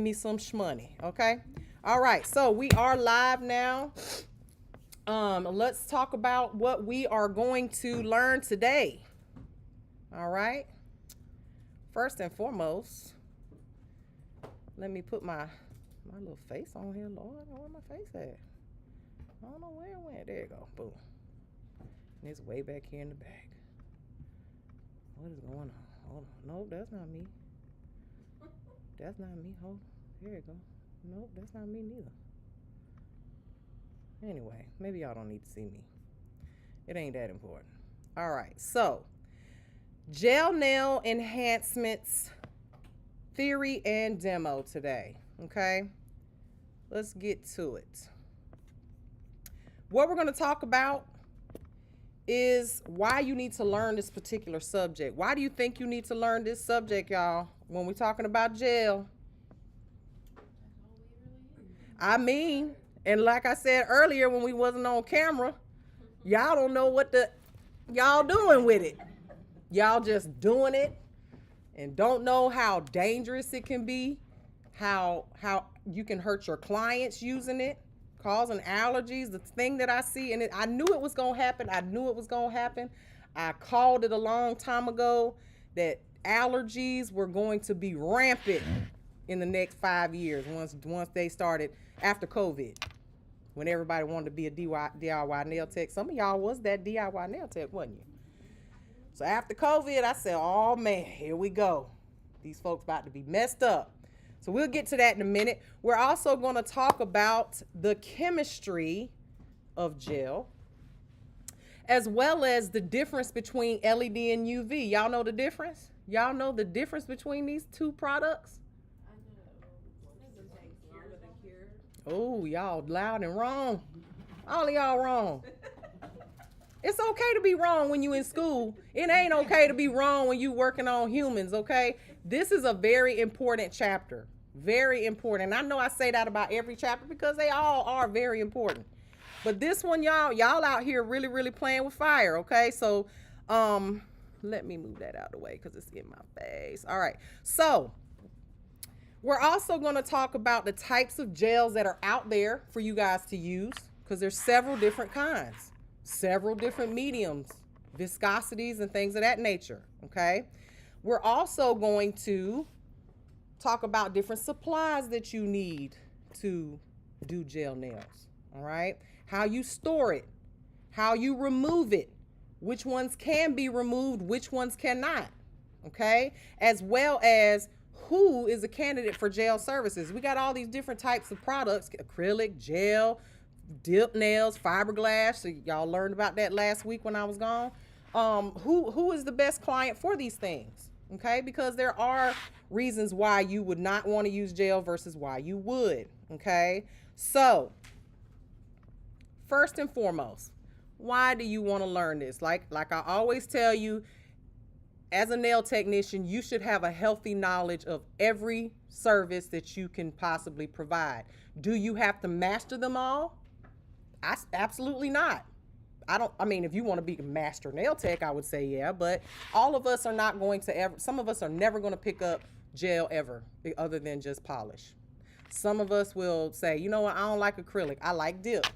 me some shmoney, okay? All right, so we are live now. Let's talk about what we are going to learn today. All right. First and foremost, let me put my little face on here. Lord, where my face at? I don't know where it went. There you go. Boom. And it's way back here in the back. What is going on? Hold on. Nope, that's not me. That's not me. Hold. There you go. Nope, that's not me neither. Anyway, maybe y'all don't need to see me. It ain't that important. All right, so gel nail enhancements theory and demo today, okay? Let's get to it. What we're going to talk about is why you need to learn this particular subject. Why do you think you need to learn this subject, y'all, when we're talking about gel? I mean, and like I said earlier when we wasn't on camera, y'all don't know what y'all doing with it. Y'all just doing it and don't know how dangerous it can be, how you can hurt your clients using it, causing allergies. The thing that I see, and I knew it was going to happen. I called it a long time ago that allergies were going to be rampant in the next 5 years once they started after COVID, when everybody wanted to be a DIY nail tech. Some of y'all was that DIY nail tech, wasn't you? So after COVID, I said, oh man, here we go. These folks about to be messed up. So we'll get to that in a minute. We're also going to talk about the chemistry of gel, as well as the difference between LED and UV. Y'all know the difference? Y'all know the difference between these two products? Oh, y'all loud and wrong. All of y'all wrong. It's okay to be wrong when you in school. It ain't okay to be wrong when you working on humans, okay? This is a very important chapter. Very important. And I know I say that about every chapter because they all are very important. But this one, y'all out here really, really playing with fire, okay? So, let me move that out of the way because it's in my face. All right. So, we're also going to talk about the types of gels that are out there for you guys to use, because there's several different kinds, several different mediums, viscosities, and things of that nature, okay? We're also going to talk about different supplies that you need to do gel nails, all right? How you store it, how you remove it, which ones can be removed, which ones cannot, okay? As well as who is a candidate for gel services. We got all these different types of products: acrylic, gel, dip nails, fiberglass. So y'all learned about that last week when I was gone. Who is the best client for these things? Okay, because there are reasons why you would not want to use gel versus why you would. Okay, so first and foremost, why do you want to learn this? Like I always tell you, as a nail technician, you should have a healthy knowledge of every service that you can possibly provide. Do you have to master them all? Absolutely not. I mean, if you want to be a master nail tech, I would say yeah, but all of us are not going to ever, some of us are never going to pick up gel ever, other than just polish. Some of us will say, you know what, I don't like acrylic, I like dip.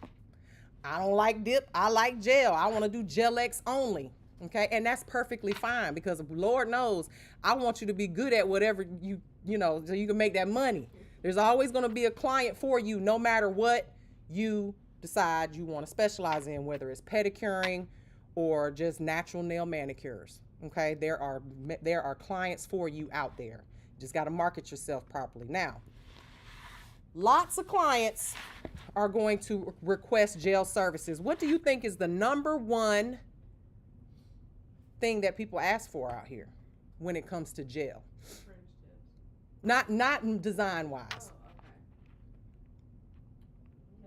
I don't like dip, I like gel. I want to do Gel X only. Okay, and that's perfectly fine, because Lord knows I want you to be good at whatever you know, so you can make that money. There's always going to be a client for you, no matter what you decide you want to specialize in, whether it's pedicuring or just natural nail manicures. Okay, there are clients for you out there. You just got to market yourself properly. Now, lots of clients are going to request gel services. What do you think is the number one thing that people ask for out here when it comes to gel? Not design wise.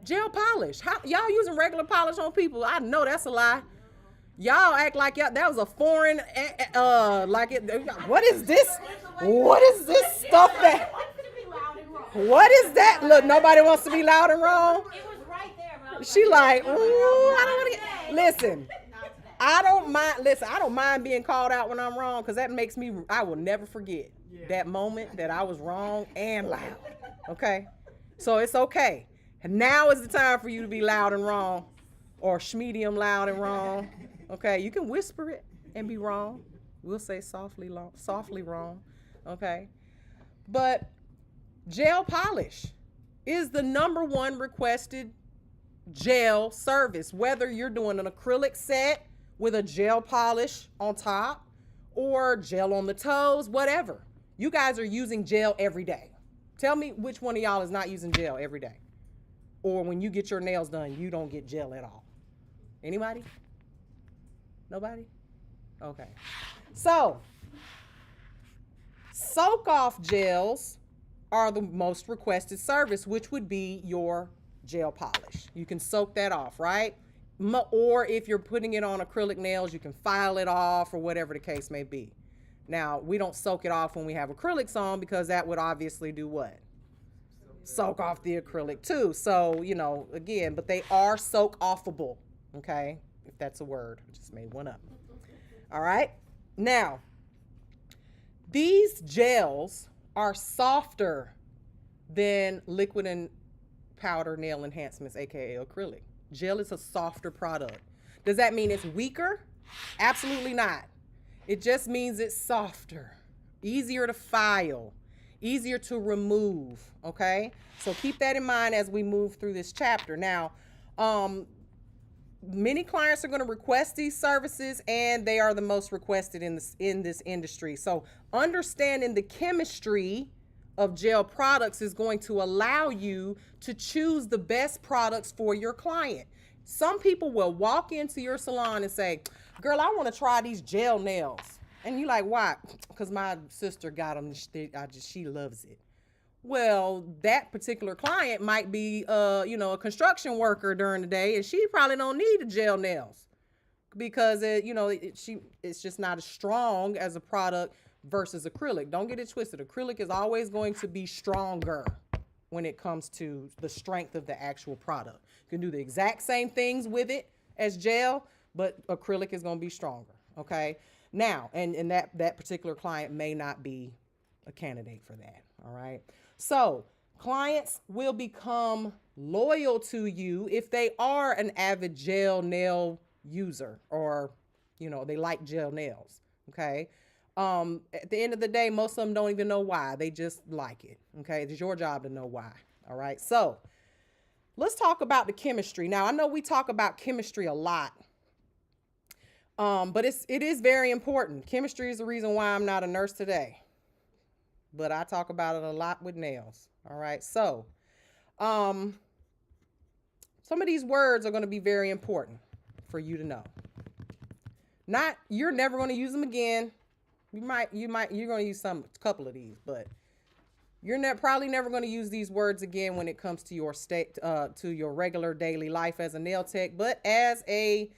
Gel polish. How y'all using regular polish on people? I know that's a lie. Y'all act like that was a foreign like it. What is this? What is this stuff that? What is that? Look, nobody wants to be loud and wrong. It was right there, bro. She like, ooh, I don't want to get. Listen. I don't mind being called out when I'm wrong, because that makes me, I will never forget that moment that I was wrong and loud. Okay? So it's okay. And now is the time for you to be loud and wrong, or schmedium loud and wrong. Okay? You can whisper it and be wrong. We'll say softly wrong. Okay? But gel polish is the number one requested gel service, whether you're doing an acrylic set with a gel polish on top or gel on the toes, whatever. You guys are using gel every day. Tell me which one of y'all is not using gel every day. Or when you get your nails done, you don't get gel at all. Anybody? Nobody? Okay. So, soak off gels are the most requested service, which would be your gel polish. You can soak that off, right? Or if you're putting it on acrylic nails, you can file it off or whatever the case may be. Now, we don't soak it off when we have acrylics on because that would obviously do what? Soak off the acrylic too. So, you know, again, but they are soak offable, okay? If that's a word. I just made one up. All right? Now, these gels are softer than liquid and powder nail enhancements, aka acrylic. Gel is a softer product. Does that mean it's weaker? Absolutely not. It just means it's softer, easier to file, easier to remove, okay? So keep that in mind as we move through this chapter. Now, many clients are going to request these services, and they are the most requested in this industry. So understanding the chemistry of gel products is going to allow you to choose the best products for your client. Some people will walk into your salon and say, girl, I want to try these gel nails. And you're like, why? Because my sister got them. She loves it. Well, that particular client might be, a construction worker during the day, and she probably don't need the gel nails because it's just not as strong as a product versus acrylic. Don't get it twisted. Acrylic is always going to be stronger when it comes to the strength of the actual product. You can do the exact same things with it as gel, but acrylic is going to be stronger. Okay. Now, and that particular client may not be a candidate for that. All right. So clients will become loyal to you if they are an avid gel nail user, or, they like gel nails. Okay. At the end of the day, most of them don't even know why. They just like it. Okay. It's your job to know why. All right. So let's talk about the chemistry. Now, I know we talk about chemistry a lot. But it is very important. Chemistry is the reason why I'm not a nurse today. But I talk about it a lot with nails. All right. So, some of these words are going to be very important for you to know. You're never going to use them again. You're going to use a couple of these, but you're probably never going to use these words again when it comes to your to your regular daily life as a nail tech. But as a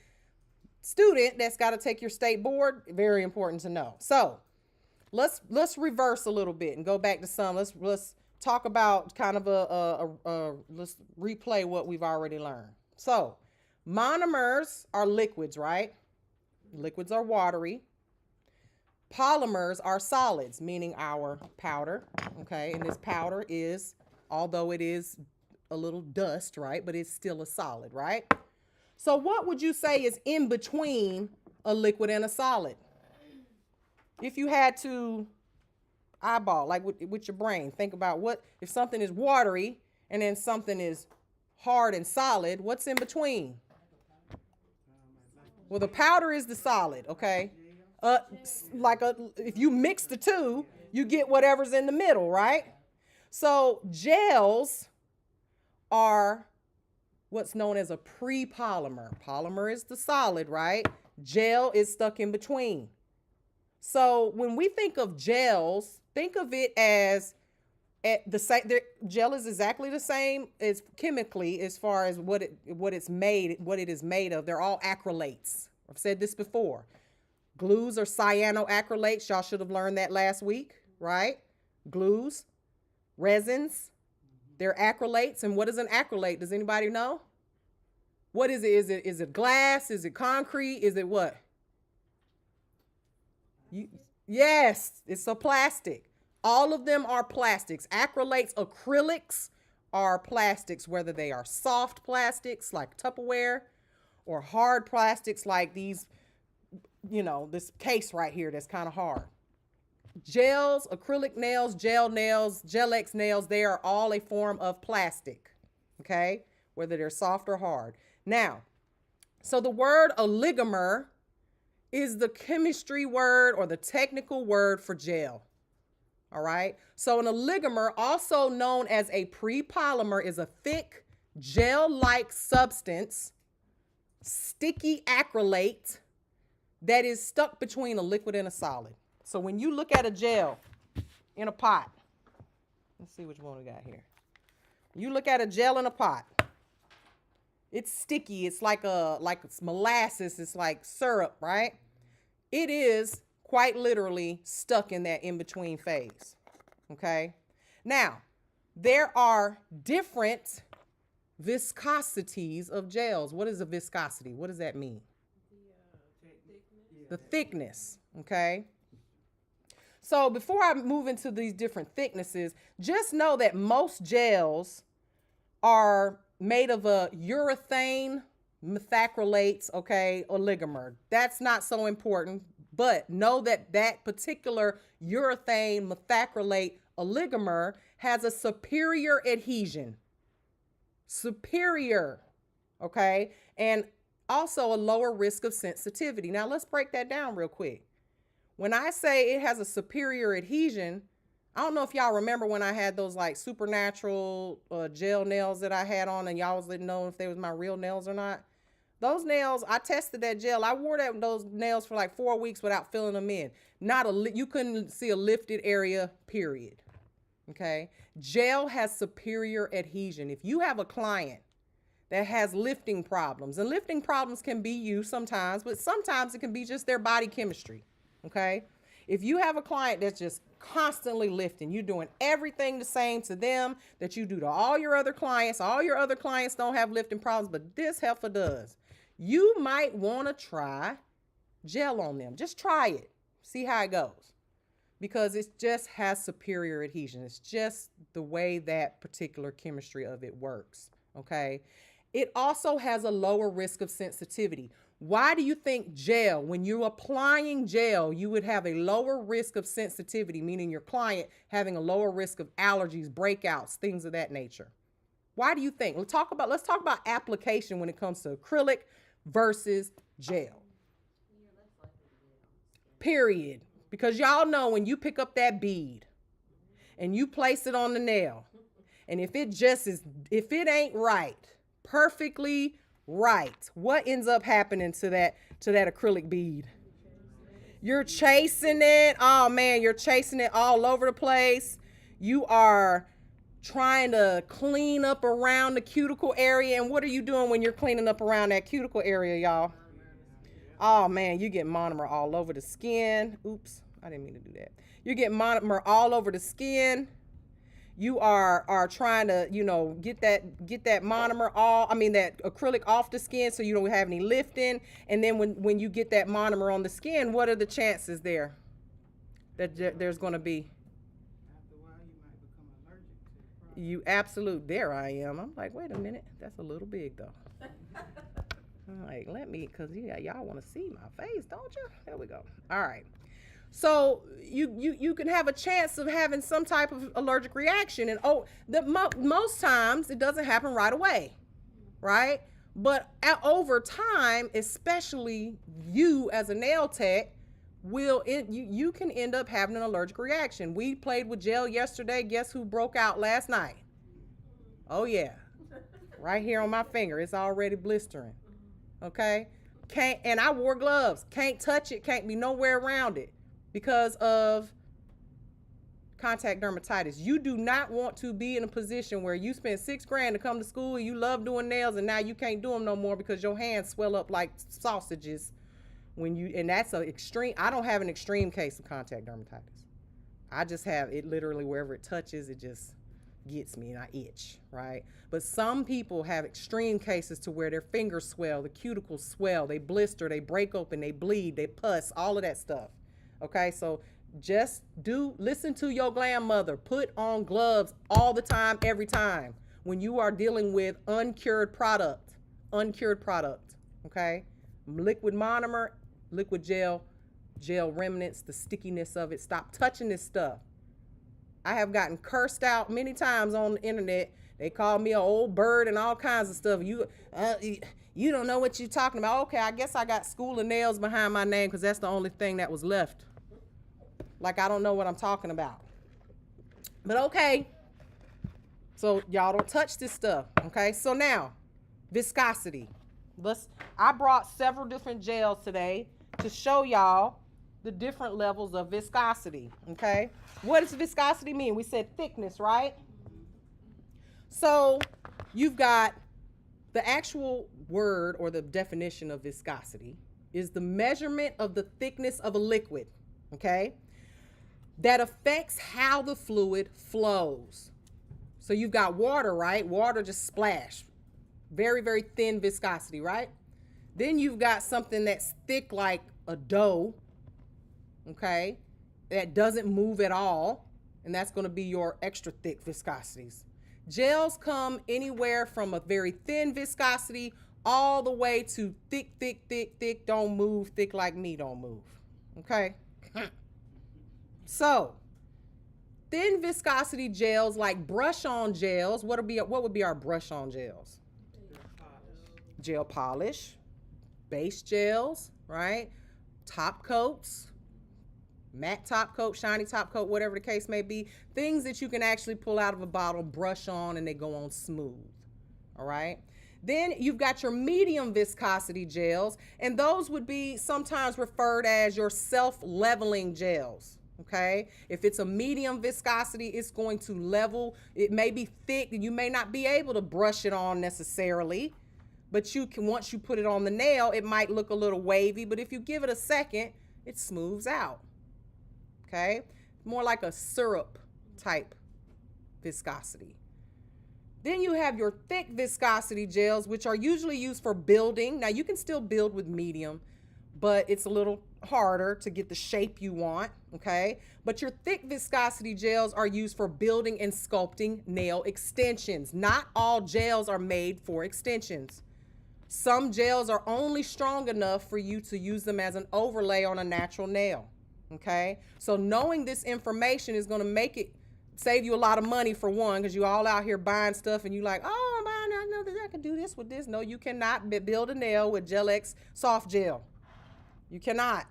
student that's got to take your state board, very important to know. So let's reverse a little bit and go back to some. Let's talk about kind of let's replay what we've already learned. So monomers are liquids, right? Liquids are watery. Polymers are solids, meaning our powder. Okay, and this powder is, although it is a little dust, right, but it's still a solid, right? So what would you say is in between a liquid and a solid? If you had to eyeball, like with your brain, think about if something is watery and then something is hard and solid, what's in between? Well, the powder is the solid, okay? If you mix the two, you get whatever's in the middle, right? So gels are what's known as a pre-polymer. Polymer is the solid, right? Gel is stuck in between. So when we think of gels, think of it as gel is exactly the same as chemically as far as what it is made of. They're all acrylates. I've said this before. Glues are cyanoacrylates. Y'all should have learned that last week, right? Glues, resins, they're acrylates. And what is an acrylate? Does anybody know? What is it? Is it glass? Is it concrete? Is it what? Yes, it's a plastic. All of them are plastics. Acrylates, acrylics are plastics, whether they are soft plastics like Tupperware or hard plastics like these, this case right here that's kind of hard. Gels, acrylic nails, Gel-X nails, they are all a form of plastic, okay? Whether they're soft or hard. Now, so the word oligomer is the chemistry word or the technical word for gel, all right? So an oligomer, also known as a prepolymer, is a thick, gel-like substance, sticky acrylate that is stuck between a liquid and a solid. So when you look at a gel in a pot, let's see which one we got here. You look at a gel in a pot. It's sticky. It's like it's molasses. It's like syrup, right? It is quite literally stuck in that in-between phase, okay? Now, there are different viscosities of gels. What is a viscosity? What does that mean? The thickness, okay? So before I move into these different thicknesses, just know that most gels are made of a urethane methacrylates, okay, oligomer. That's not so important, but know that that particular urethane methacrylate oligomer has a superior adhesion. Superior, okay, and also a lower risk of sensitivity. Now let's break that down real quick. When I say it has a superior adhesion, I don't know if y'all remember when I had those like supernatural gel nails that I had on and y'all didn't know if they was my real nails or not. Those nails, I tested that gel. I wore those nails for like 4 weeks without filling them in. You couldn't see a lifted area, period. Okay. Gel has superior adhesion. If you have a client that has lifting problems, and lifting problems can be you sometimes, but sometimes it can be just their body chemistry. Okay. If you have a client that's just constantly lifting, you're doing everything the same to them that you do to all your other clients don't have lifting problems, but this heifer does. You might want to try gel on them. Just try it. See how it goes. Because it just has superior adhesion. It's just the way that particular chemistry of it works. Okay. It also has a lower risk of sensitivity. Why do you think gel, when you're applying gel, you would have a lower risk of sensitivity, meaning your client having a lower risk of allergies, breakouts, things of that nature? Why do you think? Let's talk about application when it comes to acrylic versus gel. Period. Because y'all know when you pick up that bead and you place it on the nail, and if it ain't right, perfectly right, what ends up happening to that acrylic bead? You're chasing it. Oh man, you're chasing it all over the place. You are trying to clean up around the cuticle area. And what are you doing when you're cleaning up around that cuticle area, y'all? Oh man, you get monomer all over the skin. Oops, I didn't mean to do that. You get monomer all over the skin. You are trying to, get that monomer that acrylic off the skin so you don't have any lifting. And then when you get that monomer on the skin, what are the chances there that there's going to be? After a while, you might become allergic to the product. You absolute. There I am. I'm like, wait a minute. That's a little big though. I'm like, because y'all want to see my face, don't you? There we go. All right. So you can have a chance of having some type of allergic reaction. And most times it doesn't happen right away, right? But over time, especially you as a nail tech, you can end up having an allergic reaction. We played with gel yesterday. Guess who broke out last night? Oh yeah, right here on my finger. It's already blistering. Okay, and I wore gloves. Can't touch it. Can't be nowhere around it. Because of contact dermatitis. You do not want to be in a position where you spend $6,000 to come to school and you love doing nails and now you can't do them no more because your hands swell up like sausages and that's an extreme. I don't have an extreme case of contact dermatitis. I just have it literally wherever it touches, it just gets me and I itch, right? But some people have extreme cases to where their fingers swell, the cuticles swell, they blister, they break open, they bleed, they pus, all of that stuff. Okay, so Just listen to your grandmother. Put on gloves all the time, every time when you are dealing with uncured product, okay? Liquid monomer, liquid gel, gel remnants, the stickiness of it. Stop touching this stuff. I have gotten cursed out many times on the internet. They call me an old bird and all kinds of stuff. You don't know what you're talking about. Okay, I guess I got School of Nails behind my name because that's the only thing that was left. Like, I don't know what I'm talking about. But okay. So y'all don't touch this stuff. Okay, so now, viscosity. I brought several different gels today to show y'all the different levels of viscosity. Okay, what does viscosity mean? We said thickness, right? So you've got the actual word or the definition of viscosity is the measurement of the thickness of a liquid, okay, that affects how the fluid flows. So you've got water, right? Water just splash. Very, very thin viscosity, right? Then you've got something that's thick like a dough, okay, that doesn't move at all, and that's going to be your extra thick viscosities. Gels come anywhere from a very thin viscosity all the way to thick, don't move, thick like me, don't move, okay? So, thin viscosity gels like brush-on gels, what would be our brush-on gels? Gel polish, base gels, right? Top coats, matte top coat, shiny top coat, whatever the case may be. Things that you can actually pull out of a bottle, brush on, and they go on smooth, all right? Then you've got your medium viscosity gels, and those would be sometimes referred as your self-leveling gels, okay? If it's a medium viscosity, it's going to level. It may be thick, and you may not be able to brush it on necessarily, but you can, once you put it on the nail, it might look a little wavy, but if you give it a second, it smooths out, okay? More like a syrup type viscosity. Then you have your thick viscosity gels, which are usually used for building. Now you can still build with medium, but it's a little harder to get the shape you want, okay? But your thick viscosity gels are used for building and sculpting nail extensions. Not all gels are made for extensions. Some gels are only strong enough for you to use them as an overlay on a natural nail, okay? So knowing this information is gonna make it save you a lot of money, for one, because you all out here buying stuff and you like, oh, I'm buying, I know that I can do this with this. No, you cannot build a nail with Gel X soft gel. You cannot.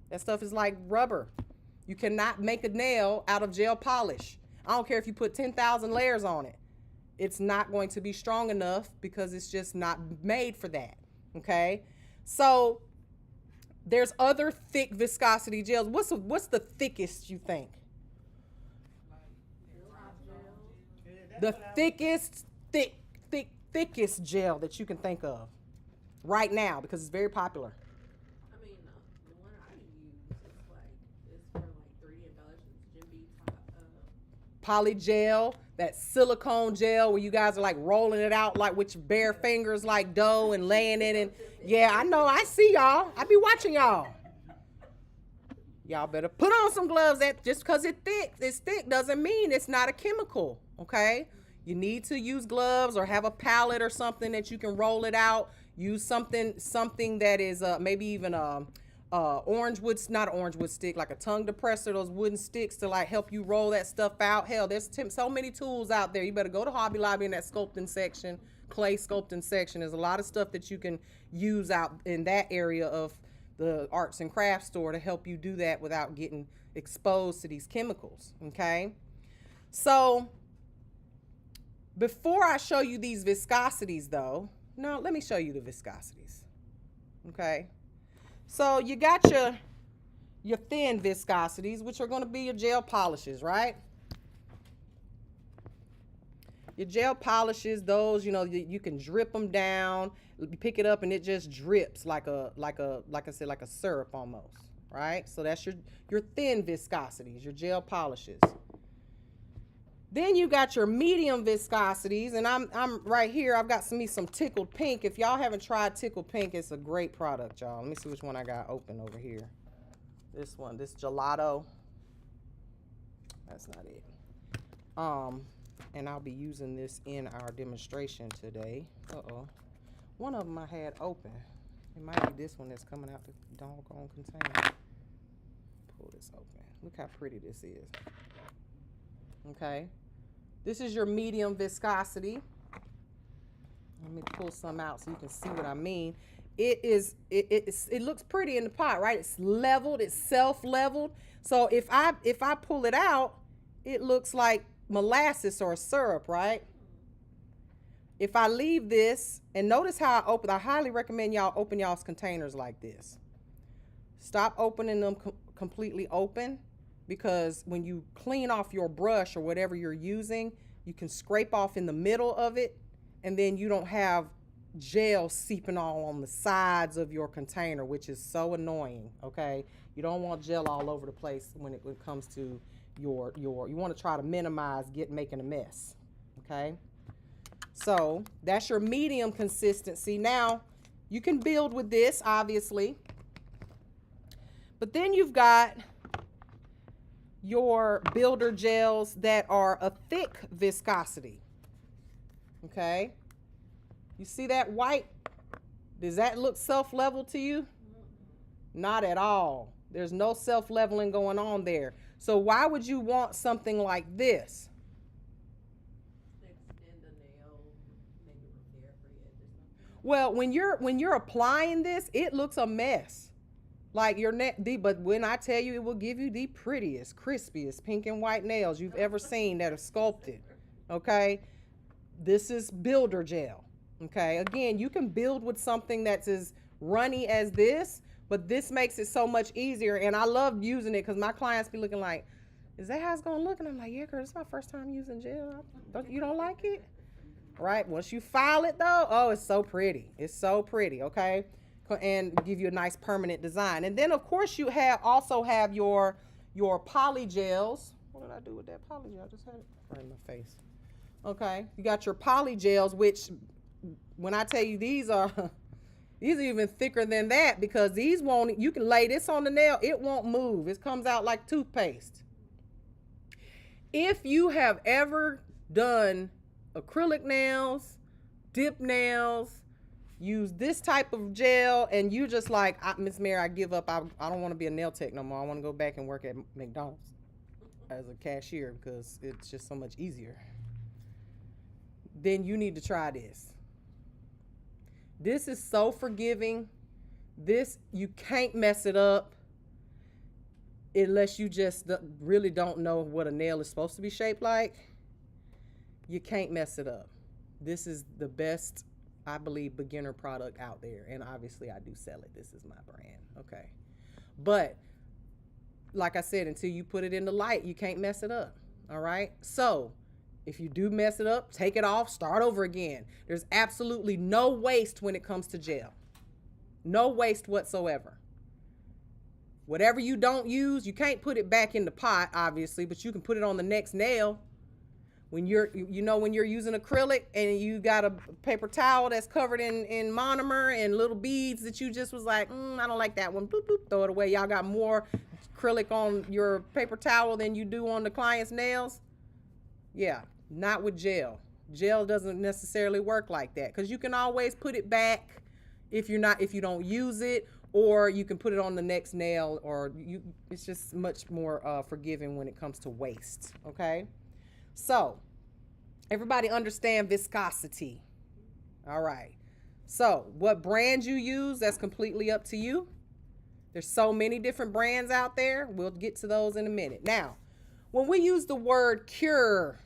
That stuff is like rubber. You cannot make a nail out of gel polish. I don't care if you put 10,000 layers on it. It's not going to be strong enough because it's just not made for that, okay? So there's other thick viscosity gels. What's the thickest you think? The thickest, thickest gel that you can think of right now, because it's very popular. I mean, the one I use is for like 3D embellishments, Jim B Polygel, that silicone gel where you guys are like rolling it out like with your bare fingers like dough and laying it in. Yeah, I know, I see y'all. I be watching y'all. Y'all better put on some gloves. That just because it's thick doesn't mean it's not a chemical, okay? You need to use gloves or have a palette or something that you can roll it out. Use something that is maybe even orange wood, not an orange wood stick, like a tongue depressor, those wooden sticks to like help you roll that stuff out. Hell, there's so many tools out there. You better go to Hobby Lobby in that sculpting section, clay sculpting section. There's a lot of stuff that you can use out in that area of the arts and crafts store to help you do that without getting exposed to these chemicals, okay? So before I show you these viscosities though, no, let me show you the viscosities, okay? So you got your thin viscosities, which are gonna be your gel polishes, right? Your gel polishes, those, you know, you can drip them down, you pick it up and it just drips like I said, like a syrup almost, right? So that's your thin viscosities, your gel polishes. Then you got your medium viscosities, and I'm right here. I've got some Tickled Pink. If y'all haven't tried Tickled Pink, it's a great product, y'all. Let me see which one I got open over here. This one, this gelato. That's not it. And I'll be using this in our demonstration today. One of them I had open. It might be this one that's coming out the doggone container. Pull this open. Look how pretty this is. Okay. This is your medium viscosity. Let me pull some out so you can see what I mean. It looks pretty in the pot, right? It's leveled, it's self-leveled. So if I pull it out, it looks like molasses or syrup, right? If I leave this, and notice how I highly recommend y'all open y'all's containers like this. Stop opening them completely open, because when you clean off your brush or whatever you're using, you can scrape off in the middle of it, and then you don't have gel seeping all on the sides of your container, which is so annoying, okay? You don't want gel all over the place when it comes to you want to try to minimize making a mess, okay? So that's your medium consistency. Now, you can build with this, obviously. But then you've got your builder gels that are a thick viscosity, okay? You see that white? Does that look self-level to you? Not at all. There's no self-leveling going on there. So why would you want something like this? Extend the nail, make it repair free edge or something. Well, when you're applying this, it looks a mess. Like your but when I tell you, it will give you the prettiest, crispiest pink and white nails you've ever seen that are sculpted. Okay? This is builder gel. Okay? Again, you can build with something that's as runny as this, but this makes it so much easier, and I love using it because my clients be looking like, is that how it's going to look? And I'm like, yeah, girl, it's my first time using gel. You don't like it? Right? Once you file it, though, oh, it's so pretty. It's so pretty, okay? And give you a nice permanent design. And then, of course, you also have your poly gels. What did I do with that poly gel? I just had it right in my face. Okay? You got your poly gels, which, when I tell you these are... These are even thicker than that, because these won't, you can lay this on the nail, it won't move. It comes out like toothpaste. If you have ever done acrylic nails, dip nails, use this type of gel, and you just like, Miss Mary, I give up. I don't want to be a nail tech no more. I want to go back and work at McDonald's as a cashier because it's just so much easier. Then you need to try this. This is so forgiving. This, you can't mess it up unless you just really don't know what a nail is supposed to be shaped like. You can't mess it up. This is the best, I believe, beginner product out there. And obviously I do sell it. This is my brand, okay? But like I said, until you put it in the light, you can't mess it up, all right? So if you do mess it up, take it off, start over again. There's absolutely no waste when it comes to gel. No waste whatsoever. Whatever you don't use, you can't put it back in the pot, obviously, but you can put it on the next nail. When you're using acrylic and you got a paper towel that's covered in monomer and little beads that you just was like, I don't like that one, boop, boop, throw it away. Y'all got more acrylic on your paper towel than you do on the client's nails? Yeah. Not with gel. Gel doesn't necessarily work like that, because you can always put it back if you don't use it, or you can put it on the next nail, or it's just much more forgiving when it comes to waste, okay? So, everybody understand viscosity. All right. So, what brand you use, that's completely up to you. There's so many different brands out there. We'll get to those in a minute. Now, when we use the word cure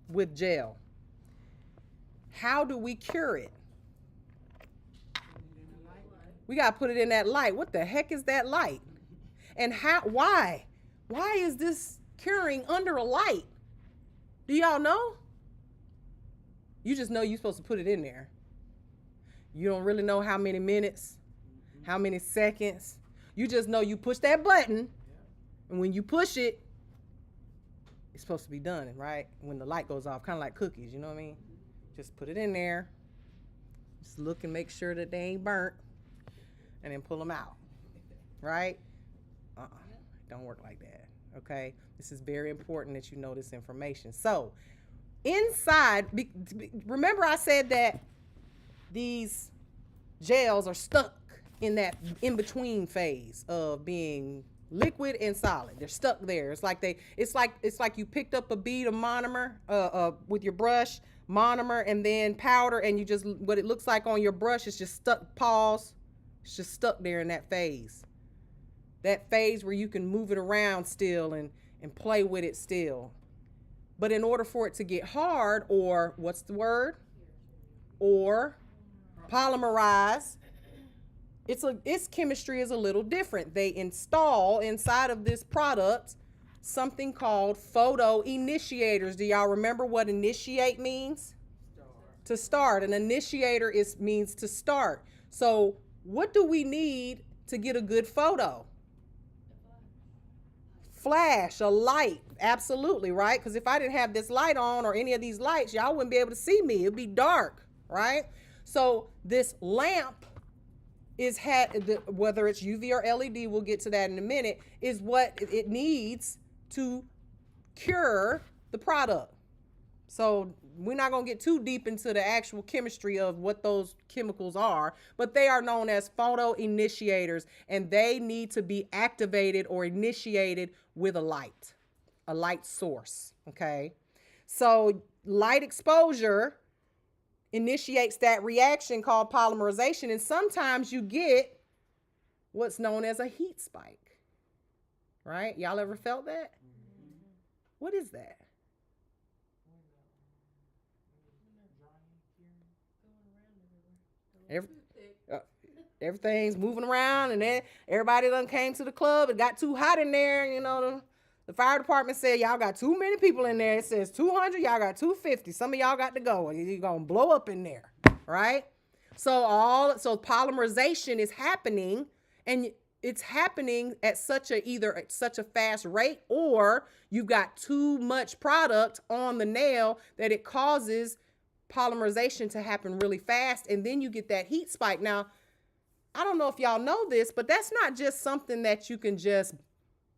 with gel, how do we cure it? We got to put it in that light. What the heck is that light? And why is this curing under a light? Do y'all know? You just know you're supposed to put it in there. You don't really know how many minutes, how many seconds. You just know you push that button, and when you push it, it's supposed to be done, right? When the light goes off, kind of like cookies, you know what I mean? Just put it in there. Just look and make sure that they ain't burnt, and then pull them out, right? Don't work like that, Okay, this is very important that you know this information. So inside, remember I said that these gels are stuck in that in between phase of being liquid and solid. They're stuck there. It's like you picked up a bead of monomer with your brush, monomer and then powder, and you just, what it looks like on your brush is just stuck. Pause. It's just stuck there in that phase. That phase where you can move it around still and play with it still. But in order for it to get hard, or what's the word? Or polymerize, its chemistry is a little different. They install inside of this product something called photo initiators. Do y'all remember what initiate means? To start. An initiator means to start. So what do we need to get a good photo? Flash, a light. Absolutely, right? Because if I didn't have this light on or any of these lights, y'all wouldn't be able to see me. It'd be dark, right? So this lamp whether it's UV or LED, we'll get to that in a minute, is what it needs to cure the product. So we're not going to get too deep into the actual chemistry of what those chemicals are, but they are known as photo initiators, and they need to be activated or initiated with a light source, okay? So light exposure initiates that reaction called polymerization, and sometimes you get what's known as a heat spike, right? Y'all ever felt that? What is that? Everything's moving around, and then everybody done came to the club. It got too hot in there. You know, the fire department said, y'all got too many people in there. It says 200, y'all got 250. Some of y'all got to go. You're going to blow up in there, right? So polymerization is happening, and it's happening at either at such a fast rate, or you've got too much product on the nail that it causes polymerization to happen really fast, and then you get that heat spike. Now, I don't know if y'all know this, but that's not just something that you can just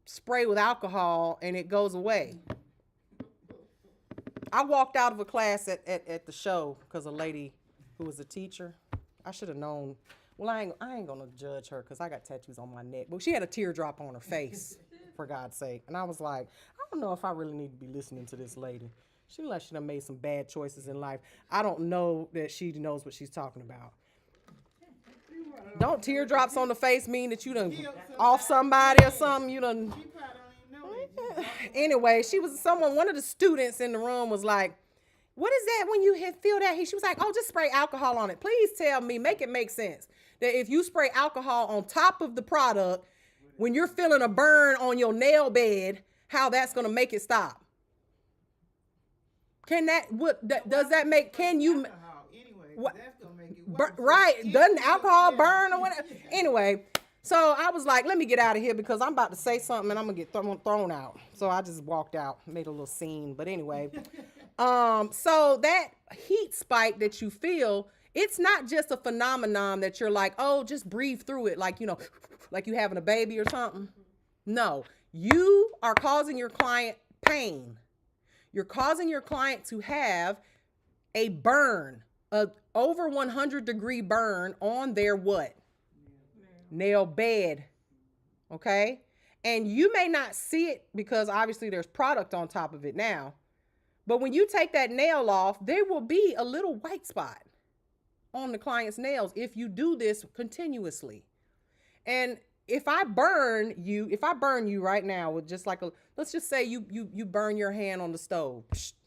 spray with alcohol and it goes away. I walked out of a class at the show because a lady who was a teacher, I should have known. Well, I ain't gonna judge her because I got tattoos on my neck, but she had a teardrop on her face, for God's sake. And I was like, I don't know if I really need to be listening to this lady. She like she done made some bad choices in life. I don't know that she knows what she's talking about. Don't teardrops on the face mean that you done off somebody or something? You done. Anyway, one of the students in the room was like, what is that when you feel that heat? She was like, oh, just spray alcohol on it. Please tell me, make it make sense that if you spray alcohol on top of the product, when you're feeling a burn on your nail bed, how that's going to make it stop. Can you? What, that's gonna make it right? Doesn't alcohol burn or whatever? Anyway, so I was like, let me get out of here because I'm about to say something and I'm gonna get thrown out. So I just walked out, made a little scene. But anyway, so that heat spike that you feel, it's not just a phenomenon that you're like, oh, just breathe through it, like like you having a baby or something. No, you are causing your client pain. You're causing your client to have a burn. Over 100-degree burn on their what? Nail bed. Okay? And you may not see it because obviously there's product on top of it now. But when you take that nail off, there will be a little white spot on the client's nails if you do this continuously. And if I burn you right now with just like let's just say you burn your hand on the stove,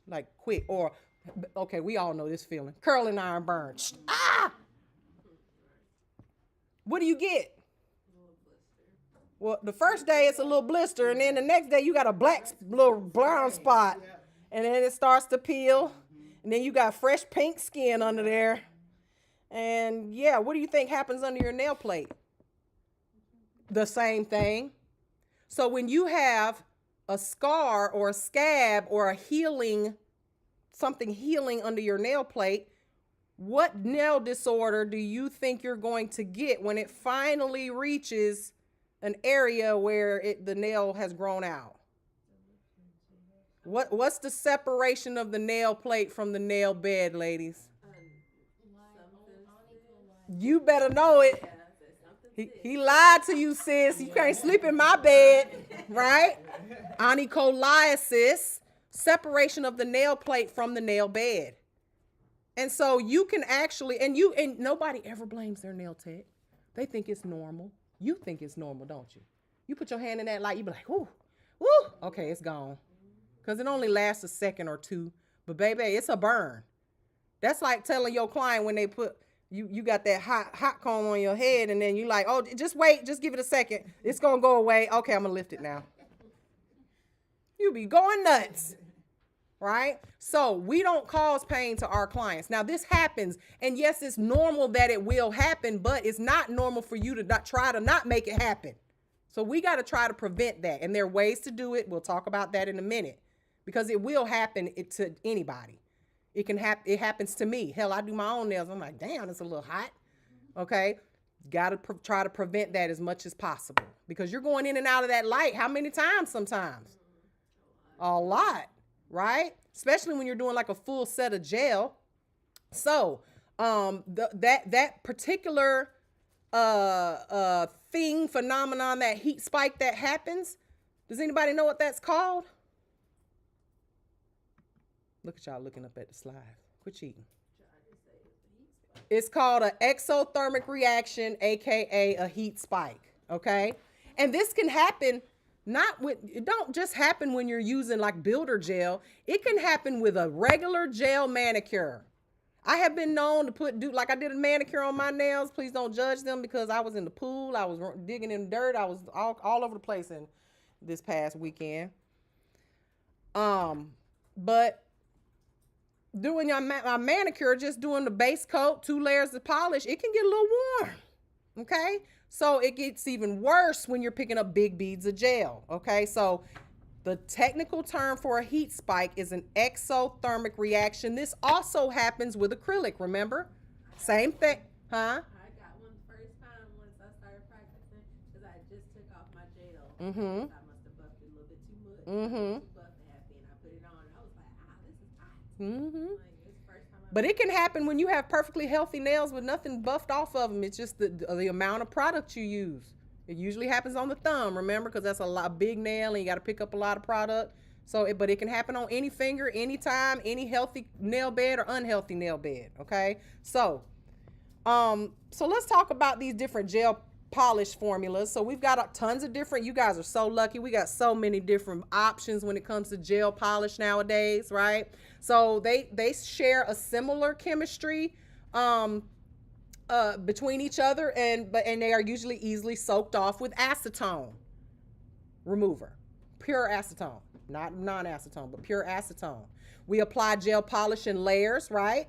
like quick, or okay, we all know this feeling. Curling iron burn. Ah! What do you get? Well, the first day it's a little blister, and then the next day you got a black little brown spot, and then it starts to peel, and then you got fresh pink skin under there. And yeah, what do you think happens under your nail plate? The same thing. So when you have a scar or a scab or something healing under your nail plate, what nail disorder do you think you're going to get when it finally reaches an area where the nail has grown out? What's the separation of the nail plate from the nail bed, ladies? You better know it. He lied to you, sis. You can't sleep in my bed, right? Onycholiasis, separation of the nail plate from the nail bed. And so you can actually, and nobody ever blames their nail tech. They think it's normal. You think it's normal, don't you? You put your hand in that light, you be like, whoo, woo, okay, it's gone. Because it only lasts a second or two. But baby, it's a burn. That's like telling your client when they put, you got that hot comb on your head, and then you like, oh, just wait, just give it a second. It's going to go away. Okay, I'm going to lift it now. You be going nuts, right? So we don't cause pain to our clients. Now, this happens, and yes, it's normal that it will happen, but it's not normal for you to try to not make it happen. So we got to try to prevent that, and there are ways to do it. We'll talk about that in a minute, because it will happen to anybody. It can happen. It happens to me. Hell, I do my own nails. I'm like, damn, it's a little hot. Okay. Got to try to prevent that as much as possible, because you're going in and out of that light. How many times sometimes? A lot, right? Especially when you're doing like a full set of gel. So, that particular, phenomenon, that heat spike that happens. Does anybody know what that's called? Look at y'all looking up at the slide. Quit cheating. It's called an exothermic reaction, aka a heat spike. Okay, and this can happen. It don't just happen when you're using like builder gel. It can happen with a regular gel manicure. I have been known to do like I did a manicure on my nails. Please don't judge them, because I was in the pool. I was digging in the dirt. I was all over the place in this past weekend. But doing my manicure, just doing the base coat, 2 layers of polish, it can get a little warm. Okay. So it gets even worse when you're picking up big beads of gel. Okay. So the technical term for a heat spike is an exothermic reaction. This also happens with acrylic, remember? Same thing. Huh? I got one the first time once I started practicing, because I just took off my gel. Mm-hmm. I must have buffed it a little bit too much. Mm-hmm. Too buff and happy, and I put it on, and I was like, this is hot. Mm-hmm. Like, it's the first time But it can happen when you have perfectly healthy nails with nothing buffed off of them. It's just the amount of product you use. It usually happens on the thumb, remember, because that's a big nail, and you got to pick up a lot of product. So, but it can happen on any finger, anytime, any healthy nail bed or unhealthy nail bed. Okay. So let's talk about these different gel polish formulas. So we've got tons of different, you guys are so lucky. We got so many different options when it comes to gel polish nowadays, right? So they share a similar chemistry, between each other, and they are usually easily soaked off with acetone remover, pure acetone, not non-acetone, but pure acetone. We apply gel polish in layers, right?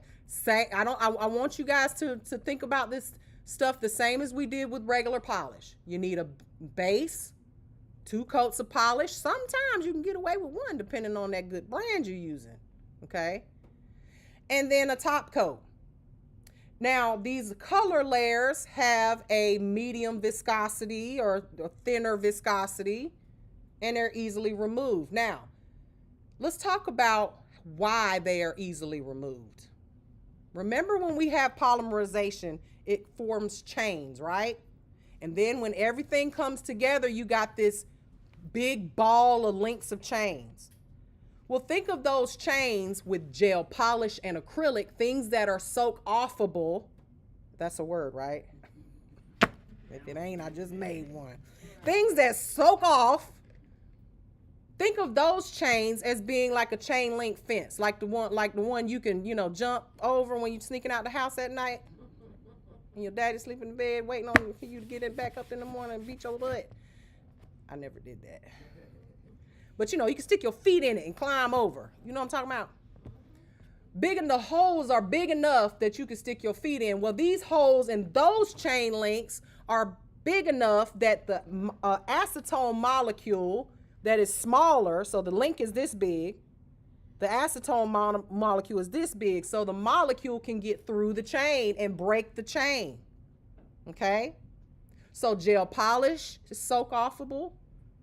I want you guys to think about this stuff the same as we did with regular polish. You need a base, 2 coats of polish. Sometimes you can get away with 1 depending on that good brand you're using, okay? And then a top coat. Now, these color layers have a medium viscosity or a thinner viscosity, and they're easily removed. Now, let's talk about why they are easily removed. Remember, when we have polymerization, it forms chains, right? And then when everything comes together, you got this big ball of links of chains. Well, think of those chains with gel polish and acrylic, things that are soak offable. That's a word, right? If it ain't, I just made one. Things that soak off. Think of those chains as being like a chain link fence, like the one you can, jump over when you're sneaking out the house at night, and your daddy sleeping in bed waiting on for you to get it back up in the morning and beat your butt. I never did that. But you can stick your feet in it and climb over. You know what I'm talking about? The holes are big enough that you can stick your feet in. Well, these holes in those chain links are big enough that the acetone molecule that is smaller, so the link is this big, the acetone molecule is this big, so the molecule can get through the chain and break the chain. Okay? So gel polish is soak offable,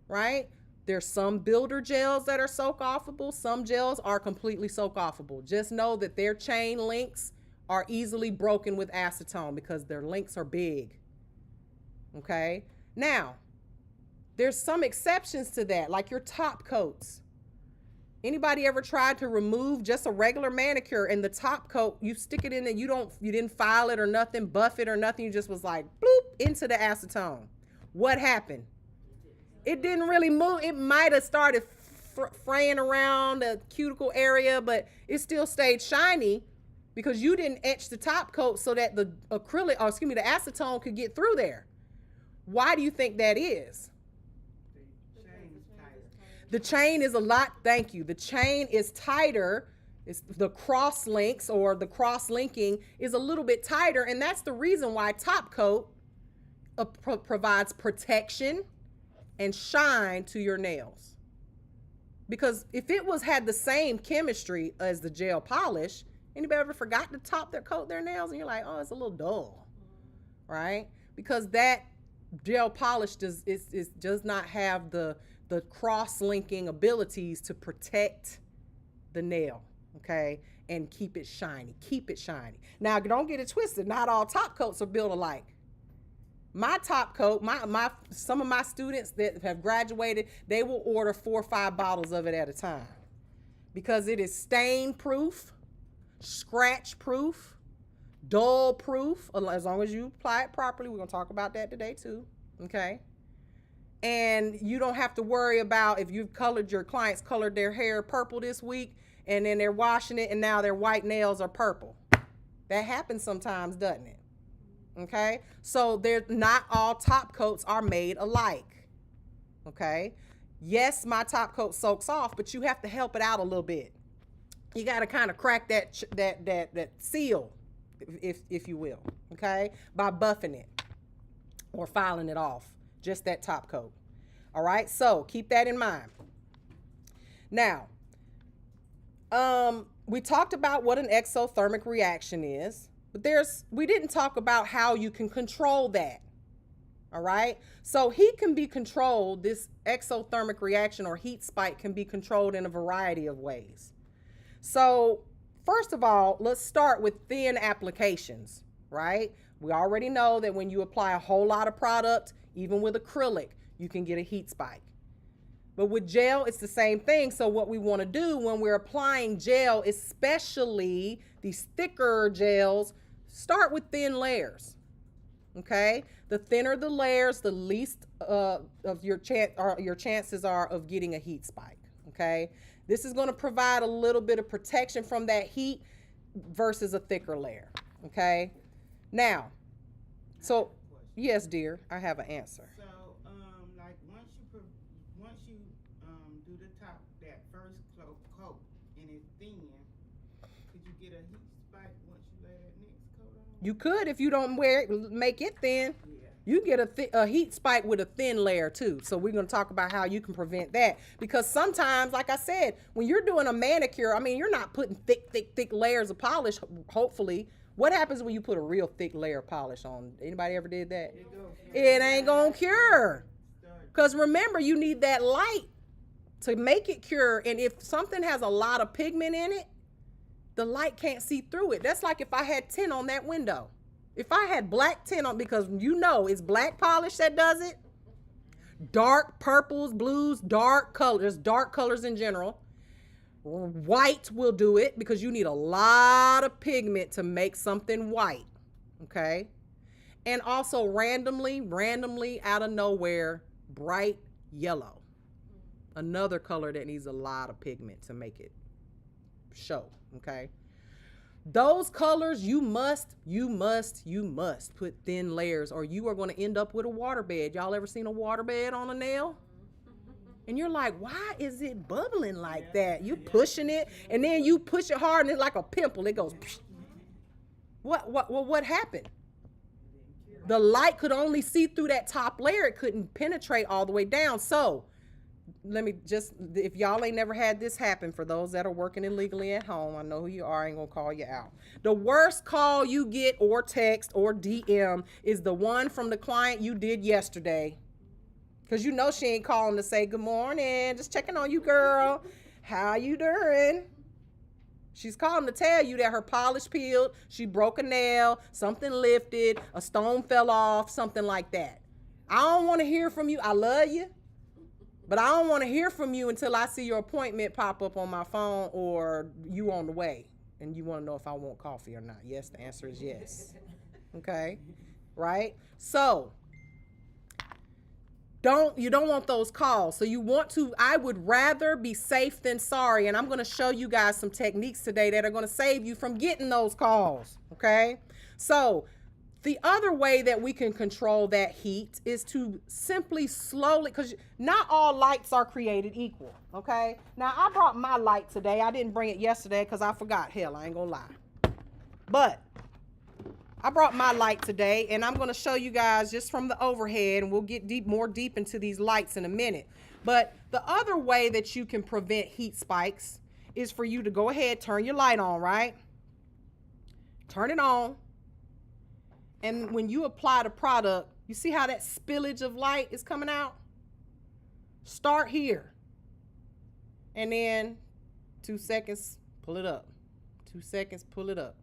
right? There's some builder gels that are soak offable. Some gels are completely soak offable. Just know that their chain links are easily broken with acetone because their links are big. Okay. Now, there's some exceptions to that, like your top coats. Anybody ever tried to remove just a regular manicure and the top coat, you stick it in and you didn't file it or nothing, buff it or nothing, you just was like bloop into the acetone. What happened? It didn't really move. It might have started fraying around the cuticle area, but it still stayed shiny because you didn't etch the top coat so that the the acetone could get through there. Why do you think that is? The chain is a lot, thank you. The chain is tighter. It's the cross links or the cross linking is a little bit tighter. And that's the reason why top coat provides protection and shine to your nails. Because if it had the same chemistry as the gel polish, anybody ever forgot to top their coat their nails and you're like, oh, it's a little dull, right? Because that gel polish does not have the cross-linking abilities to protect the nail, okay, and keep it shiny. Keep it shiny. Now, don't get it twisted. Not all top coats are built alike. My top coat, some of my students that have graduated, they will order 4 or 5 bottles of it at a time because it is stain-proof, scratch-proof, dull-proof, as long as you apply it properly. We're going to talk about that today too, okay? And you don't have to worry about if your clients colored their hair purple this week and then they're washing it and now their white nails are purple. That happens sometimes, doesn't it? Okay, so not all top coats are made alike. Okay, yes, my top coat soaks off, but you have to help it out a little bit. You got to kind of crack that seal, if you will. Okay, by buffing it or filing it off. Just that top coat. All right, so keep that in mind. Now, we talked about what an exothermic reaction is, but we didn't talk about how you can control that. All right, so heat can be controlled. This exothermic reaction or heat spike can be controlled in a variety of ways. So first of all, let's start with thin applications, right? We already know that when you apply a whole lot of product, even with acrylic, you can get a heat spike. But with gel, it's the same thing. So what we want to do when we're applying gel, especially these thicker gels, start with thin layers. Okay? The thinner the layers, the least of your chances are of getting a heat spike. Okay? This is going to provide a little bit of protection from that heat versus a thicker layer. Okay? Now, so yes, dear, I have an answer. So, like once you do the top, that first coat, and it's thin, could you get a heat spike once you lay that next coat on? You could if you don't make it thin. Yeah. You get a heat spike with a thin layer too. So we're going to talk about how you can prevent that. Because sometimes, like I said, when you're doing a manicure, I mean, you're not putting thick layers of polish, hopefully. What happens when you put a real thick layer of polish on? Anybody ever did that? It ain't going to cure. Because remember, you need that light to make it cure. And if something has a lot of pigment in it, the light can't see through it. That's like if I had tint on that window. If I had black tint on, because you know it's black polish that does it. Dark purples, blues, dark colors in general. White will do it because you need a lot of pigment to make something white, okay? And also randomly out of nowhere, bright yellow. Another color that needs a lot of pigment to make it show, okay? Those colors, you must put thin layers or you are going to end up with a water bed. Y'all ever seen a water bed on a nail? And you're like, why is it bubbling like that? You pushing it, and then you push it hard, and it's like a pimple. It goes, psh. What happened? The light could only see through that top layer. It couldn't penetrate all the way down. So let me just, if y'all ain't never had this happen, for those that are working illegally at home, I know who you are, I ain't gonna call you out. The worst call you get or text or DM is the one from the client you did yesterday. Because you know she ain't calling to say good morning. Just checking on you, girl. How you doing? She's calling to tell you that her polish peeled, she broke a nail, something lifted, a stone fell off, something like that. I don't want to hear from you. I love you, but I don't want to hear from you until I see your appointment pop up on my phone or you on the way and you want to know if I want coffee or not. Yes, the answer is yes. Okay, right? So you don't want those calls. So you want to, I would rather be safe than sorry. And I'm going to show you guys some techniques today that are going to save you from getting those calls. Okay. So the other way that we can control that heat is to simply slowly, because not all lights are created equal. Okay. Now I brought my light today. I didn't bring it yesterday because I forgot. Hell, I ain't going to lie. But I brought my light today, and I'm going to show you guys just from the overhead, and we'll get more deep into these lights in a minute. But the other way that you can prevent heat spikes is for you to go ahead, turn your light on, right? Turn it on. And when you apply the product, you see how that spillage of light is coming out? Start here. And then 2 seconds, pull it up. 2 seconds, pull it up.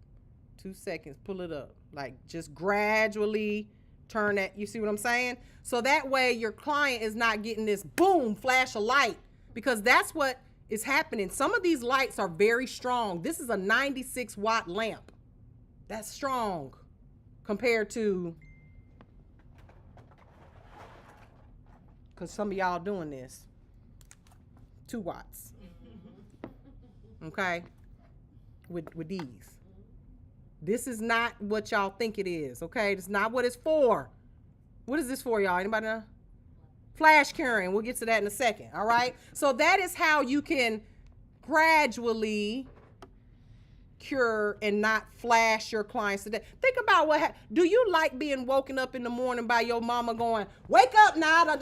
2 seconds, pull it up. Like just gradually turn that. You see what I'm saying? So that way your client is not getting this boom flash of light, because that's what is happening. Some of these lights are very strong. This is a 96 watt lamp. That's strong compared to, because some of y'all doing this, 2 watts. Okay? With these. This is not what y'all think it is, okay? It's not what it's for. What is this for, y'all? Anybody know? Flash curing. We'll get to that in a second, all right? So that is how you can gradually cure and not flash your clients to death. Think about do you like being woken up in the morning by your mama going, wake up now, I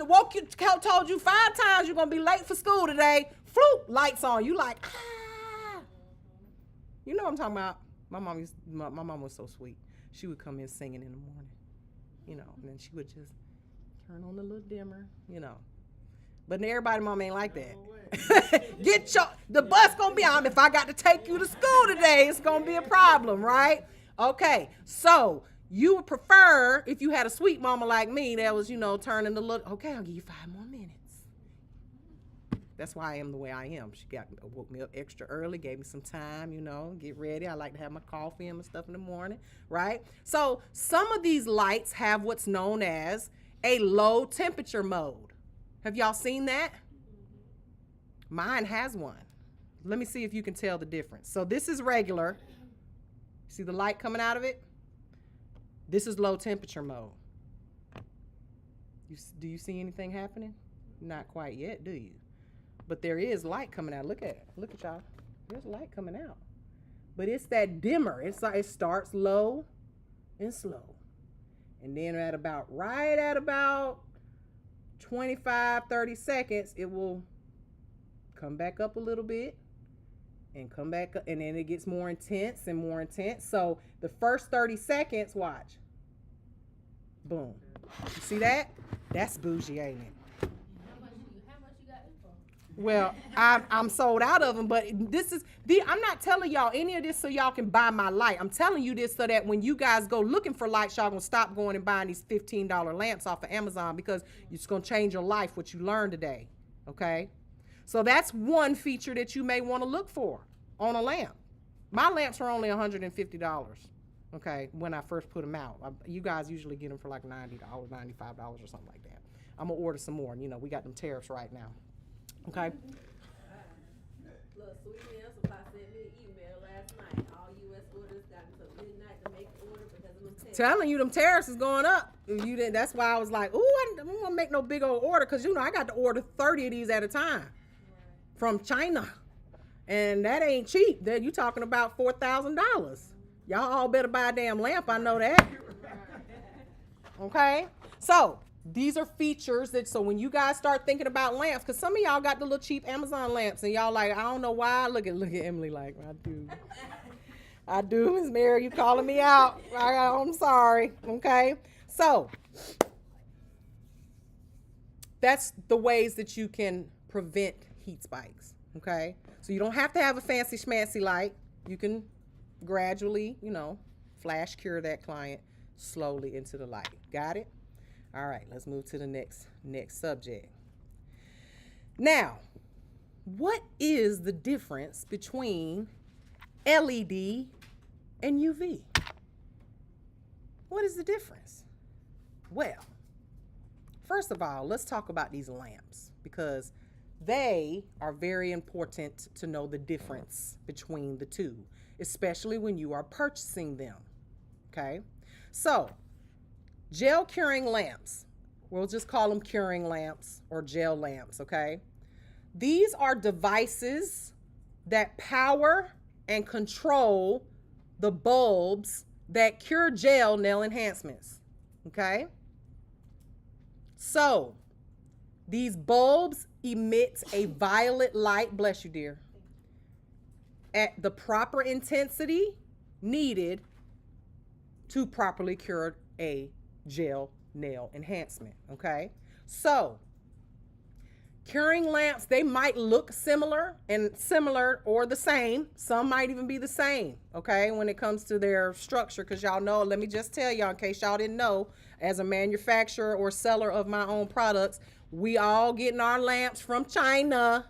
told you 5 times you're going to be late for school today. Floop, lights on. You like, ah. You know what I'm talking about. My mom was so sweet. She would come in singing in the morning, you know, and then she would just turn on the little dimmer, you know. But everybody mom ain't like that. The bus gonna be on. If I got to take you to school today, it's gonna be a problem, right? Okay, so you would prefer if you had a sweet mama like me that was, you know, turning the little, okay, I'll give you 5 more minutes. That's why I am the way I am. She woke me up extra early, gave me some time, you know, get ready. I like to have my coffee and my stuff in the morning, right? So some of these lights have what's known as a low temperature mode. Have y'all seen that? Mine has one. Let me see if you can tell the difference. So this is regular. See the light coming out of it? This is low temperature mode. Do you see anything happening? Not quite yet, do you? But there is light coming out. Look at y'all. There's light coming out. But it's that dimmer. It starts low and slow. And then right at about 25, 30 seconds, it will come back up a little bit and come back up. And then it gets more intense and more intense. So the first 30 seconds, watch. Boom. You see that? That's bougie, ain't it? Well, I'm sold out of them, but I'm not telling y'all any of this so y'all can buy my light. I'm telling you this so that when you guys go looking for lights, y'all gonna stop going and buying these $15 lamps off of Amazon, because it's gonna change your life, what you learned today, okay? So that's one feature that you may wanna look for on a lamp. My lamps are only $150, okay, when I first put them out. You guys usually get them for like $90, $95 or something like that. I'm gonna order some more, you know, we got them tariffs right now. Okay. Look, Sweet Meal Supply sent me an email last night. All U.S. orders got until midnight to make an order because of them tariffs. Telling you, them tariffs is going up. That's why I was like, ooh, I don't want to make no big old order, because, you know, I got to order 30 of these at a time from China. And that ain't cheap. You talking about $4,000. Y'all all better buy a damn lamp. I know that. Okay. So these are features so when you guys start thinking about lamps, because some of y'all got the little cheap Amazon lamps and y'all like, I don't know why. Look at Emily like, I do, Ms. Mary, you calling me out. I'm sorry. Okay. So that's the ways that you can prevent heat spikes. Okay. So you don't have to have a fancy schmancy light. You can gradually, flash cure that client slowly into the light. Got it? All right, let's move to the next subject. Now, what is the difference between LED and UV? What is the difference? Well, first of all, let's talk about these lamps because they are very important to know the difference between the two, especially when you are purchasing them. Okay? So, gel curing lamps, we'll just call them curing lamps or gel lamps, okay? These are devices that power and control the bulbs that cure gel nail enhancements, okay? So, these bulbs emit a violet light, bless you dear, at the proper intensity needed to properly cure a gel nail enhancement, okay? So, curing lamps, they might look similar or the same. Some might even be the same, okay, when it comes to their structure, because y'all know, let me just tell y'all in case y'all didn't know, as a manufacturer or seller of my own products, we all getting our lamps from China,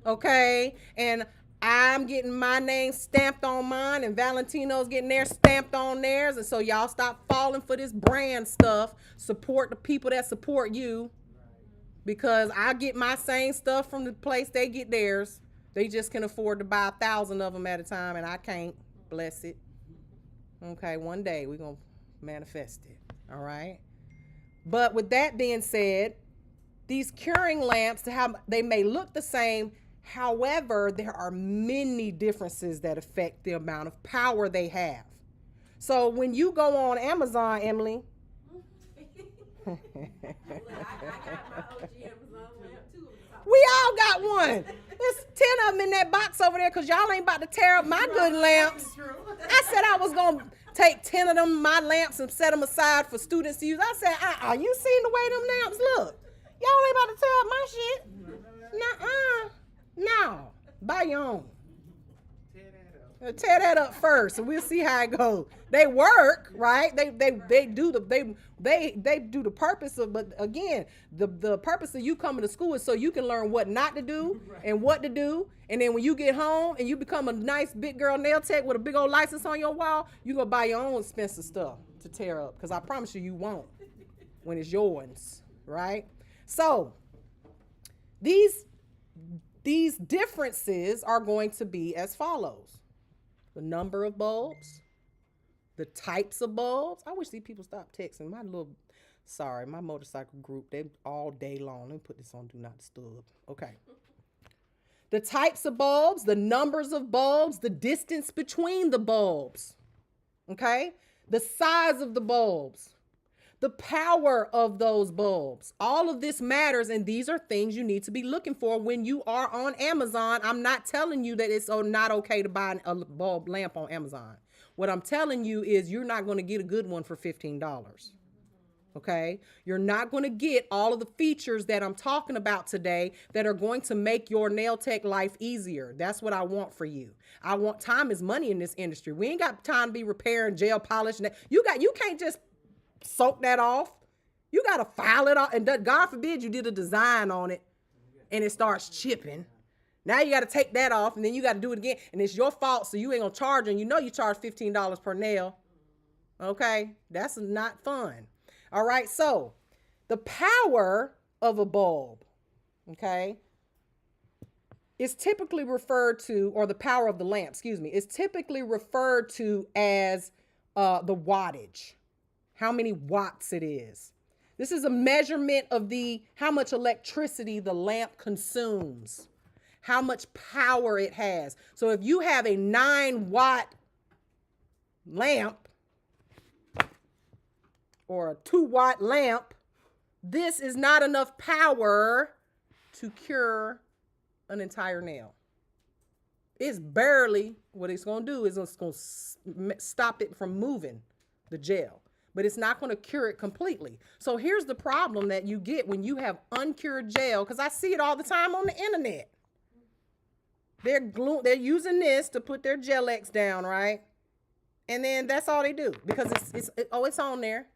okay? And I'm getting my name stamped on mine, and Valentino's getting theirs stamped on theirs. And so y'all stop falling for this brand stuff. Support the people that support you, because I get my same stuff from the place they get theirs. They just can afford to buy 1,000 of them at a time, and I can't. Bless it. Okay, one day we're going to manifest it. All right? But with that being said, these curing lamps, they may look the same. However, there are many differences that affect the amount of power they have. So when you go on Amazon, Emily. I got my OG Amazon lamp too. We all got one. There's 10 of them in that box over there because y'all ain't about to tear up my good lamps. I said I was going to take 10 of them, my lamps, and set them aside for students to use. I said, you seen the way them lamps look? Y'all ain't about to tear up my shit. Nuh-uh. No, buy your own. Tear that up first, and we'll see how it goes. They work, right? They do the purpose of. But again, the purpose of you coming to school is so you can learn what not to do and what to do. And then when you get home and you become a nice big girl nail tech with a big old license on your wall, you gonna buy your own expensive stuff to tear up. Because I promise you won't when it's yours, right? So these differences are going to be as follows. The number of bulbs, the types of bulbs. I wish these people stopped texting. My motorcycle group, they all day long. Let me put this on Do Not Disturb. Okay. The types of bulbs, the numbers of bulbs, the distance between the bulbs. Okay? The size of the bulbs. The power of those bulbs. All of this matters, and these are things you need to be looking for when you are on Amazon. I'm not telling you that it's not okay to buy a bulb lamp on Amazon. What I'm telling you is you're not going to get a good one for $15. Okay? You're not going to get all of the features that I'm talking about today that are going to make your nail tech life easier. That's what I want for you. I want time is money in this industry. We ain't got time to be repairing gel polish. You can't just soak that off. You got to file it off. And God forbid you did a design on it and it starts chipping. Now you got to take that off and then you got to do it again. And it's your fault, so you ain't going to charge them. You know you charge $15 per nail. Okay? That's not fun. All right? So the power of a bulb, okay, is typically referred to, or the power of the lamp, is typically referred to as the wattage. How many watts it is. This is a measurement of how much electricity the lamp consumes, how much power it has. So if you have a 9-watt lamp or a 2-watt lamp, this is not enough power to cure an entire nail. It's barely, what it's going to do is it's going to stop it from moving, the gel. but it's not going to cure it completely. So here's the problem that you get when you have uncured gel, because I see it all the time on the internet. They're using this to put their Gel-X down, right? And then that's all they do, because it's on there.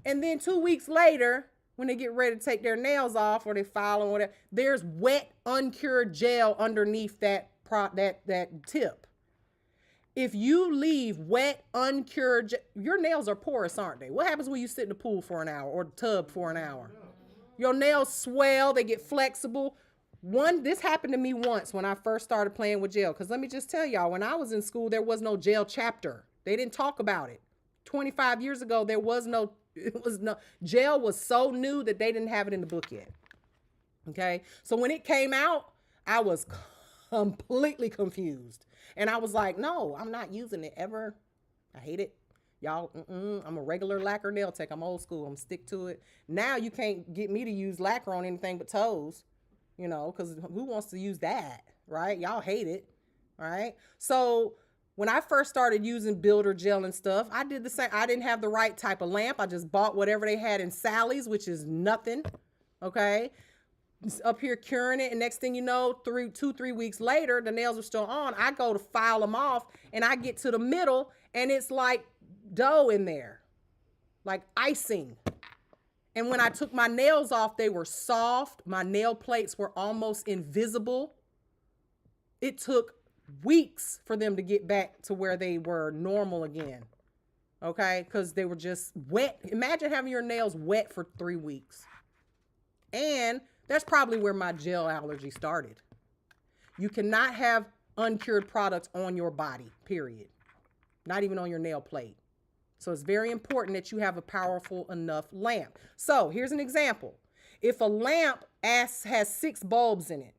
And then 2 weeks later, when they get ready to take their nails off or they file or whatever, there's wet, uncured gel underneath that tip. If you leave wet, uncured, your nails are porous, aren't they? What happens when you sit in the pool for an hour or the tub for an hour? Your nails swell, they get flexible. This happened to me once when I first started playing with gel. Because let me just tell y'all, when I was in school, there was no gel chapter. They didn't talk about it. 25 years ago, gel was so new that they didn't have it in the book yet. Okay. So when it came out, I was completely confused. And I was like, no, I'm not using it ever. I hate it. Y'all, I'm a regular lacquer nail tech. I'm old school. I'm stick to it. Now you can't get me to use lacquer on anything but toes. Because who wants to use that, right? Y'all hate it, right? So when I first started using builder gel and stuff, I did the same. I didn't have the right type of lamp. I just bought whatever they had in Sally's, which is nothing, okay? It's up here curing it, and next thing you know, 2-3 weeks later, the nails are still on. I go to file them off, and I get to the middle, and it's like dough in there, like icing. And when I took my nails off, they were soft. My nail plates were almost invisible. It took weeks for them to get back to where they were normal again. Okay? Because they were just wet. Imagine having your nails wet for 3 weeks. And that's probably where my gel allergy started. You cannot have uncured products on your body, period. Not even on your nail plate. So it's very important that you have a powerful enough lamp. So here's an example. If a lamp has 6 bulbs in it,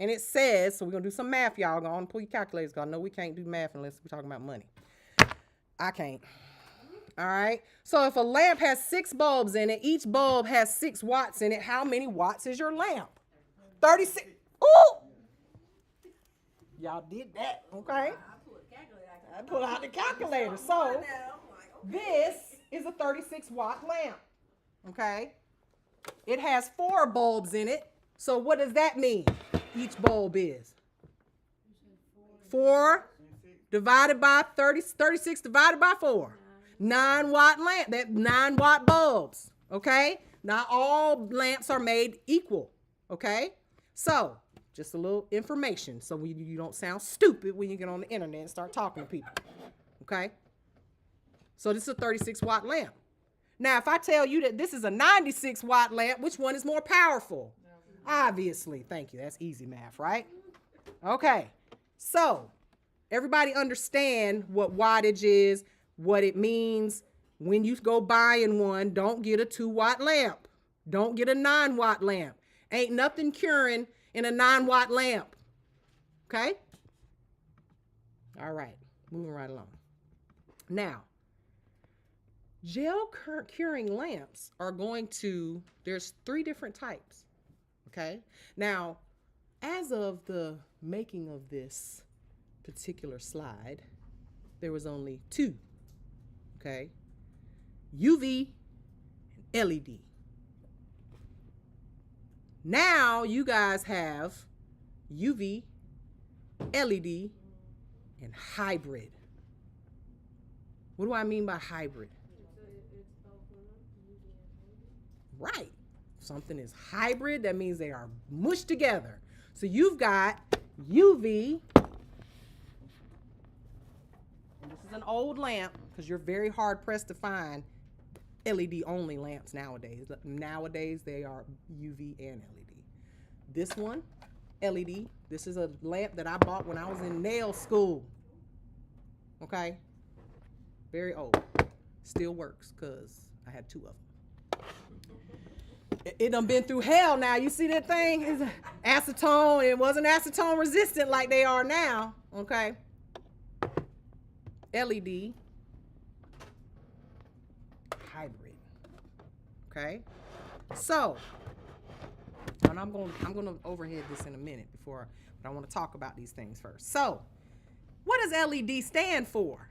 and it says, so we're going to do some math, y'all. Go on and pull your calculators, because I know we can't do math unless we're talking about money. I can't. All right. So if a lamp has 6 bulbs in it, each bulb has 6 watts in it, how many watts is your lamp? 36. Ooh! Y'all did that, okay? I pulled out the calculator. So this is a 36-watt lamp, okay? It has 4 bulbs in it. So what does that mean? Each bulb is 4 divided by 36 divided by 4. 9-watt lamp, that 9-watt bulbs, okay? Not all lamps are made equal, okay? So just a little information so you don't sound stupid when you get on the internet and start talking to people, okay? So this is a 36-watt lamp. Now, if I tell you that this is a 96-watt lamp, which one is more powerful? Obviously. Thank you. That's easy math, right? Okay. So everybody understand what wattage is, what it means. When you go buying one, don't get a 2-watt lamp. Don't get a 9-watt lamp. Ain't nothing curing in a 9-watt lamp. Okay? All right. Moving right along. Now, gel curing lamps are there's 3 different types. Okay? Now, as of the making of this particular slide, there was only 2. Okay? UV and LED. Now you guys have UV, LED, and hybrid. What do I mean by hybrid? Right. Something is hybrid, that means they are mushed together. So you've got UV. And this is an old lamp because you're very hard pressed to find LED only lamps nowadays. Nowadays they are UV and LED. This one, LED. This is a lamp that I bought when I was in nail school. Okay? Very old. Still works because I had 2 of them. It done been through hell now. You see that thing? It's acetone. It wasn't acetone resistant like they are now. Okay? LED. Hybrid. Okay? So, and I'm gonna overhead this in a minute but I want to talk about these things first. So, what does LED stand for?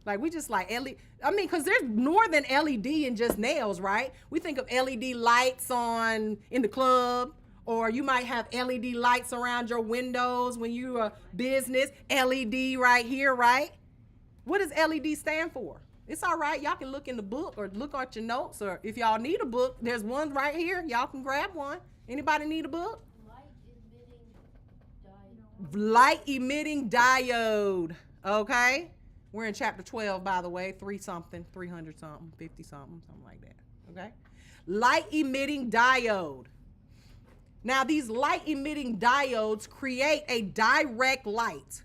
Like we just like LED. I mean, because there's more than LED in just nails, right? We think of LED lights on in the club, or you might have LED lights around your windows when you're a business. LED right here, right? What does LED stand for? It's all right. Y'all can look in the book or look at your notes, or if y'all need a book, there's one right here. Y'all can grab one. Anybody need a book? Light emitting diode. Okay. We're in chapter 12, by the way, 300 something, 50 something like that. Okay. Light emitting diode. Now, these light emitting diodes create a direct light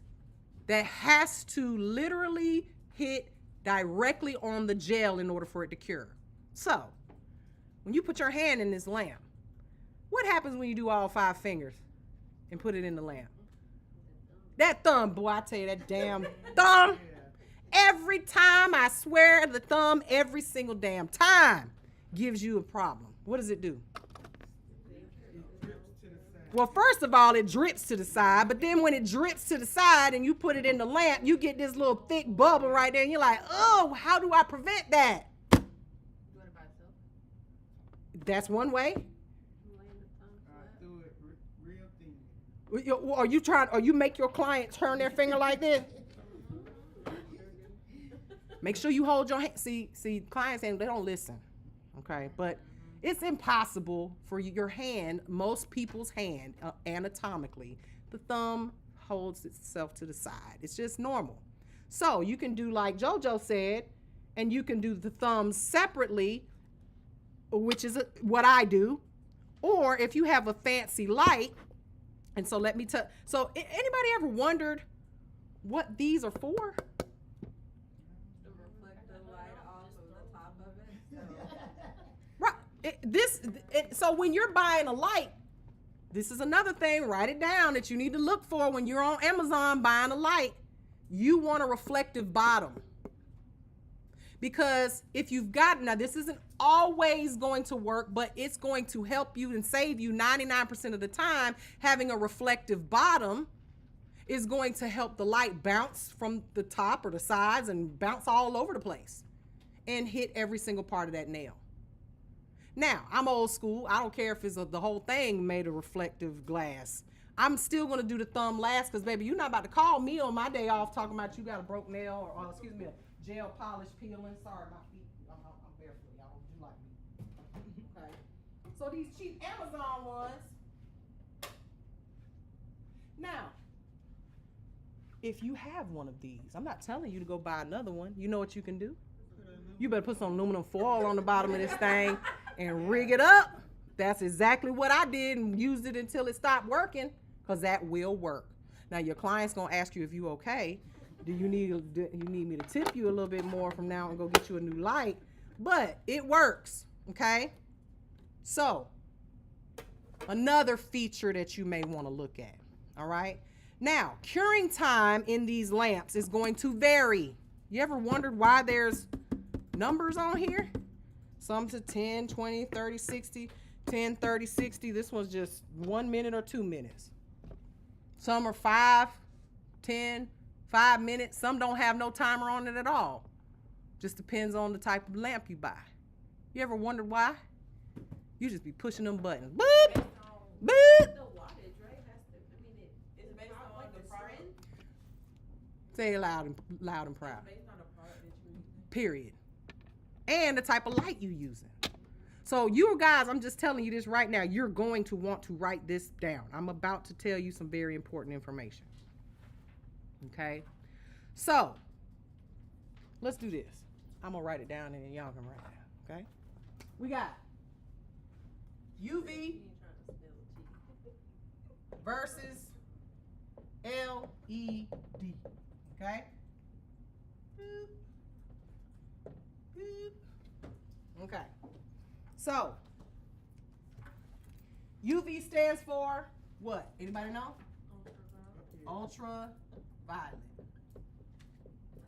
that has to literally hit directly on the gel in order for it to cure. So, when you put your hand in this lamp, what happens when you do all 5 fingers and put it in the lamp? That thumb, boy, I tell you, that damn thumb. Every time, I swear, the thumb, every single damn time gives you a problem. What does it do? Well, first of all, it drips to the side, but then when it drips to the side and you put it in the lamp, you get this little thick bubble right there, and you're like, oh, how do I prevent that? Doing it by itself? That's one way. Do it real thin. Or you make your client turn their finger like this? Make sure you hold your hand. See, clients, they don't listen, okay? But it's impossible for your hand, most people's hand, anatomically, the thumb holds itself to the side. It's just normal. So you can do like JoJo said, and you can do the thumbs separately, which is what I do. Or if you have a fancy light, and so let me tell, so anybody ever wondered what these are for? So when you're buying a light, this is another thing, write it down, that you need to look for when you're on Amazon buying a light. You want a reflective bottom. Because if you've got, now this isn't always going to work, but it's going to help you and save you 99% of the time. Having a reflective bottom is going to help the light bounce from the top or the sides and bounce all over the place and hit every single part of that nail. Now, I'm old school. I don't care if it's the whole thing made of reflective glass. I'm still going to do the thumb last because, baby, you're not about to call me on my day off talking about you got a broke nail or excuse me, a gel polish peeling. Sorry, my feet. I'm barefoot. Y'all don't do like me. Okay. So these cheap Amazon ones. Now, if you have one of these, I'm not telling you to go buy another one. You know what you can do? You better put some aluminum foil on the bottom of this thing and rig it up. That's exactly what I did and used it until it stopped working, because that will work. Now your client's gonna ask you if you okay. Do you need me to tip you a little bit more from now and go get you a new light? But it works, okay? So another feature that you may want to look at, all right? Now, curing time in these lamps is going to vary. You ever wondered why there's numbers on here? Some to 10, 20, 30, 60, 10, 30, 60. This one's just 1 minute or 2 minutes. Some are 5, 10, 5 minutes. Some don't have no timer on it at all. Just depends on the type of lamp you buy. You ever wondered why? You just be pushing them buttons. Boop! Boop! The wattage, right? It's based on the strength. Say it loud and proud. It's based on the product that you're using. Period. And the type of light you're using. So you guys, I'm just telling you this right now. You're going to want to write this down. I'm about to tell you some very important information. Okay? So, let's do this. I'm going to write it down and then y'all can write it down. Okay? We got UV versus LED. Okay? Boop. Boop. Okay. So, UV stands for what? Anybody know? Ultraviolet. I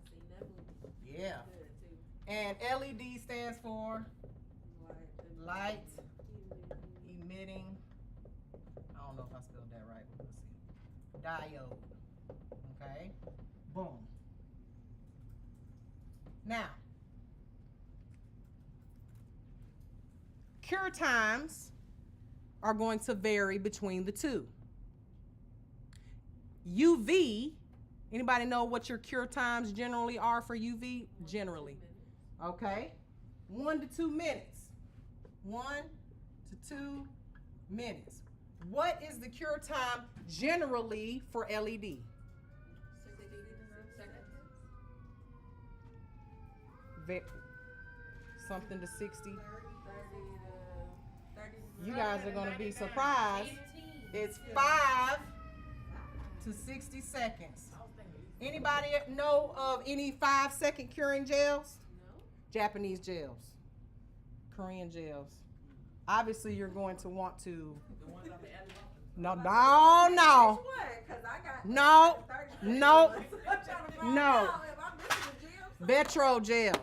see that one. Yeah. Good too. And LED stands for light emitting. I don't know if I spelled that right, but let's see. Diode. Okay. Boom. Now, cure times are going to vary between the two. UV, anybody know what your cure times generally are for UV? Generally. Okay. 1 to 2 minutes. 1 to 2 minutes. What is the cure time generally for LED? 60 Something to 60. 30 You guys are going to be surprised. It's 5 to 60 seconds. Anybody know of any 5-second curing gels? No. Japanese gels, Korean gels. Obviously, you're going to want to. No. Which one? Because I got No. 30 No. seconds. I'm trying to find No. out if I'm missing a gel. Vetro gel.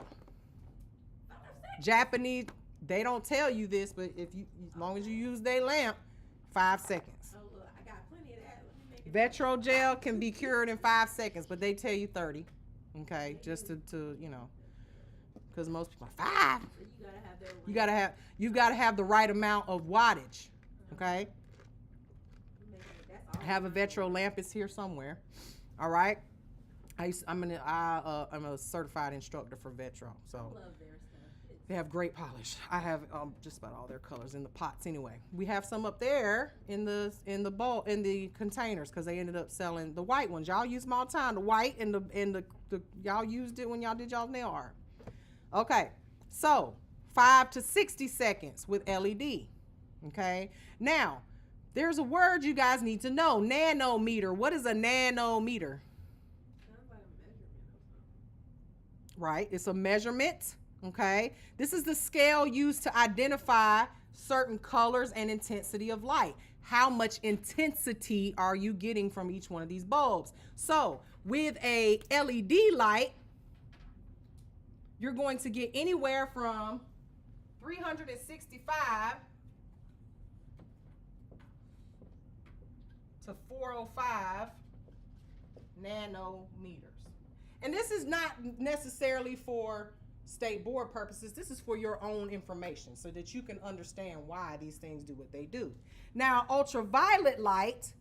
Japanese. They don't tell you this, but if you, as long as you use their lamp, 5 seconds. Oh, look, I got plenty of that. Let me make it. Vetro gel can be cured in 5 seconds, but they tell you 30. Okay, just to because most people are 5. So you gotta have that. You've got to have the right amount of wattage. Okay. I have a Vetro lamp. It's here somewhere. All right. I'm a certified instructor for Vetro, so I love their stuff. they have great polish. I have just about all their colors in the pots. Anyway, we have some up there in the bowl in the containers because they ended up selling the white ones. Y'all use them all the time. The white and the y'all used it when y'all did y'all nail art. Okay, so 5 to 60 seconds with LED. Okay, now there's a word you guys need to know. Nanometer. What is a nanometer? Sounds like a measurement or something. Right, it's a measurement. Okay, this is the scale used to identify certain colors and intensity of light. How much intensity are you getting from each one of these bulbs? So with a LED light, you're going to get anywhere from 365 to 405 nanometers. And this is not necessarily for state board purposes. This is for your own information so that you can understand why these things do what they do. Now, ultraviolet light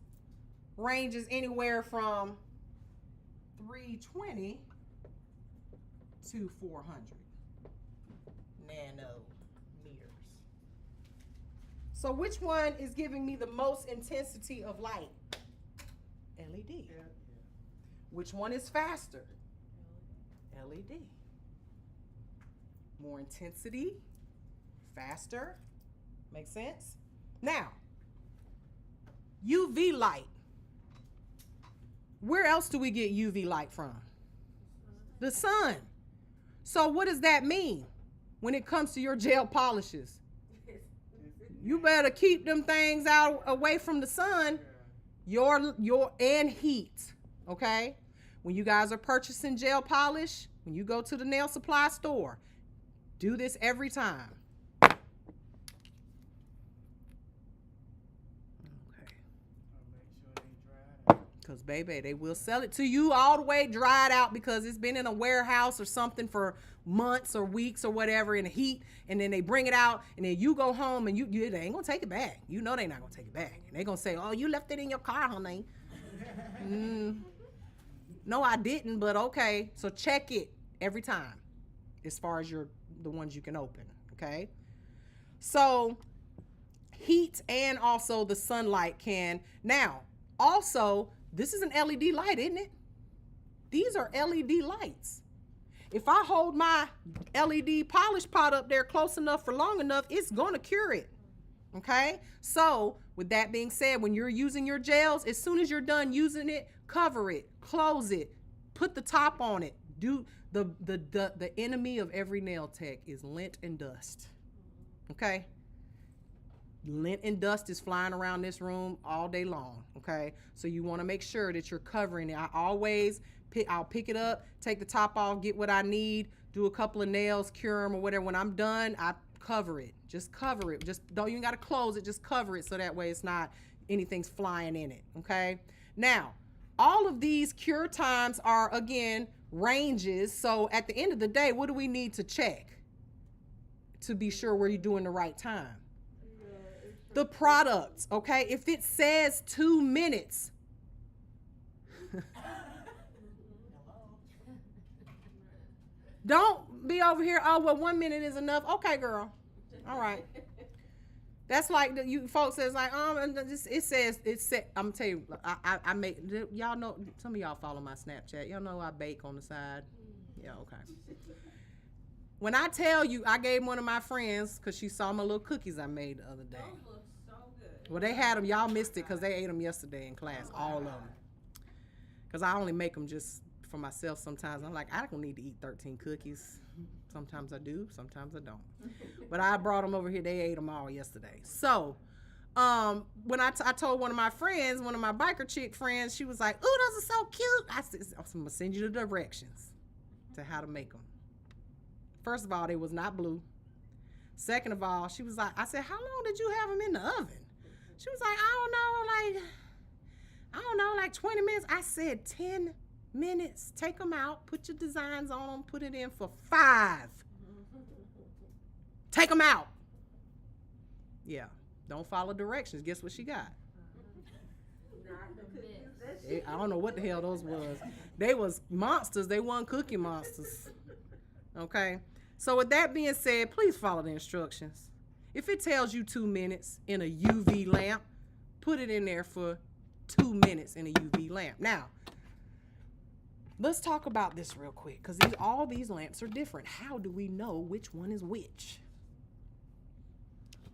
ranges anywhere from 320 to 400 nanometers. So which one is giving me the most intensity of light? LED. Which one is faster? LED. More intensity, faster. Make sense? Now, UV light. Where else do we get UV light from? The sun. So what does that mean when it comes to your gel polishes? You better keep them things out away from the sun, your and heat, okay? When you guys are purchasing gel polish, when you go to the nail supply store, do this every time. Okay. Because, baby, they will sell it to you all the way dried out because it's been in a warehouse or something for months or weeks or whatever in the heat, and then they bring it out, and then you go home, and they ain't going to take it back. You know they're not going to take it back. And they're going to say, oh, you left it in your car, honey. No, I didn't, but okay. So check it every time as far as the ones you can open, okay? So heat and also the sunlight can. Now, also, this is an LED light, isn't it? These are LED lights. If I hold my LED polish pot up there close enough for long enough, it's going to cure it, okay? So with that being said, when you're using your gels, as soon as you're done using it, cover it, close it, put the top on it. Do the enemy of every nail tech is lint and dust, okay? Lint and dust is flying around this room all day long, okay? So you want to make sure that you're covering it. I'll pick it up, take the top off, get what I need, do a couple of nails, cure them or whatever. When I'm done, I cover it. Just cover it. Just don't even got to close it. Just cover it so that way it's not anything's flying in it, okay? Now, All of these cure times are, again, ranges. So at the end of the day, what do we need to check to be sure we're doing the right time? The products, okay? If it says 2 minutes, don't be over here, oh, well, 1 minute is enough. Okay, girl. All right. That's like you folks says like it says I'm tell you I make y'all know, some of y'all follow my Snapchat, y'all know I bake on the side. Yeah, okay. When I tell you, I gave one of my friends because she saw my little cookies I made the other day. Those look so good. Well, they had them, y'all missed it because they ate them yesterday in class, all of them. Because I only make them just for myself sometimes. I'm like, I don't need to eat 13 cookies. Sometimes I do, sometimes I don't. But I brought them over here. They ate them all yesterday. So when I told one of my friends, one of my biker chick friends, she was like, "Ooh, those are so cute." I said, "I'm going to send you the directions to how to make them." First of all, they was not blue. Second of all, she was like, I said, "How long did you have them in the oven?" She was like, I don't know, like 20 minutes. I said, 10 minutes. Take them out, put your designs on them, put it in for 5. Take them out. Yeah, don't follow directions. Guess what she got? I don't know what the hell those was. They was monsters. They weren't cookie monsters. Okay. So with that being said, please follow the instructions. If it tells you 2 minutes in a UV lamp, put it in there for 2 minutes in a UV lamp. Now, let's talk about this real quick because all these lamps are different. How do we know which one is which?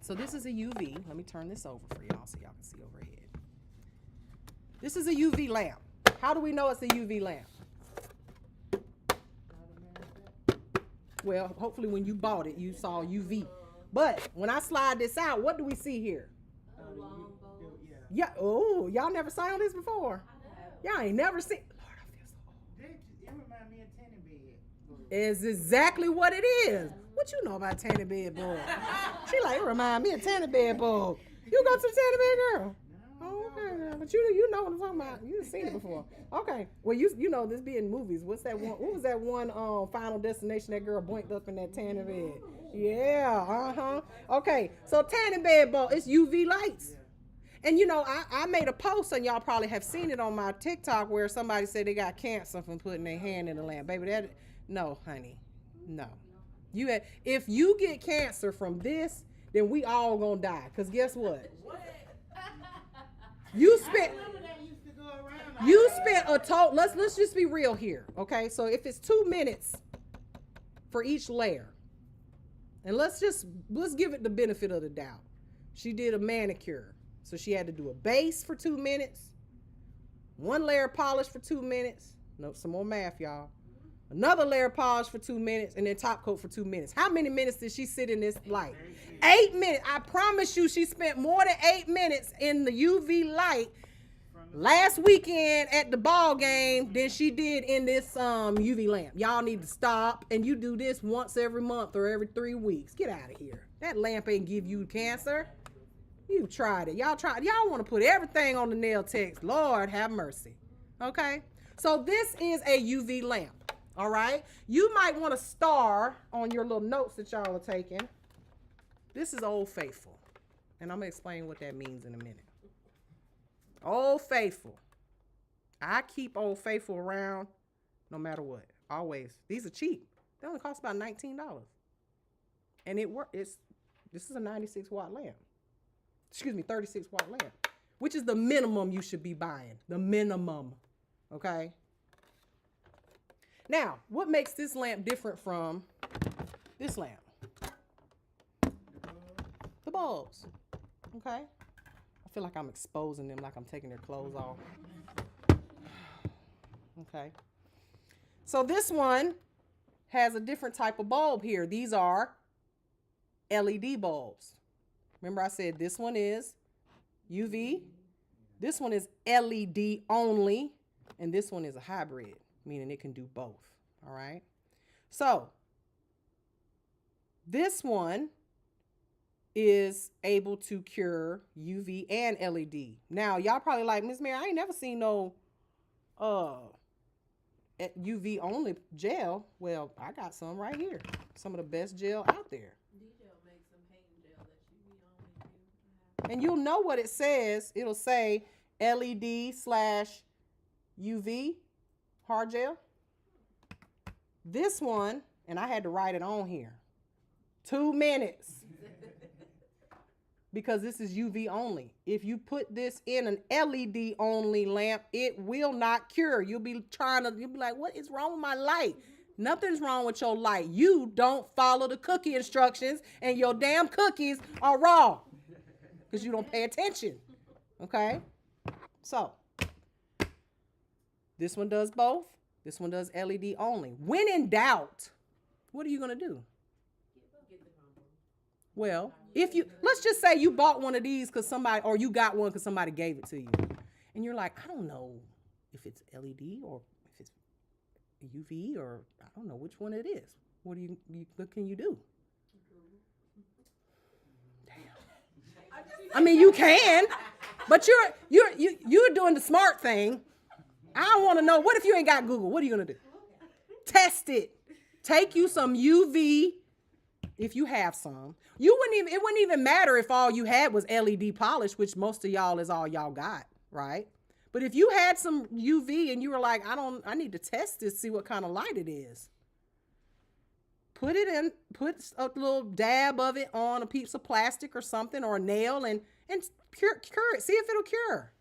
So this is a UV. Let me turn this over for y'all so y'all can see overhead. This is a UV lamp. How do we know it's a UV lamp? Well, hopefully when you bought it, you saw UV. But when I slide this out, what do we see here? A long bowl. Yeah. Oh, y'all never saw this before? Y'all ain't never seen. Lord, I feel so old. It remind me of Tanny Bed. It's exactly what it is. What you know about Tanny Bed Bulb? She like, it remind me of Tanny Bed Bulb. You go to the Tanny Bed, girl? Oh, okay, girl. But you know what I'm talking about. You've seen it before. Okay. Well, you know this be in movies. What's that one? What was that one Final Destination that girl blinked up in that Tanny Bed? Yeah, uh-huh. Okay, so Tanny Bed Bulb, it's UV lights. And you know, I made a post, and y'all probably have seen it on my TikTok, where somebody said they got cancer from putting their hand in the lamp. Baby, no, honey, no. If you get cancer from this, then we all gonna die. Cause guess what? You spent a total. Let's just be real here, okay? So if it's 2 minutes for each layer, and let's give it the benefit of the doubt. She did a manicure. So she had to do a base for 2 minutes, 1 layer polish for 2 minutes. No, some more math, y'all. Another layer polish for 2 minutes, and then top coat for 2 minutes. How many minutes did she sit in this light? 8 minutes. I promise you, she spent more than 8 minutes in the UV light last weekend at the ball game than she did in this UV lamp. Y'all need to stop, and you do this once every month or every 3 weeks. Get out of here. That lamp ain't give you cancer. You tried it. Y'all want to put everything on the nail techs. Lord have mercy. Okay? So this is a UV lamp. All right? You might want to star on your little notes that y'all are taking. This is Old Faithful. And I'm going to explain what that means in a minute. Old Faithful. I keep Old Faithful around no matter what. Always. These are cheap. They only cost about $19. And it works. This is a 96 watt lamp. 36 watt lamp, which is the minimum you should be buying. The minimum. Okay. Now, what makes this lamp different from this lamp? The bulbs. Okay. I feel like I'm exposing them, like I'm taking their clothes off. Okay. So this one has a different type of bulb here. These are LED bulbs. Remember I said this one is UV, this one is LED only, and this one is a hybrid, meaning it can do both, all right? So this one is able to cure UV and LED. Now, y'all probably like, Miss Mary, I ain't never seen no UV only gel, well, I got some right here. Some of the best gel out there. D-gel makes some paint gel that you only do. And you'll know what it says. It'll say LED/UV hard gel. This one, and I had to write it on here, 2 minutes. Because this is UV only. If you put this in an LED only lamp, it will not cure. You'll be like, what is wrong with my light? Nothing's wrong with your light. You don't follow the cookie instructions and your damn cookies are raw because you don't pay attention. Okay? So, this one does both. This one does LED only. When in doubt, what are you going to do? Well, let's just say you bought one of these because somebody, or you got one because somebody gave it to you. And you're like, I don't know if it's LED or if it's UV or I don't know which one it is. What can you do? Damn. I mean, you can, but you're doing the smart thing. I want to know, what if you ain't got Google? What are you going to do? Test it. Take you some UV. If you have some, it wouldn't even matter if all you had was LED polish, which most of y'all is all y'all got, right? But if you had some UV and you were like, I need to test this, see what kind of light it is. Put a little dab of it on a piece of plastic or something or a nail and cure it. See if it'll cure.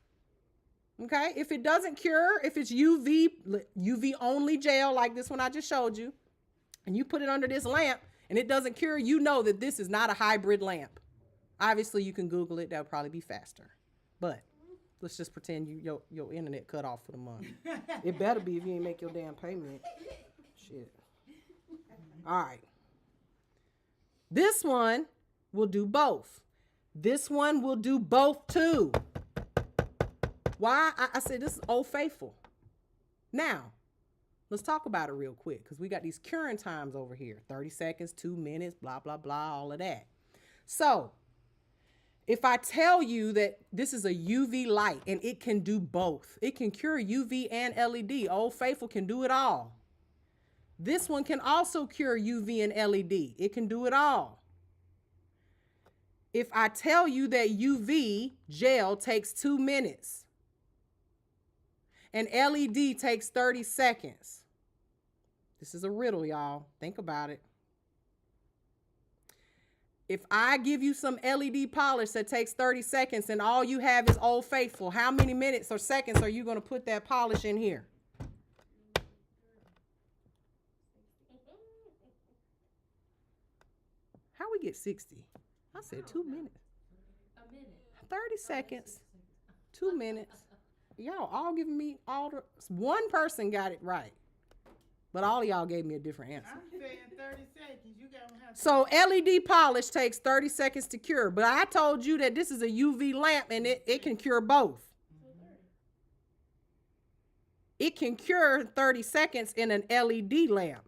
Okay? If it doesn't cure, if it's UV only gel like this one I just showed you, and you put it under this lamp, and it doesn't cure, you know that this is not a hybrid lamp. Obviously, you can Google it. That would probably be faster. But let's just pretend your internet cut off for the month. It better be if you ain't make your damn payment. Shit. All right. This one will do both. This one will do both too. Why? I said this is Old Faithful. Now, let's talk about it real quick because we got these curing times over here. 30 seconds, 2 minutes, blah, blah, blah, all of that. So if I tell you that this is a UV light and it can do both, it can cure UV and LED. Old Faithful can do it all. This one can also cure UV and LED. It can do it all. If I tell you that UV gel takes 2 minutes and LED takes 30 seconds, this is a riddle, y'all. Think about it. If I give you some LED polish that takes 30 seconds and all you have is Old Faithful, how many minutes or seconds are you going to put that polish in here? How we get 60? I said 2 minutes. A minute. 30 seconds, 2 minutes. Y'all all giving me one person got it right. But all of y'all gave me a different answer. I'm saying 30 seconds. You gotta have So LED polish takes 30 seconds to cure. But I told you that this is a UV lamp and it can cure both. It can cure 30 seconds in an LED lamp.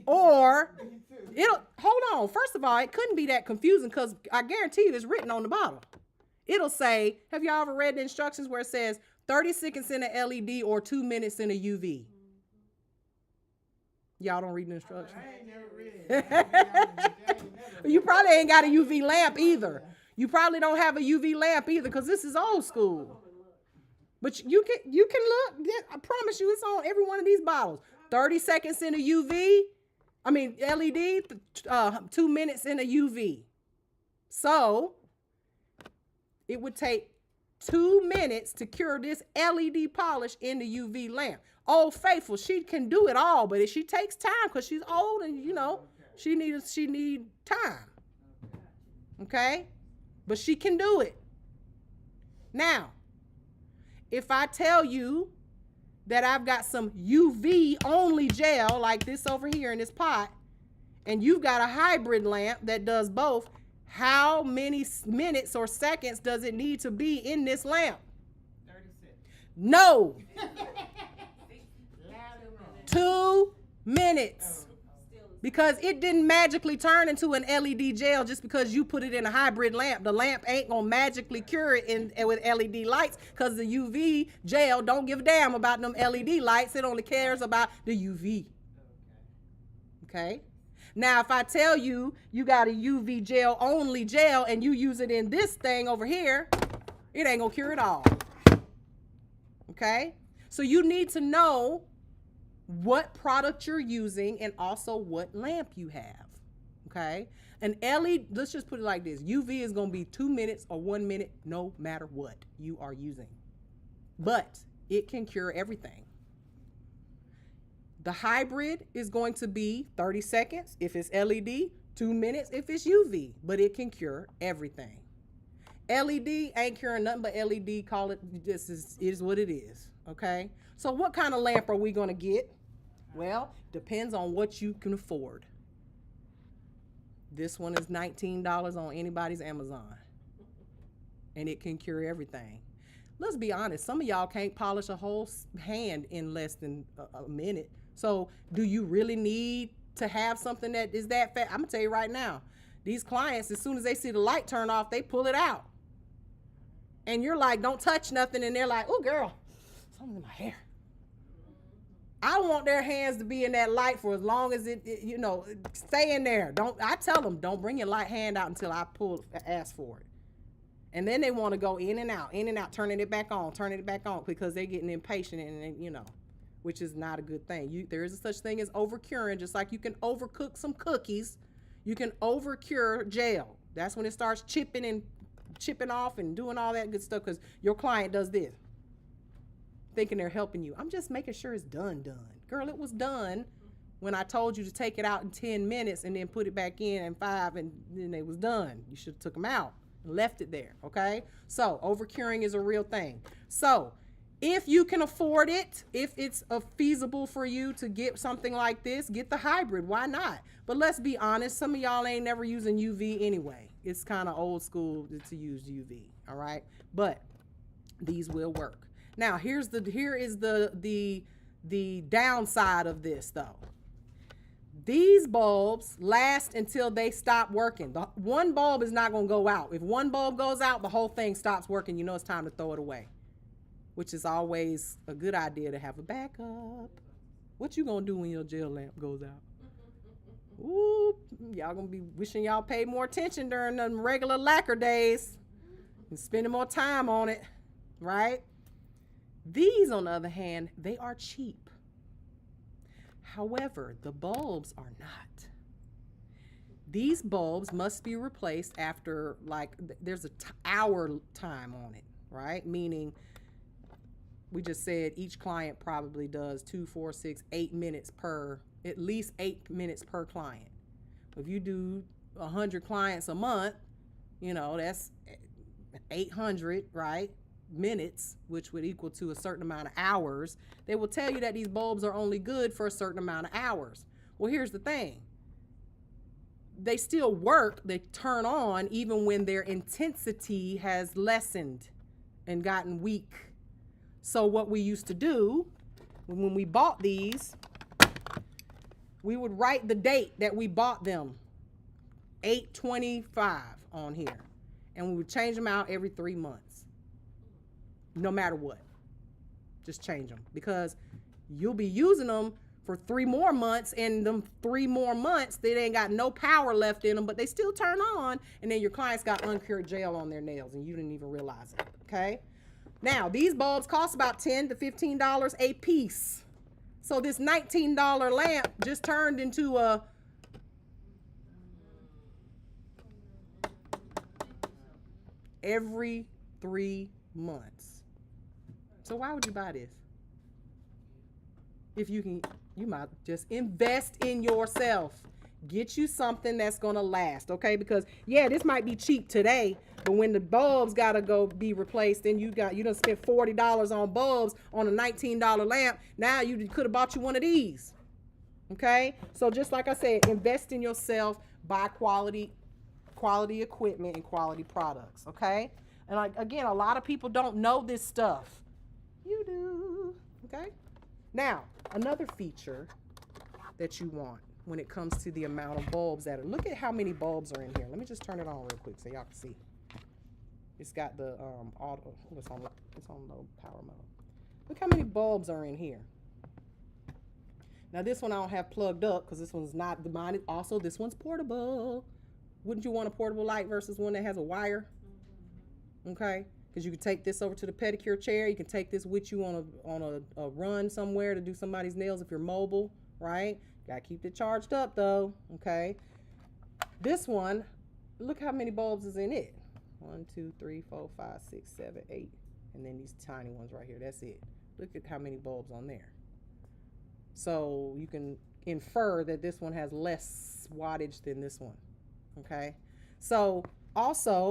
Or hold on. First of all, it couldn't be that confusing because I guarantee you it's written on the bottle. It'll say, have y'all ever read the instructions where it says 30 seconds in a LED or 2 minutes in a UV? Y'all don't read the instructions. I ain't never read it. You probably ain't got a UV lamp either. You probably don't have a UV lamp either because this is old school. But you can look. I promise you it's on every one of these bottles. 30 seconds in a LED, 2 minutes in a UV. So it would take 2 minutes to cure this LED polish in the UV lamp. Old Faithful, she can do it all, but she takes time because she's old and she need time. Okay? But she can do it. Now, if I tell you that I've got some UV only gel like this over here in this pot, and you've got a hybrid lamp that does both, how many minutes or seconds does it need to be in this lamp? 36. No. Loud and wrong. 2 minutes. Still the Because it didn't magically turn into an LED gel just because you put it in a hybrid lamp. The lamp ain't gonna magically cure it with LED lights, because the UV gel don't give a damn about them LED lights. It only cares about the UV. Okay? Now, if I tell you you got a UV gel only gel and you use it in this thing over here, it ain't gonna cure it all. Okay? So you need to know what product you're using and also what lamp you have. Okay? An LED, let's just put it like this. UV is gonna be 2 minutes or 1 minute no matter what you are using. But it can cure everything. The hybrid is going to be 30 seconds if it's LED, 2 minutes if it's UV, but it can cure everything. LED ain't curing nothing but LED. Call it, this is what it is. Okay? So what kind of lamp are we gonna get? Well, depends on what you can afford. This one is $19 on anybody's Amazon. And it can cure everything. Let's be honest, some of y'all can't polish a whole hand in less than a minute. So do you really need to have something that is that fast? I'm gonna tell you right now, these clients, as soon as they see the light turn off, they pull it out. And you're like, don't touch nothing. And they're like, oh girl, something's in my hair. I want their hands to be in that light for as long as it stay in there. I tell them, don't bring your light hand out until I ask for it. And then they want to go in and out, turning it back on, because they're getting impatient and which is not a good thing. There is a such thing as over-curing. Just like you can overcook some cookies, you can over-cure gel. That's when it starts chipping off and doing all that good stuff, because your client does this, thinking they're helping you. I'm just making sure it's done. Girl, it was done when I told you to take it out in 10 minutes and then put it back in 5, and then it was done. You should have took them out and left it there, okay? So over-curing is a real thing. So if you can afford it, if it's feasible for you to get something like this, get the hybrid. Why not? But let's be honest, some of y'all ain't never using UV anyway. It's kind of old school to use UV, all right? But these will work. Now, here is the downside of this, though. These bulbs last until they stop working. The one bulb is not going to go out. If one bulb goes out, the whole thing stops working. You know it's time to throw it away, which is always a good idea to have a backup. What you going to do when your gel lamp goes out? Ooh, y'all going to be wishing y'all paid more attention during the regular lacquer days and spending more time on it, right? These, on the other hand, they are cheap. However, the bulbs are not. These bulbs must be replaced after, there's a hour time on it, right? Meaning, we just said each client probably does 2, 4, 6, 8 minutes at least 8 minutes per client. If you do 100 clients a month, that's 800, right? Minutes, which would equal to a certain amount of hours. They will tell you that these bulbs are only good for a certain amount of hours. Well, here's the thing. They still work, they turn on even when their intensity has lessened and gotten weak. So what we used to do when we bought these, we would write the date that we bought them, 8/25 on here, and we would change them out every 3 months. No matter what, just change them, because you'll be using them for 3 more months, and them 3 more months, they ain't got no power left in them, but they still turn on, and then your clients got uncured gel on their nails, and you didn't even realize it, okay? Now, these bulbs cost about $10 to $15 a piece. So this $19 lamp just turned into a every 3 months. So why would you buy this? If you can, you might just invest in yourself. Get you something that's gonna last, okay? Because this might be cheap today, but when the bulbs gotta go be replaced, then you done spent $40 on bulbs on a $19 lamp. Now you could have bought you one of these, okay? So just like I said, invest in yourself, buy quality equipment and quality products, okay? And again, a lot of people don't know this stuff. You do, okay? Now, another feature that you want when it comes to the amount of bulbs that are. Look at how many bulbs are in here. Let me just turn it on real quick so y'all can see. It's got the auto. It's on low power mode. Look how many bulbs are in here. Now this one I don't have plugged up because this one's not the mine. Also, this one's portable. Wouldn't you want a portable light versus one that has a wire? Okay, because you can take this over to the pedicure chair. You can take this with you on a run somewhere to do somebody's nails if you're mobile, right? Gotta keep it charged up though. Okay, this one, look how many bulbs is in it. 1, 2, 3, 4, 5, 6, 7, 8, and then these tiny ones right here. That's it. Look at how many bulbs on there. So you can infer that this one has less wattage than this one. Okay, so also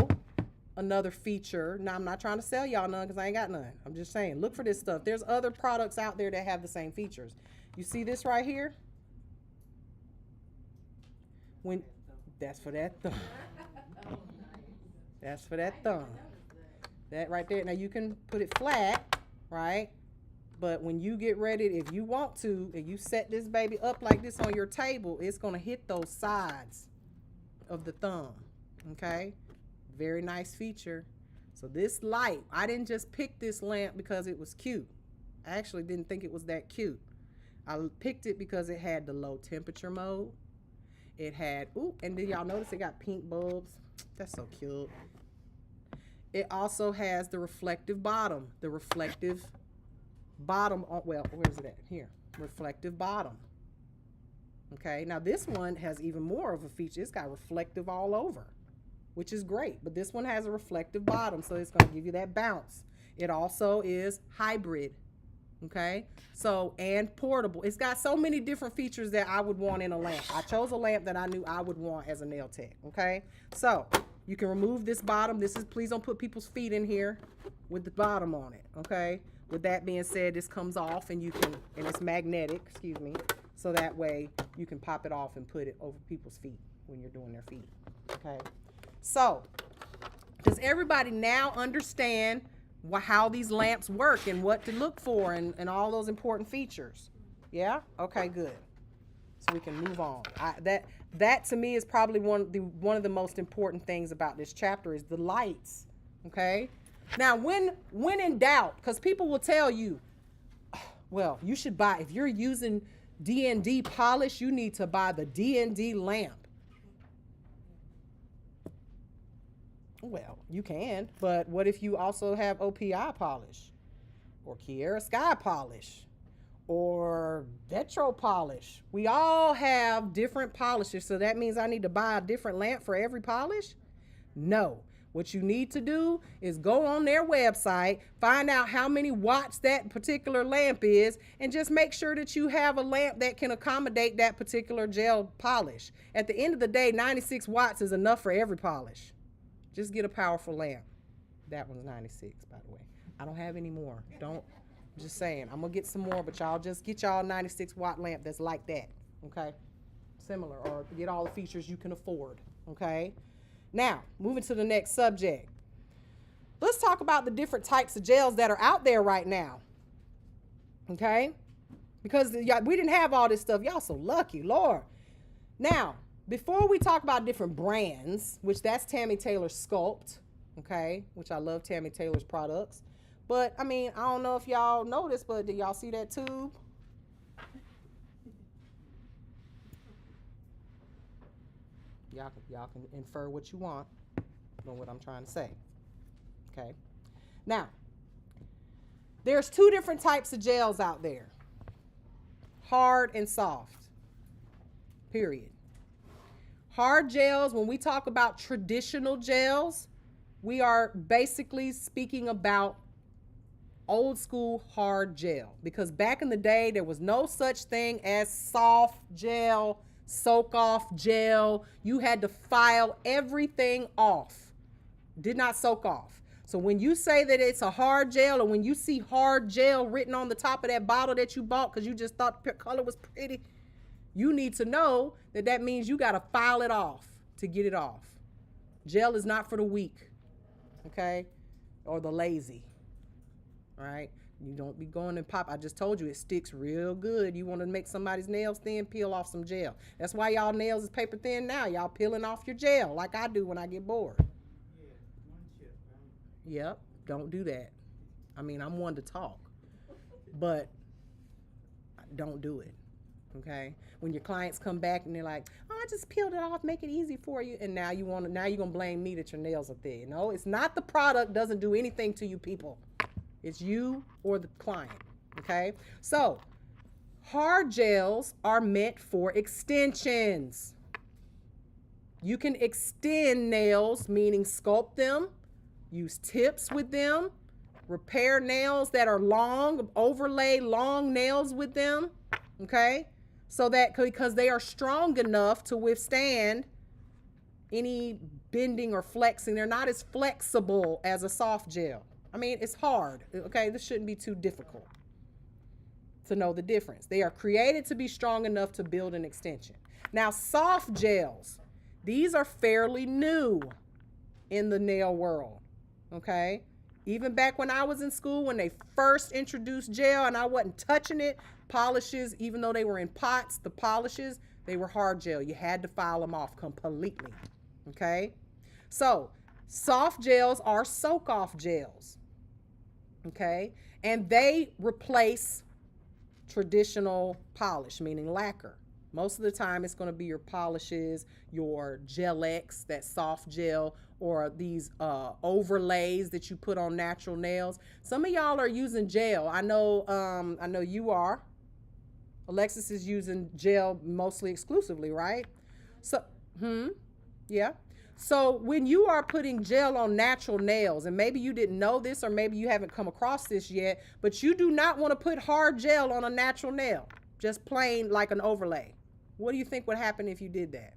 another feature. Now I'm not trying to sell y'all none because I ain't got none. I'm just saying, look for this stuff. There's other products out there that have the same features. You see this right here? When that's for that thumb. That's for that thumb. That right there. Now you can put it flat, right? But when you get ready, if you want to, and you set this baby up like this on your table, it's gonna hit those sides of the thumb. Okay, very nice feature. So this light, I didn't just pick this lamp because it was cute. I actually didn't think it was that cute. I picked it because it had the low temperature mode. It had, ooh, and did y'all notice it got pink bulbs? That's so cute. It also has the reflective bottom. The reflective bottom, well, where's it at? Here, reflective bottom. Okay, now this one has even more of a feature. It's got reflective all over, which is great, but this one has a reflective bottom, so it's going to give you that bounce. It also is hybrid, okay, so, and portable. It's got so many different features that I would want in a lamp. I chose a lamp that I knew I would want as a nail tech, okay. So you can remove this bottom. This is, please don't put people's feet in here with the bottom on it, okay. With that being said, this comes off and you can, and it's magnetic, excuse me, so that way you can pop it off and put it over people's feet when you're doing their feet, okay. So does everybody now understand how these lamps work and what to look for and all those important features? Yeah? Okay, good. So we can move on. That to me is probably one of the most important things about this chapter is the lights, okay? Now, when in doubt, because people will tell you, well, you should buy, if you're using D&D polish, you need to buy the D&D lamp. Well, you can, but what if you also have OPI polish or Kiara Sky polish or Vetro polish? We all have different polishes, so that means I need to buy a different lamp for every polish? No. What you need to do is go on their website, find out how many watts that particular lamp is, and just make sure that you have a lamp that can accommodate that particular gel polish. At the end of the day, 96 watts is enough for every polish. Just get a powerful lamp. That one's 96, by the way. I don't have any more. I'm just saying. I'm going to get some more, but y'all just get y'all a 96 watt lamp that's like that, okay? Similar, or get all the features you can afford, okay? Now, moving to the next subject. Let's talk about the different types of gels that are out there right now, okay? Because we didn't have all this stuff. Y'all so lucky, Lord. Now, before we talk about different brands, which that's Tammy Taylor Sculpt, okay, which I love Tammy Taylor's products. But, I mean, I don't know if y'all noticed, but did y'all see that tube? Y'all can infer what you want from what I'm trying to say, okay? Now, there's two different types of gels out there, hard and soft, period. Hard gels, when we talk about traditional gels, we are basically speaking about old school hard gel, because back in the day, there was no such thing as soft gel, soak off gel. You had to file everything off. Did not soak off. So when you say that it's a hard gel, or when you see hard gel written on the top of that bottle that you bought because you just thought the color was pretty, you need to know that that means you got to file it off to get it off. Gel is not for the weak, okay, or the lazy, all right? You don't be going and pop. I just told you it sticks real good. You want to make somebody's nails thin, peel off some gel. That's why y'all nails is paper thin now. Y'all peeling off your gel like I do when I get bored. Yeah, one chip. Yep, don't do that. I mean, I'm one to talk, but don't do it. Okay? When your clients come back and they're like, "Oh, I just peeled it off, make it easy for you," and now you're gonna blame me that your nails are thin. No, it's not the product. Doesn't do anything to you people. It's you or the client. Okay? So hard gels are meant for extensions. You can extend nails, meaning sculpt them, use tips with them, repair nails that are long, overlay long nails with them, okay? So that, because they are strong enough to withstand any bending or flexing. They're not as flexible as a soft gel. I mean, it's hard, okay? This shouldn't be too difficult to know the difference. They are created to be strong enough to build an extension. Now, soft gels, these are fairly new in the nail world, okay? Even back when I was in school, when they first introduced gel and I wasn't touching it, polishes, even though they were in pots, the polishes, they were hard gel. You had to file them off completely, okay? So, soft gels are soak-off gels, okay? And they replace traditional polish, meaning lacquer. Most of the time, it's going to be your polishes, your Gel-X, that soft gel, or these overlays that you put on natural nails. Some of y'all are using gel. I know you are. Alexis is using gel mostly exclusively, right? So, yeah. So when you are putting gel on natural nails, and maybe you didn't know this, or maybe you haven't come across this yet, but you do not want to put hard gel on a natural nail, just plain like an overlay. What do you think would happen if you did that?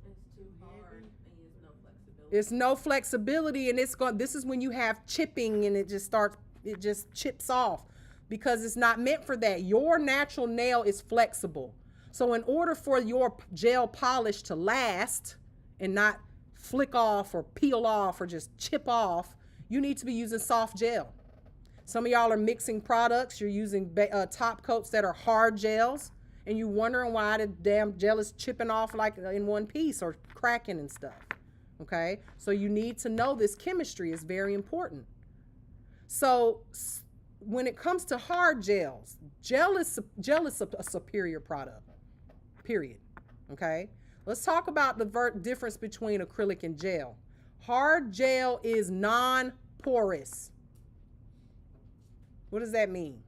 It's too hard and there's no flexibility. It's no flexibility, and this is when you have chipping and it just chips off because it's not meant for that. Your natural nail is flexible. So in order for your gel polish to last and not flick off or peel off or just chip off, you need to be using soft gel. Some of y'all are mixing products. You're using top coats that are hard gels, and you're wondering why the damn gel is chipping off like in one piece or cracking and stuff. Okay? So you need to know this chemistry is very important. So when it comes to hard gels, gel is a superior product, period. Okay? Let's talk about the difference between acrylic and gel. Hard gel is non-porous. What does that mean?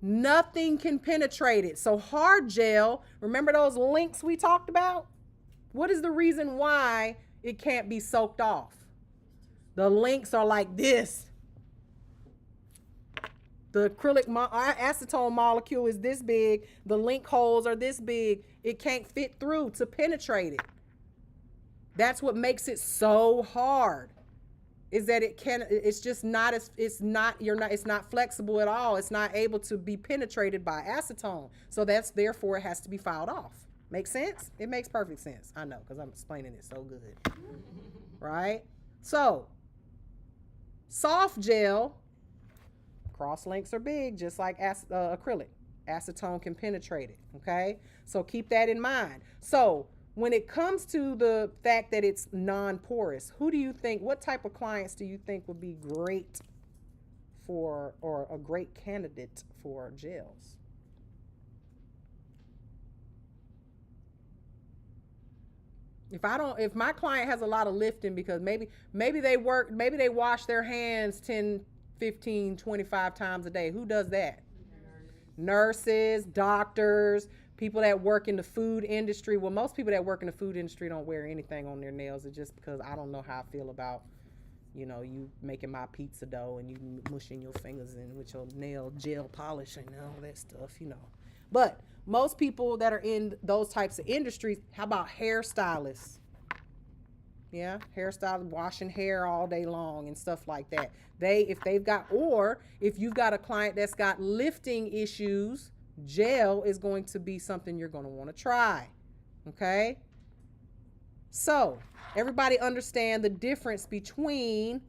Nothing can penetrate it. So hard gel, remember those links we talked about? What is the reason why it can't be soaked off? The links are like this. The acrylic acetone molecule is this big. The link holes are this big. It can't fit through to penetrate it. That's what makes it so hard. Is that it's not flexible at all. It's not able to be penetrated by acetone. So therefore it has to be filed off. Make sense? It makes perfect sense. I know, because I'm explaining it so good. Right? So, soft gel, cross links are big, just like acrylic. Acetone can penetrate it, okay? So keep that in mind. So when it comes to the fact that it's non-porous, what type of clients do you think would be great for, or a great candidate for gels? If my client has a lot of lifting because maybe they wash their hands 10, 15, 25 times a day. Who does that? Nurses, doctors, people that work in the food industry. Well, most people that work in the food industry don't wear anything on their nails. It's just because I don't know how I feel about, you making my pizza dough and you mushing your fingers in with your nail gel polish and all that stuff, But most people that are in those types of industries, how about hairstylists? Yeah, hairstylists washing hair all day long and stuff like that. If you've got a client that's got lifting issues, gel is going to be something you're going to want to try. Okay? So, everybody understand the difference between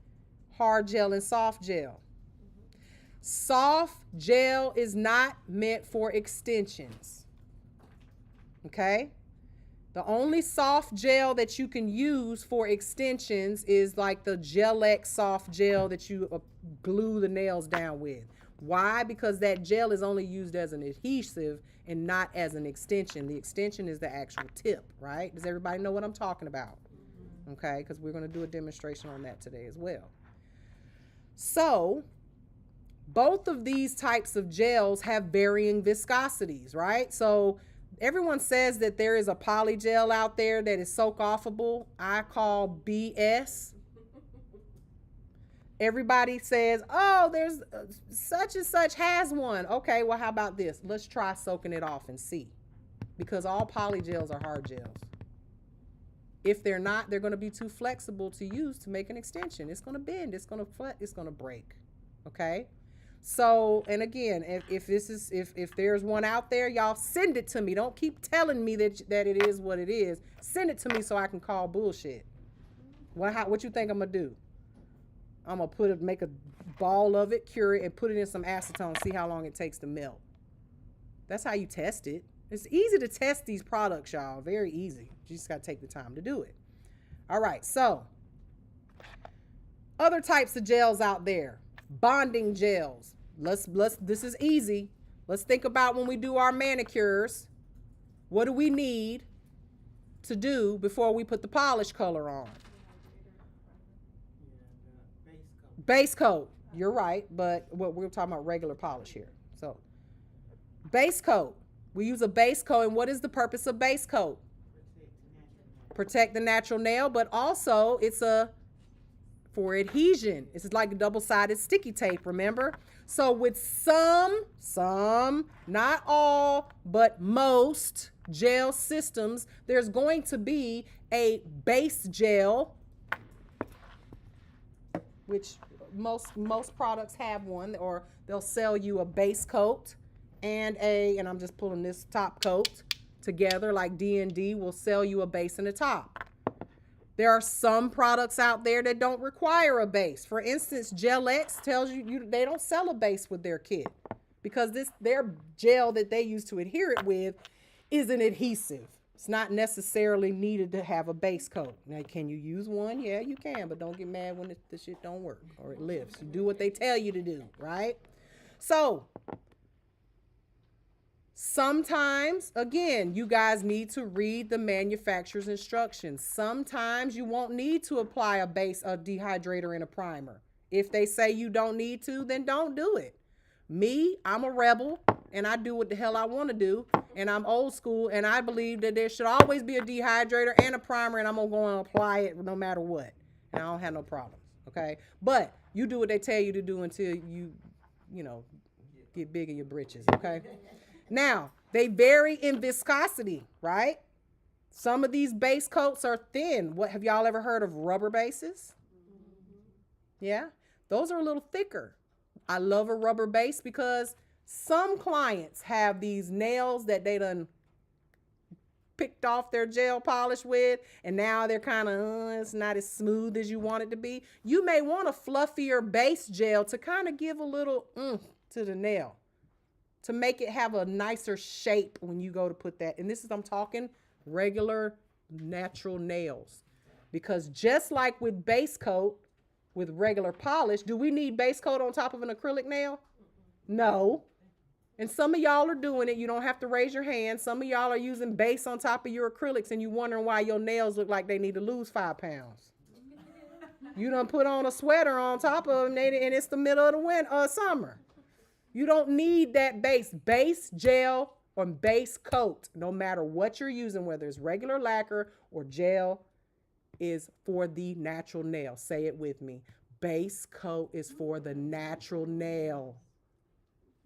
hard gel and soft gel. Soft gel is not meant for extensions. Okay? The only soft gel that you can use for extensions is like the Gel-X soft gel that you glue the nails down with. Why? Because that gel is only used as an adhesive and not as an extension. The extension is the actual tip, right? Does everybody know what I'm talking about? Okay, because we're going to do a demonstration on that today as well. So, both of these types of gels have varying viscosities, right? So, everyone says that there is a poly gel out there that is soak-offable. I call BS. Everybody says, oh, there's such and such has one. Okay, well, how about this? Let's try soaking it off and see. Because all poly gels are hard gels. If they're not, they're going to be too flexible to use to make an extension. It's going to bend. It's going to flat. It's going to break. Okay? So, and again, if there's one out there, y'all send it to me. Don't keep telling me that it is what it is. Send it to me so I can call bullshit. What you think I'm going to do? I'm going to make a ball of it, cure it, and put it in some acetone, see how long it takes to melt. That's how you test it. It's easy to test these products, y'all. Very easy. You just got to take the time to do it. All right, so other types of gels out there. Bonding gels. This is easy. Let's think about when we do our manicures. What do we need to do before we put the polish color on? Base coat. You're right, but we're talking about regular polish here. So, base coat. We use a base coat, and what is the purpose of base coat? Protect the natural nail, but also it's for adhesion. It's like a double-sided sticky tape, remember? So with some, not all, but most gel systems, there's going to be a base gel, which most products have one, or they'll sell you a base coat and I'm just pulling this top coat together, like D&D will sell you a base and a top. There are some products out there that don't require a base. For instance, Gel-X tells you they don't sell a base with their kit because their gel that they use to adhere it with is an adhesive. It's not necessarily needed to have a base coat. Now, can you use one? Yeah, you can, but don't get mad when the shit don't work or it lifts. You do what they tell you to do, right? So, sometimes, again, you guys need to read the manufacturer's instructions. Sometimes you won't need to apply a base, a dehydrator, and a primer. If they say you don't need to, then don't do it. Me, I'm a rebel, and I do what the hell I want to do, and I'm old school, and I believe that there should always be a dehydrator and a primer, and I'm going to go and apply it no matter what, and I don't have no problems, okay? But you do what they tell you to do until you get big in your britches, okay? Now, they vary in viscosity, right? Some of these base coats are thin. What, have y'all ever heard of rubber bases? Yeah? Those are a little thicker. I love a rubber base because some clients have these nails that they done picked off their gel polish with, and now they're kind of, it's not as smooth as you want it to be. You may want a fluffier base gel to kind of give a little to the nail, to make it have a nicer shape when you go to put that. And I'm talking regular natural nails. Because just like with base coat, with regular polish, do we need base coat on top of an acrylic nail? No. And some of y'all are doing it. You don't have to raise your hand. Some of y'all are using base on top of your acrylics and you wondering why your nails look like they need to lose 5 pounds. You done put on a sweater on top of them and it's the middle of the summer. You don't need that base gel or base coat, no matter what you're using, whether it's regular lacquer or gel, is for the natural nail. Say it with me. Base coat is for the natural nail.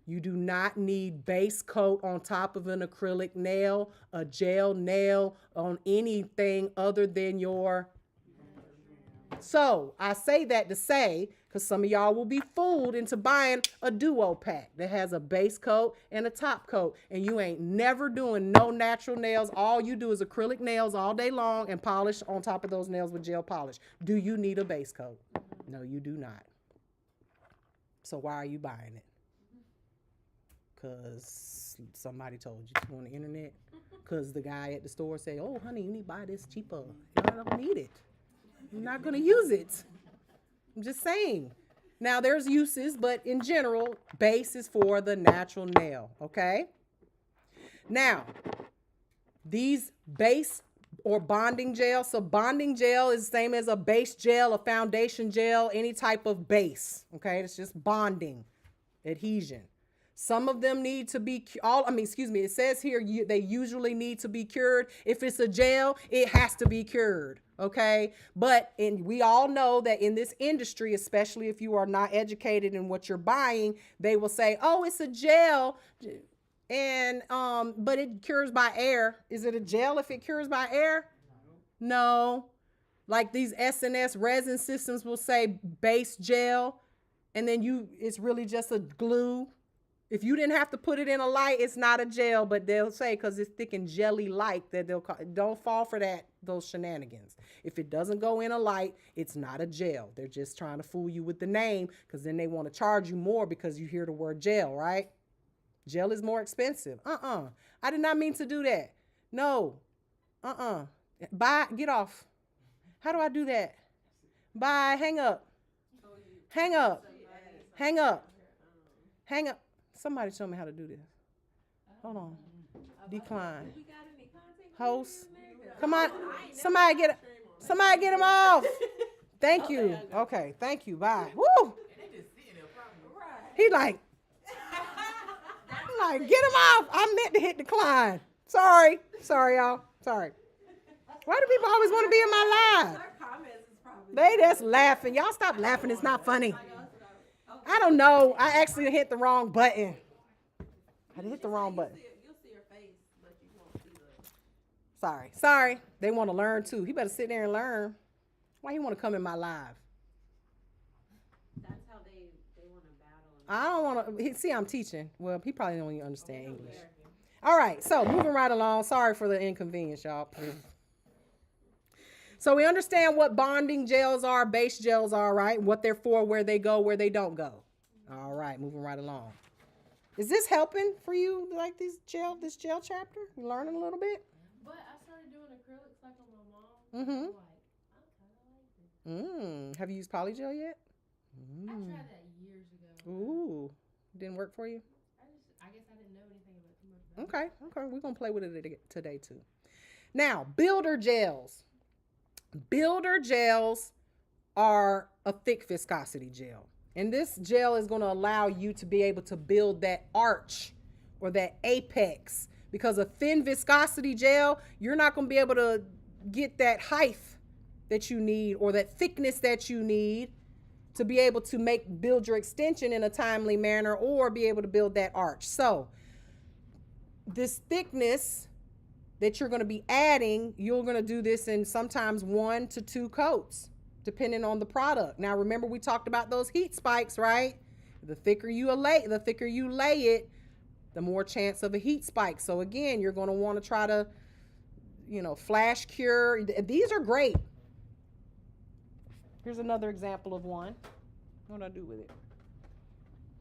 You do not need base coat on top of an acrylic nail, a gel nail, on anything other than your. So I say that to say, because some of y'all will be fooled into buying a duo pack that has a base coat and a top coat, and you ain't never doing no natural nails. All you do is acrylic nails all day long and polish on top of those nails with gel polish. Do you need a base coat? No, you do not. So why are you buying it? Because somebody told you to on the internet? Because the guy at the store say, oh, honey, you need to buy this cheaper. I don't need it. I'm not going to use it. I'm just saying. Now, there's uses, but in general, base is for the natural nail, okay? Now, these base or bonding gel. So bonding gel is the same as a base gel, a foundation gel, any type of base, okay? It's just bonding, adhesion. Some of them need to be, it says here they usually need to be cured. If it's a gel, it has to be cured, okay? But we all know that in this industry, especially if you are not educated in what you're buying, they will say, oh, it's a gel, and but it cures by air. Is it a gel if it cures by air? No. Like these SNS resin systems will say base gel, and then it's really just a glue. If you didn't have to put it in a light, it's not a gel, but they'll say because it's thick and jelly-like that they'll call. Don't fall for those shenanigans. If it doesn't go in a light, it's not a gel. They're just trying to fool you with the name because then they want to charge you more because you hear the word gel, right? Gel is more expensive. I did not mean to do that. No. Bye. Get off. How do I do that? Bye. Hang up. Hang up. Hang up. Hang up. Somebody show me how to do this. Hold on. Decline. Host. Come on. Somebody get him off. Thank you. Okay. Thank you. Bye. Woo. He like, I'm like, get him off. I meant to hit decline. Sorry, y'all. Sorry. Why do people always want to be in my live? They just laughing. Y'all stop laughing. It's not funny. I don't know. I actually hit the wrong button. I hit the wrong button. You'll see your face, but you won't see the... Sorry. They want to learn too. He better sit there and learn. Why he want to come in my live? That's how they want to battle. I don't want to. See, I'm teaching. Well, he probably don't even understand English. All right. So moving right along. Sorry for the inconvenience, y'all. So we understand what bonding gels are, base gels are, right? What they're for, where they go, where they don't go. All right, moving right along. Is this helping for you, like this gel chapter? You learning a little bit? But I started doing acrylics like on my mom. Mm-hmm. Like, I kind of like it. Have you used polygel yet? I tried that years ago. Ooh, didn't work for you? I guess I didn't know anything about too much about it. Okay, we're gonna play with it today too. Now, builder gels. Builder gels are a thick viscosity gel. And this gel is going to allow you to be able to build that arch or that apex. Because a thin viscosity gel, you're not going to be able to get that height that you need or that thickness that you need to be able to build your extension in a timely manner or be able to build that arch. So this thickness that you're going to be adding, you're going to do this in sometimes 1 to 2 coats, depending on the product. Now, remember we talked about those heat spikes, right? The thicker you lay it, the more chance of a heat spike. So again, you're going to want to try to, flash cure. These are great. Here's another example of one. What do I do with it?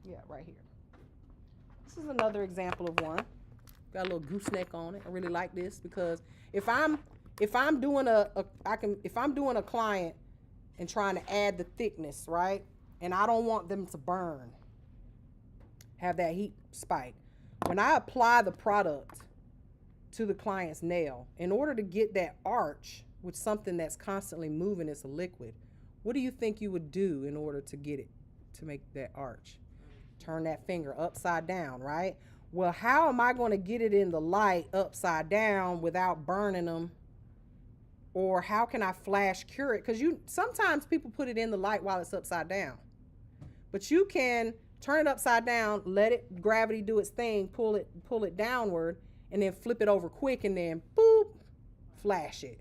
Yeah, right here. This is another example of one. Got a little gooseneck on it. I really like this because if I'm doing a client and trying to add the thickness, right? And I don't want them to burn, have that heat spike. When I apply the product to the client's nail, in order to get that arch with something that's constantly moving, it's a liquid. What do you think you would do in order to get it to make that arch? Turn that finger upside down, right? Well, how am I going to get it in the light upside down without burning them? Or how can I flash cure it? Because sometimes people put it in the light while it's upside down. But you can turn it upside down, let gravity do its thing, pull it downward, and then flip it over quick and then boop, flash it.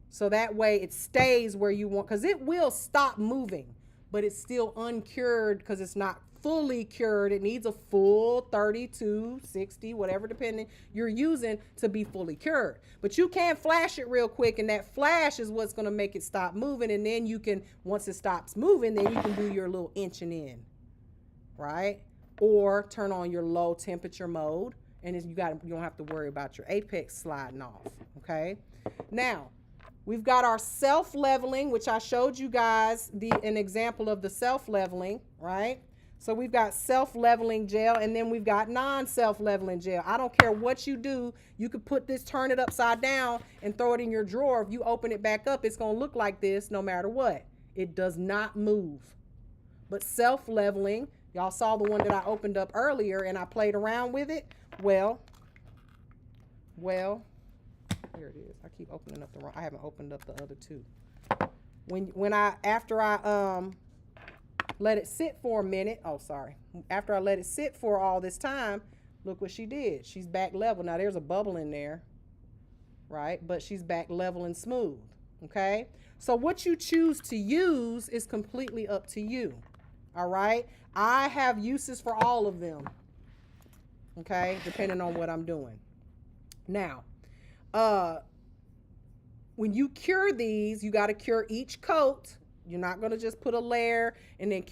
So that way it stays where you want, because it will stop moving, but it's still uncured because it's not fully cured. It needs a full 32, 60, whatever depending you're using to be fully cured. But you can flash it real quick, and that flash is what's going to make it stop moving. And then you can, once it stops moving, then you can do your little inching in. right? Or turn on your low temperature mode, and you don't have to worry about your apex sliding off, okay? Now, we've got our self-leveling, which I showed you guys an example of the self-leveling, right? So we've got self-leveling gel, and then we've got non-self-leveling gel. I don't care what you do. You could turn it upside down and throw it in your drawer. If you open it back up, it's going to look like this no matter what. It does not move. But self-leveling, y'all saw the one that I opened up earlier and I played around with it. Well, here it is. I keep opening up the wrong. I haven't opened up the other two. After I let it sit for a minute. Oh, sorry. After I let it sit for all this time, look what she did. She's back level. Now there's a bubble in there, right? But she's back level and smooth. Okay. So what you choose to use is completely up to you. All right. I have uses for all of them. Okay. Depending on what I'm doing. Now, when you cure these, you got to cure each coat. You're not going to just put a layer and then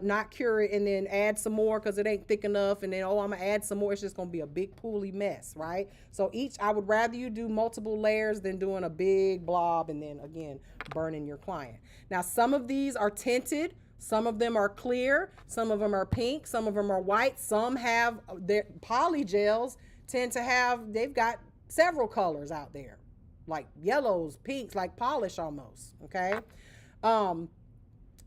not cure it and then add some more because it ain't thick enough. And then, I'm going to add some more. It's just going to be a big pooly mess, right? So I would rather you do multiple layers than doing a big blob and then, again, burning your client. Now, some of these are tinted. Some of them are clear. Some of them are pink. Some of them are white. Some have their polygels they've got several colors out there, like yellows, pinks, like polish almost, okay?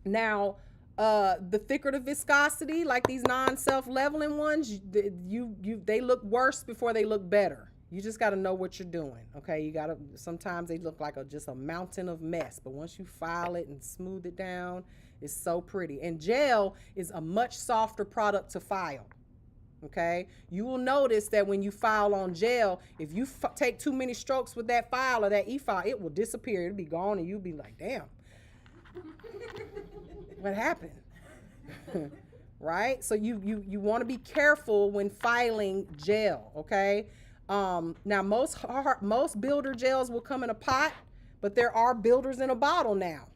Now, the thicker the viscosity, like these non-self-leveling ones, they look worse before they look better. You just got to know what you're doing, okay? Sometimes they look like just a mountain of mess, but once you file it and smooth it down, it's so pretty. And gel is a much softer product to file, okay? You will notice that when you file on gel, if you take too many strokes with that file or that e-file, it will disappear. It'll be gone, and you'll be like, damn. What happened? Right? So you want to be careful when filing gel, okay? Now most builder gels will come in a pot, but there are builders in a bottle now,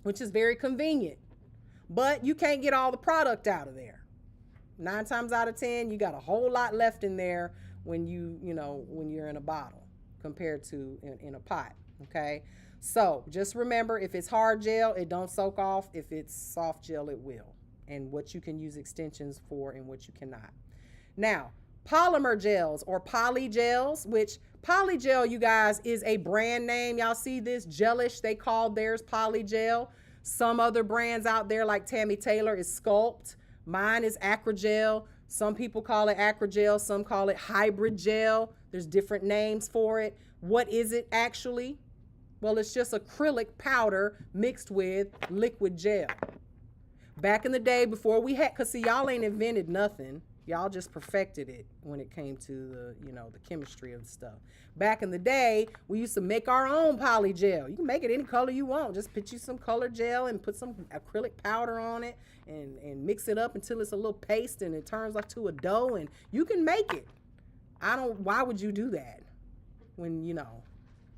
which is very convenient. But you can't get all the product out of there. 9 times out of 10, you got a whole lot left in there when when you're in a bottle compared to in a pot, okay? So just remember, if it's hard gel, it don't soak off. If it's soft gel, it will. And what you can use extensions for and what you cannot. Now, polymer gels or polygels, which polygel, you guys, is a brand name. Y'all see this? Gelish, they call theirs polygel. Some other brands out there like Tammy Taylor is Sculpt. Mine is Acrogel. Some people call it Acrogel. Some call it hybrid gel. There's different names for it. What is it actually? Well, it's just acrylic powder mixed with liquid gel. Back in the day before we had, because see, y'all ain't invented nothing. Y'all just perfected it when it came to the chemistry of the stuff. Back in the day, we used to make our own polygel. You can make it any color you want. Just put you some color gel and put some acrylic powder on it and mix it up until it's a little paste and it turns like to a dough, and you can make it. Why would you do that when,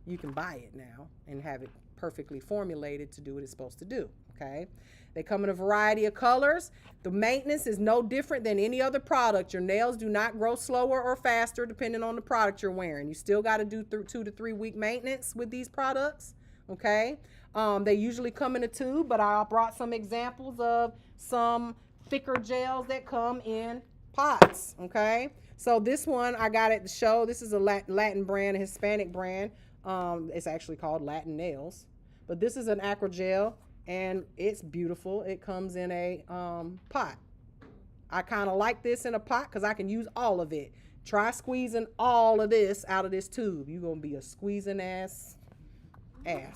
you can buy it now and have it perfectly formulated to do what it's supposed to do, okay? They come in a variety of colors. The maintenance is no different than any other product. Your nails do not grow slower or faster depending on the product you're wearing. You still got to do 2 to 3 week maintenance with these products, okay? They usually come in a tube, but I brought some examples of some thicker gels that come in pots, okay? So this one I got at the show. This is a Latin brand, a Hispanic brand. It's actually called Latin Nails, but this is an Acrogel and it's beautiful. It comes in a pot. I kind of like this in a pot because I can use all of it. Try squeezing all of this out of this tube. You're going to be a squeezing ass, okay?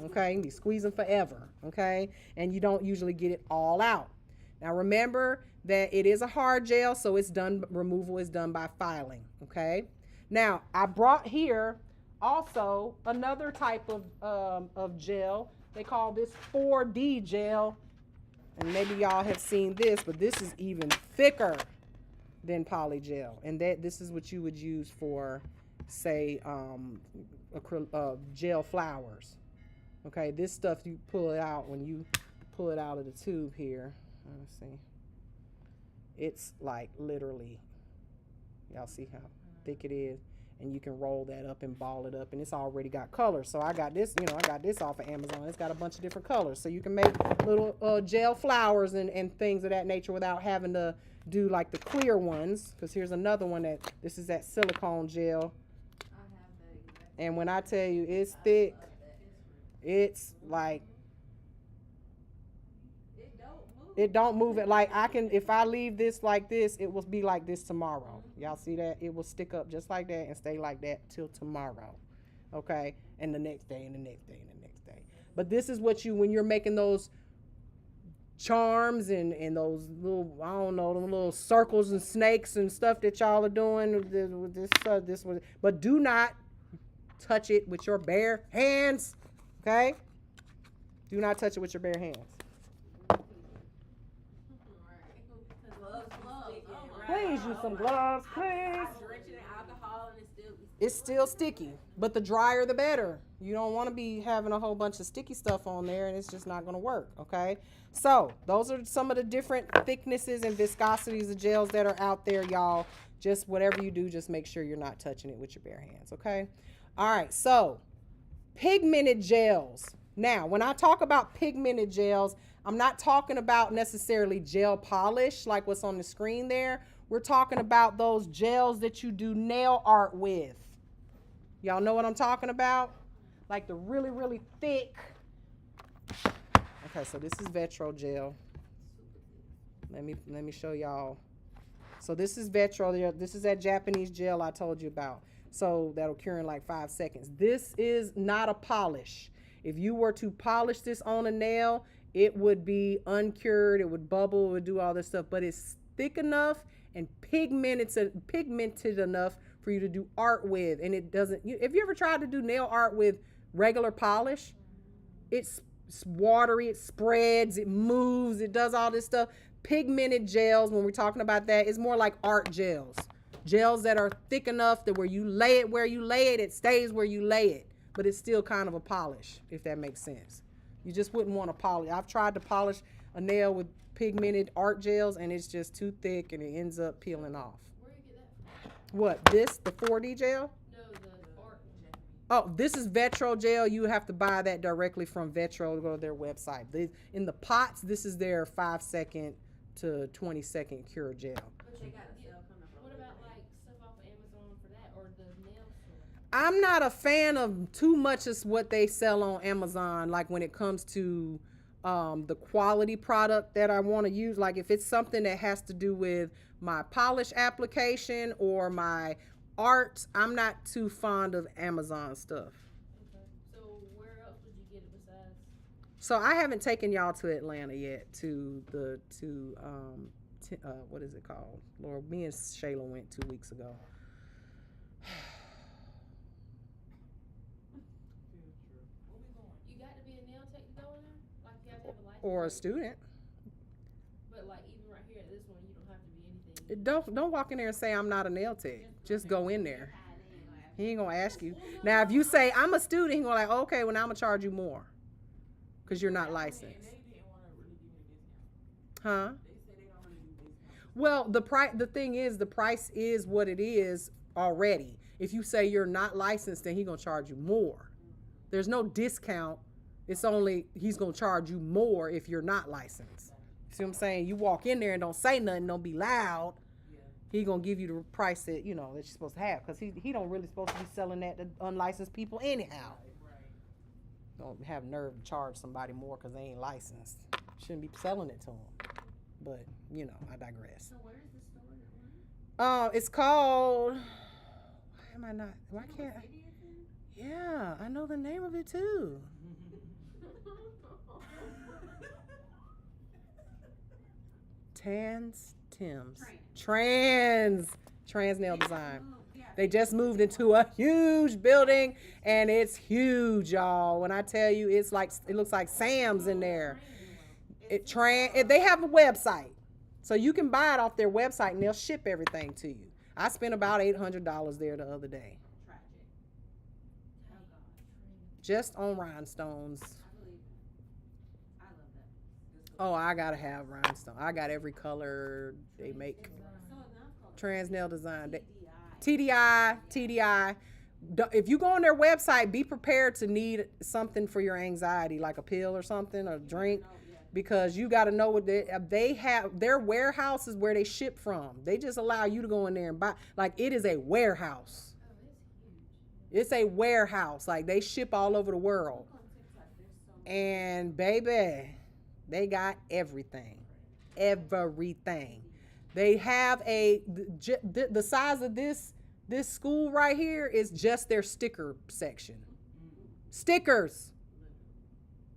You can be squeezing forever, okay? And you don't usually get it all out. Now remember that it is a hard gel, so removal is done by filing, okay? Now I brought here also another type of gel. They call this 4D gel, and maybe y'all have seen this, but this is even thicker than polygel, and this is what you would use for, say, gel flowers. Okay, this stuff you pull it out when you pull it out of the tube here. Let's see. It's like literally, y'all see how thick it is? And you can roll that up and ball it up, and it's already got colors. So I got this, I got this off of Amazon. It's got a bunch of different colors. So you can make little gel flowers and things of that nature without having to do like the clear ones. Because here's another one this is that silicone gel. I have that exact. And when I tell you it's thick, it's like, it don't move it. Like if I leave this like this, it will be like this tomorrow. Y'all see that? It will stick up just like that and stay like that till tomorrow. Okay? And the next day and the next day and the next day. But this is what when you're making those charms and those little, I don't know, them little circles and snakes and stuff that y'all are doing with this one. But do not touch it with your bare hands. Okay? Do not touch it with your bare hands. Please use some gloves, please. I drench it in alcohol and It's still sticky, but the drier the better. You don't want to be having a whole bunch of sticky stuff on there, and it's just not going to work, okay? So those are some of the different thicknesses and viscosities of gels that are out there, y'all. Just whatever you do, just make sure you're not touching it with your bare hands, okay? All right, so pigmented gels. Now, when I talk about pigmented gels, I'm not talking about necessarily gel polish like what's on the screen there. We're talking about those gels that you do nail art with. Y'all know what I'm talking about? Like the really, really thick. Okay, so this is Vetro gel. Let me show y'all. So this is Vetro. This is that Japanese gel I told you about. So that'll cure in like 5 seconds. This is not a polish. If you were to polish this on a nail, it would be uncured. It would bubble. It would do all this stuff. But it's thick enough and pigmented enough for you to do art with. And it doesn't. If you ever tried to do nail art with regular polish, it's watery. It spreads. It moves. It does all this stuff. Pigmented gels, when we're talking about that, is more like art gels. Gels that are thick enough that where you lay it, it stays where you lay it. But it's still kind of a polish, if that makes sense. You just wouldn't want to polish. I've tried to polish a nail with pigmented art gels, and it's just too thick, and it ends up peeling off. Where do you get that from? What, this, the 4D gel? No, the art. Oh, this is Vetro gel. You have to buy that directly from Vetro to go to their website. In the pots, this is their 5-second to 20-second cure gel. But they got a sale coming up. What about like stuff off of Amazon for that, or the nail store? I'm not a fan of too much of what they sell on Amazon, like when it comes to the quality product that I want to use. Like if it's something that has to do with my polish application or my art, I'm not too fond of Amazon stuff. Okay. So where else would you get it besides? So I haven't taken y'all to Atlanta yet what is it called? Lord, me and Shayla went 2 weeks ago. You got to be a nail tech to go in there? Like you have to have a license? Or a student. But like even right here at this one, you don't have to be anything. Don't walk in there and say I'm not a nail tech. Just go in there. He ain't gonna ask you. Now if you say I'm a student, he gonna like, okay, well now I'm gonna charge you more. Cause you're not licensed. Huh? Well, the thing is, the price is what it is already. If you say you're not licensed, then he's gonna charge you more. There's no discount. It's only he's gonna charge you more if you're not licensed. See what I'm saying? You walk in there and don't say nothing, don't be loud. He gonna give you the price that that you're supposed to have, because he don't really supposed to be selling that to unlicensed people anyhow. Don't have nerve to charge somebody more because they ain't licensed. Shouldn't be selling it to them. But I digress. So where is the store? It's called. Why am I not? Why can't I? Yeah, I know the name of it too. Trans Nail Design. They just moved into a huge building, and it's huge, y'all. When I tell you, it looks like Sam's in there. They have a website, so you can buy it off their website, and they'll ship everything to you. I spent about $800 there the other day. Just on rhinestones. Oh, I gotta have rhinestone. I got every color they make. Trans nail design. TDI. If you go on their website, be prepared to need something for your anxiety, like a pill or something, or drink, because you got to know what they have. Their warehouse is where they ship from. They just allow you to go in there and buy. Like, it is a warehouse. It's a warehouse. Like, they ship all over the world. And baby, they got everything. Everything. They have the size of this school right here is just their sticker section. Stickers.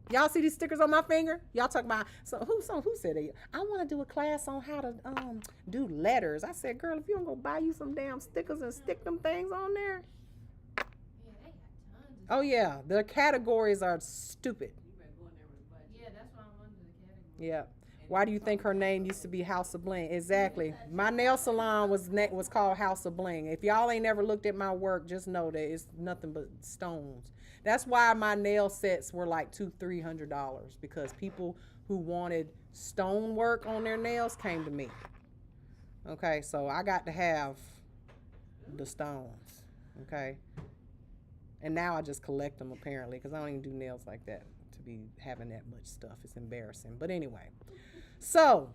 Y'all see these stickers on my finger? Y'all talking about, who said it? I want to do a class on how to do letters. I said, girl, if you don't go buy you some damn stickers and stick them things on there. Oh yeah, the categories are stupid. Yeah, that's why I'm under the category. Yeah. Why do you think her name used to be House of Bling? Exactly. My nail salon was called House of Bling. If y'all ain't ever looked at my work, just know that it's nothing but stones. That's why my nail sets were like $200-$300, because people who wanted stone work on their nails came to me. Okay, so I got to have the stones. Okay. And now I just collect them, apparently, because I don't even do nails like that to be having that much stuff. It's embarrassing. But anyway. So,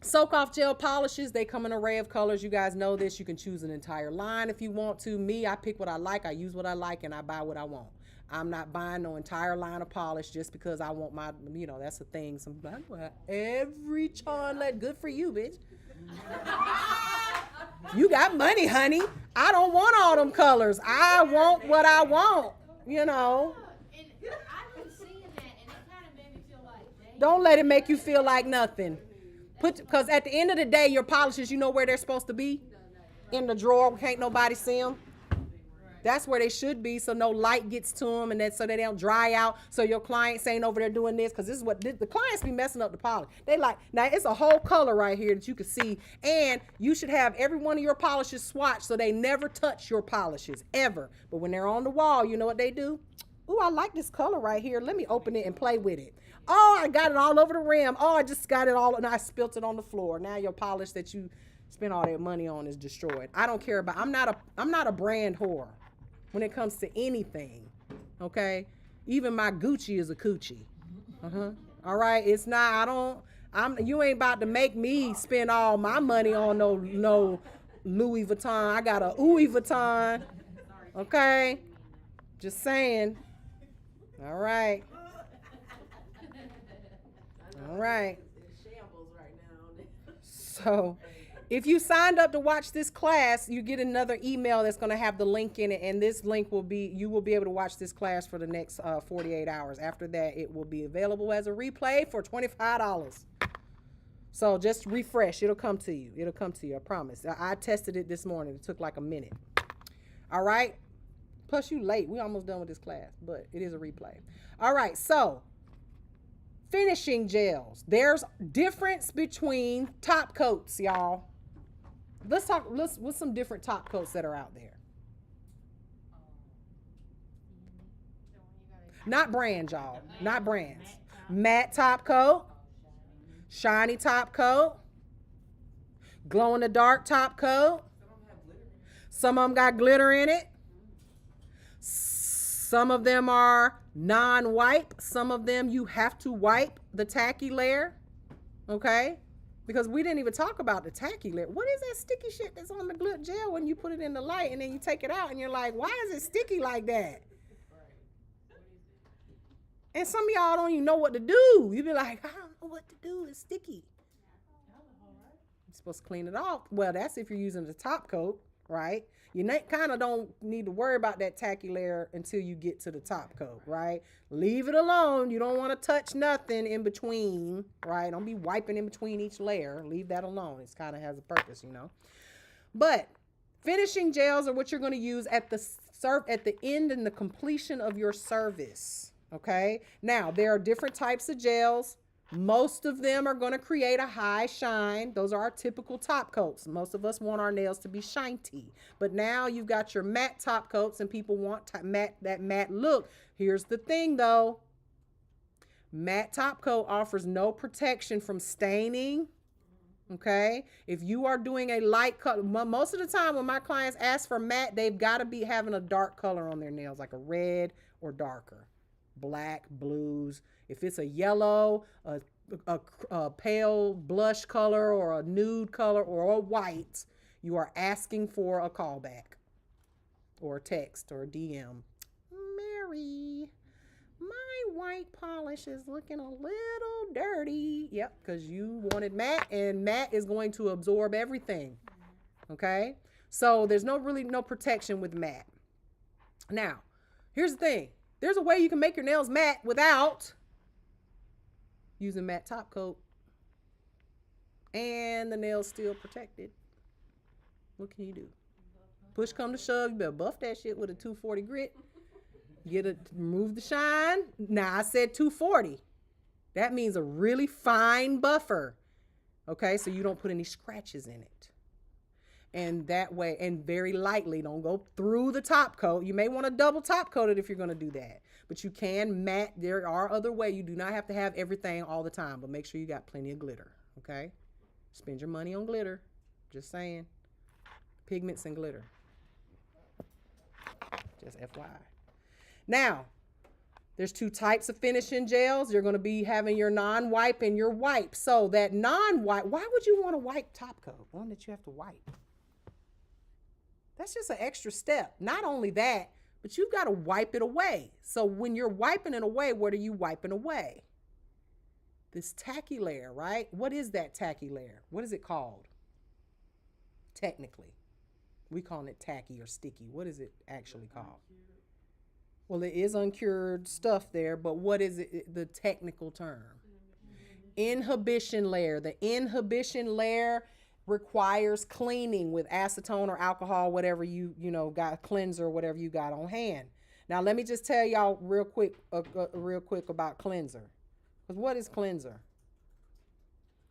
soak off gel polishes, they come in an array of colors. You guys know this. You can choose an entire line if you want to. Me, I pick what I like, I use what I like, and I buy what I want. I'm not buying no entire line of polish just because I want my, that's the thing. Every charlotte, good for you, bitch. You got money, honey. I don't want all them colors. I want what I want, And I've been seeing that, and it kind of made me feel like, dang. Don't let it make you feel like nothing. Because at the end of the day, your polishes, you know where they're supposed to be? In the drawer, can't nobody see them. That's where they should be, so no light gets to them, and so they don't dry out, so your clients ain't over there doing this, because this is what the clients be messing up the polish. They like, now it's a whole color right here that you can see, and you should have every one of your polishes swatched so they never touch your polishes, ever. But when they're on the wall, you know what they do? Ooh, I like this color right here. Let me open it and play with it. Oh, I got it all over the rim. Oh, I just got it all, and I spilt it on the floor. Now your polish that you spent all that money on is destroyed. I don't care about, I'm not a brand whore when it comes to anything, okay? Even my Gucci is a coochie. All right, it's not, you ain't about to make me spend all my money on no Louis Vuitton. I got a Louis Vuitton, okay? Just saying. All right. All right. So, if you signed up to watch this class, you get another email that's going to have the link in it, and this link you will be able to watch this class for the next 48 hours. After that, it will be available as a replay for $25. So just refresh. It'll come to you. I promise. I tested it this morning. It took like a minute. All right? Plus, you late. We almost done with this class, but it is a replay. All right, so finishing gels. There's difference between top coats, y'all. Let's talk. What's some different top coats that are out there? Not brands, y'all. Not brands. Matte top coat, shiny top coat, glow in the dark top coat. Some of them got glitter in it. Some of them are non-wipe. Some of them you have to wipe the tacky layer. Okay? Because we didn't even talk about the tacky layer. What is that sticky shit that's on the gel when you put it in the light and then you take it out and you're like, why is it sticky like that? And some of y'all don't even know what to do. You be like, I don't know what to do. It's sticky. You're supposed to clean it off. Well, that's if you're using the top coat, right? You kind of don't need to worry about that tacky layer until you get to the top coat, right? Leave it alone. You don't want to touch nothing in between, right? Don't be wiping in between each layer. Leave that alone. It kind of has a purpose, But finishing gels are what you're going to use at the end and the completion of your service, okay? Now, there are different types of gels. Most of them are going to create a high shine. Those are our typical top coats. Most of us want our nails to be shiny. But now you've got your matte top coats and people want that matte look. Here's the thing though. Matte top coat offers no protection from staining. Okay, if you are doing a light color, most of the time when my clients ask for matte, they've got to be having a dark color on their nails, like a red or darker, black, blues. If it's a yellow, a pale blush color, or a nude color, or a white, you are asking for a callback or a text or a DM. Mary, my white polish is looking a little dirty. Yep, because you wanted matte, and matte is going to absorb everything. Okay, so there's no protection with matte. Now, here's the thing. There's a way you can make your nails matte without using matte top coat and the nails still protected. What can you do? Push come to shove, you better buff that shit with a 240 grit. Remove the shine. Now I said 240. That means a really fine buffer. Okay, so you don't put any scratches in it. And that way, and very lightly, don't go through the top coat. You may want to double top coat it if you're going to do that. But you can matte. There are other ways. You do not have to have everything all the time, but make sure you got plenty of glitter. Okay, spend your money on glitter. Just saying. Pigments and glitter. Just FYI. Now, there's two types of finishing gels. You're going to be having your non-wipe and your wipe. So that non-wipe, why would you want a wipe top coat? One that you have to wipe. That's just an extra step. Not only that, but you've got to wipe it away. So when you're wiping it away, what are you wiping away? This tacky layer, right? What is that tacky layer? What is it called? Technically. We call it tacky or sticky. What is it actually called? Well, it is uncured stuff there, but what is it, the technical term? Inhibition layer. The inhibition layer requires cleaning with acetone or alcohol, whatever you got, cleanser, whatever you got on hand. Now, let me just tell y'all real quick about cleanser. Because what is cleanser?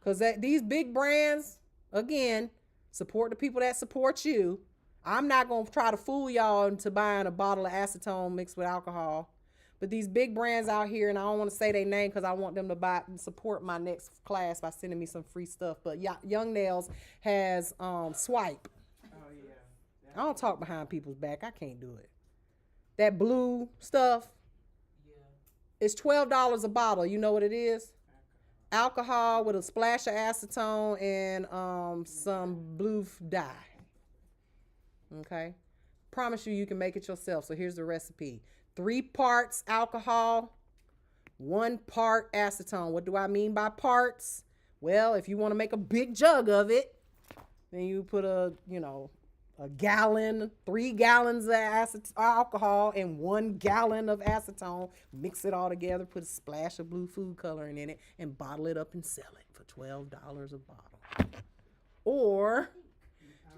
Because these big brands, again, support the people that support you. I'm not going to try to fool y'all into buying a bottle of acetone mixed with alcohol. But these big brands out here, and I don't want to say their name because I want them to buy and support my next class by sending me some free stuff. But Young Nails has Swipe. Oh, yeah. I don't talk behind people's back. I can't do it. That blue stuff, it's $12 a bottle. You know what it is? Alcohol with a splash of acetone and some blue dye. Okay, promise you can make it yourself. So here's the recipe: 3 parts alcohol, 1 part acetone. What do I mean by parts? Well, if you want to make a big jug of it, then you put a gallon, 3 gallons of alcohol and 1 gallon of acetone. Mix it all together, put a splash of blue food coloring in it, and bottle it up and sell it for $12 a bottle. Or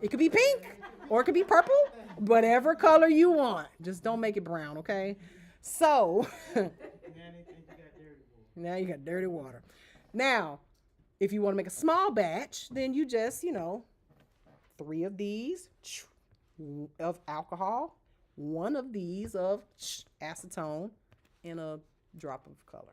it could be pink, or it could be purple, whatever color you want. Just don't make it brown, okay? So, now you got dirty water. Now, if you want to make a small batch, then you just, 3 of these of alcohol, 1 of these of acetone, and a drop of color.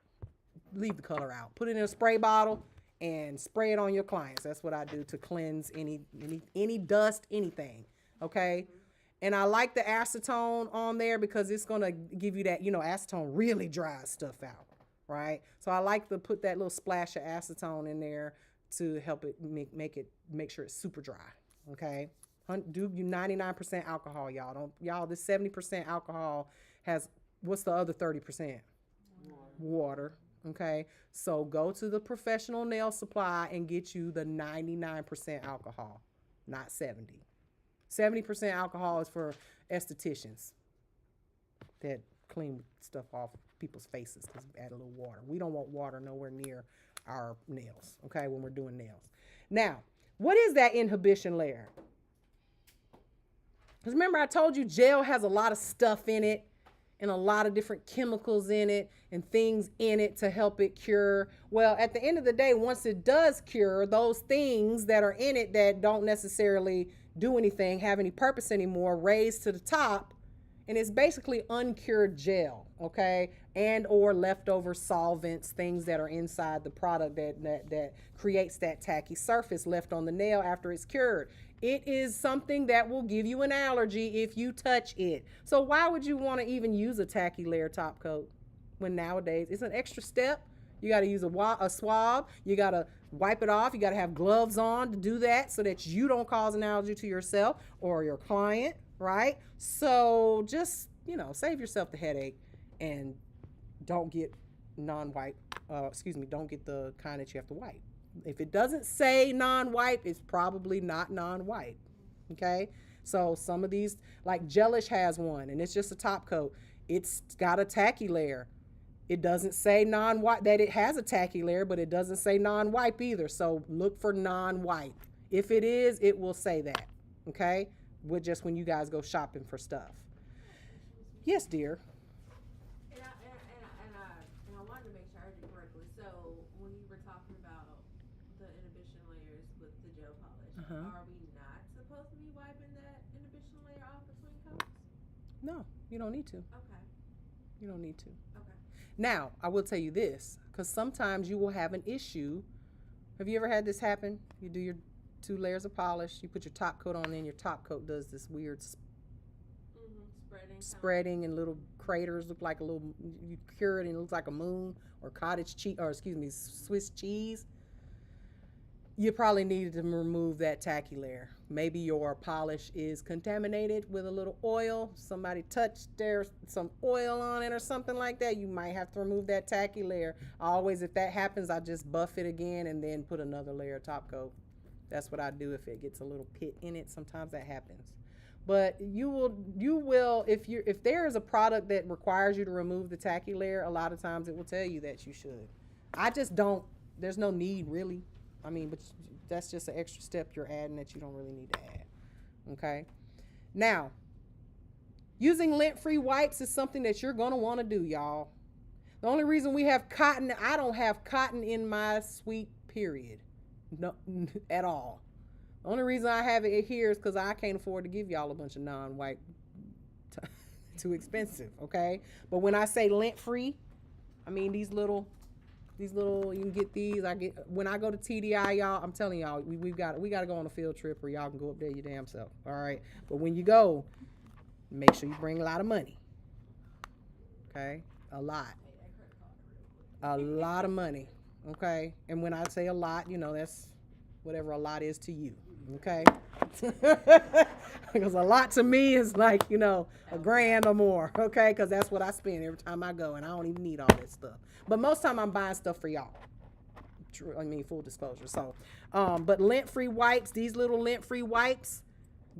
Leave the color out. Put it in a spray bottle and spray it on your clients. That's what I do to cleanse any dust, anything. Okay? And I like the acetone on there because it's going to give you that, acetone really dries stuff out, right? So I like to put that little splash of acetone in there to help it make sure it's super dry. Okay? Do you 99% alcohol, y'all. This 70% alcohol has, what's the other 30%? Water. Okay, so go to the professional nail supply and get you the 99% alcohol, not 70. 70% alcohol is for estheticians that clean stuff off people's faces because add a little water. We don't want water nowhere near our nails, okay, when we're doing nails. Now, what is that inhibition layer? Because remember I told you gel has a lot of stuff in it and a lot of different chemicals in it and things in it to help it cure. Well, at the end of the day, once it does cure, those things that are in it that don't necessarily do anything, have any purpose anymore, raise to the top, and it's basically uncured gel, okay? and or leftover solvents, things that are inside the product that creates that tacky surface left on the nail after it's cured. It is something that will give you an allergy if you touch it. So why would you want to even use a tacky layer top coat when nowadays it's an extra step? You got to use a swab. You got to wipe it off. You got to have gloves on to do that so that you don't cause an allergy to yourself or your client, right? So just, save yourself the headache and don't get non-wipe. Don't get the kind that you have to wipe. If it doesn't say non-wipe, it's probably not non-wipe, okay? So some of these, like Gelish has one, and it's just a top coat. It's got a tacky layer. It doesn't say non-wipe, that it has a tacky layer, but it doesn't say non-wipe either. So look for non-wipe. If it is, it will say that, okay? With just when you guys go shopping for stuff. Yes, dear. And I wanted to make sure I heard you correctly. So when you were talking about the inhibition layers with the gel polish, are we not supposed to be wiping that inhibition layer off between coats? No, you don't need to. Okay. You don't need to. Okay. Now, I will tell you this, because sometimes you will have an issue. Have you ever had this happen? You do your 2 layers of polish, you put your top coat on, and your top coat does this weird spreading and little craters, look like a little, you cure it and it looks like a moon or cottage cheese, or Swiss cheese. You probably needed to remove that tacky layer. Maybe your polish is contaminated with a little oil. Somebody touched some oil on it or something like that. You might have to remove that tacky layer. Always, if that happens, I just buff it again and then put another layer of top coat. That's what I do if it gets a little pit in it. Sometimes that happens. But you will if there is a product that requires you to remove the tacky layer, a lot of times it will tell you that you should. I just don't. There's no need really. I mean, but that's just an extra step you're adding that you don't really need to add. Okay. Now, using lint-free wipes is something that you're gonna want to do, y'all. The only reason we have cotton, I don't have cotton in my suite, period. No, at all. The only reason I have it here is because I can't afford to give y'all a bunch of non-wipe. Too expensive, okay? But when I say lint-free, I mean these little, you can get these. When I go to TDI, y'all, I'm telling y'all, we got to go on a field trip where y'all can go up there your damn self, all right? But when you go, make sure you bring a lot of money, okay? A lot of money, okay? And when I say a lot, that's whatever a lot is to you. Okay, because a lot to me is like $1,000 or more. Okay, because that's what I spend every time I go, and I don't even need all that stuff. But most time I'm buying stuff for y'all. True, full disclosure. So, but lint-free wipes, these little lint-free wipes,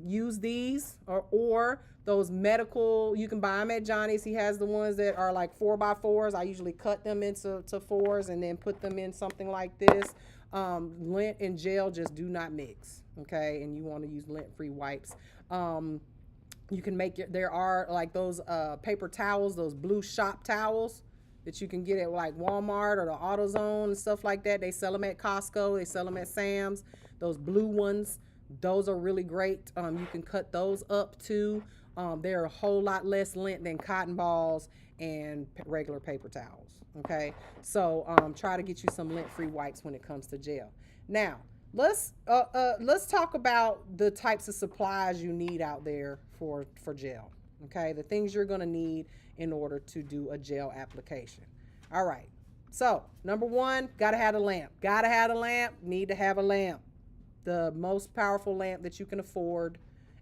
use these or those medical. You can buy them at Johnny's. He has the ones that are like 4x4s. I usually cut them into 4s and then put them in something like this. Lint and gel just do not mix, okay? And you want to use lint-free wipes. You can there are like those paper towels, those blue shop towels that you can get at like Walmart or the AutoZone and stuff like that. They sell them at Costco. They sell them at Sam's. Those blue ones, those are really great. You can cut those up too. They're a whole lot less lint than cotton balls and regular paper towels. Okay, so try to get you some lint-free wipes when it comes to gel. Now, let's talk about the types of supplies you need out there for gel. Okay, the things you're gonna need in order to do a gel application. All right, so number 1, gotta have a lamp. Need to have a lamp. The most powerful lamp that you can afford,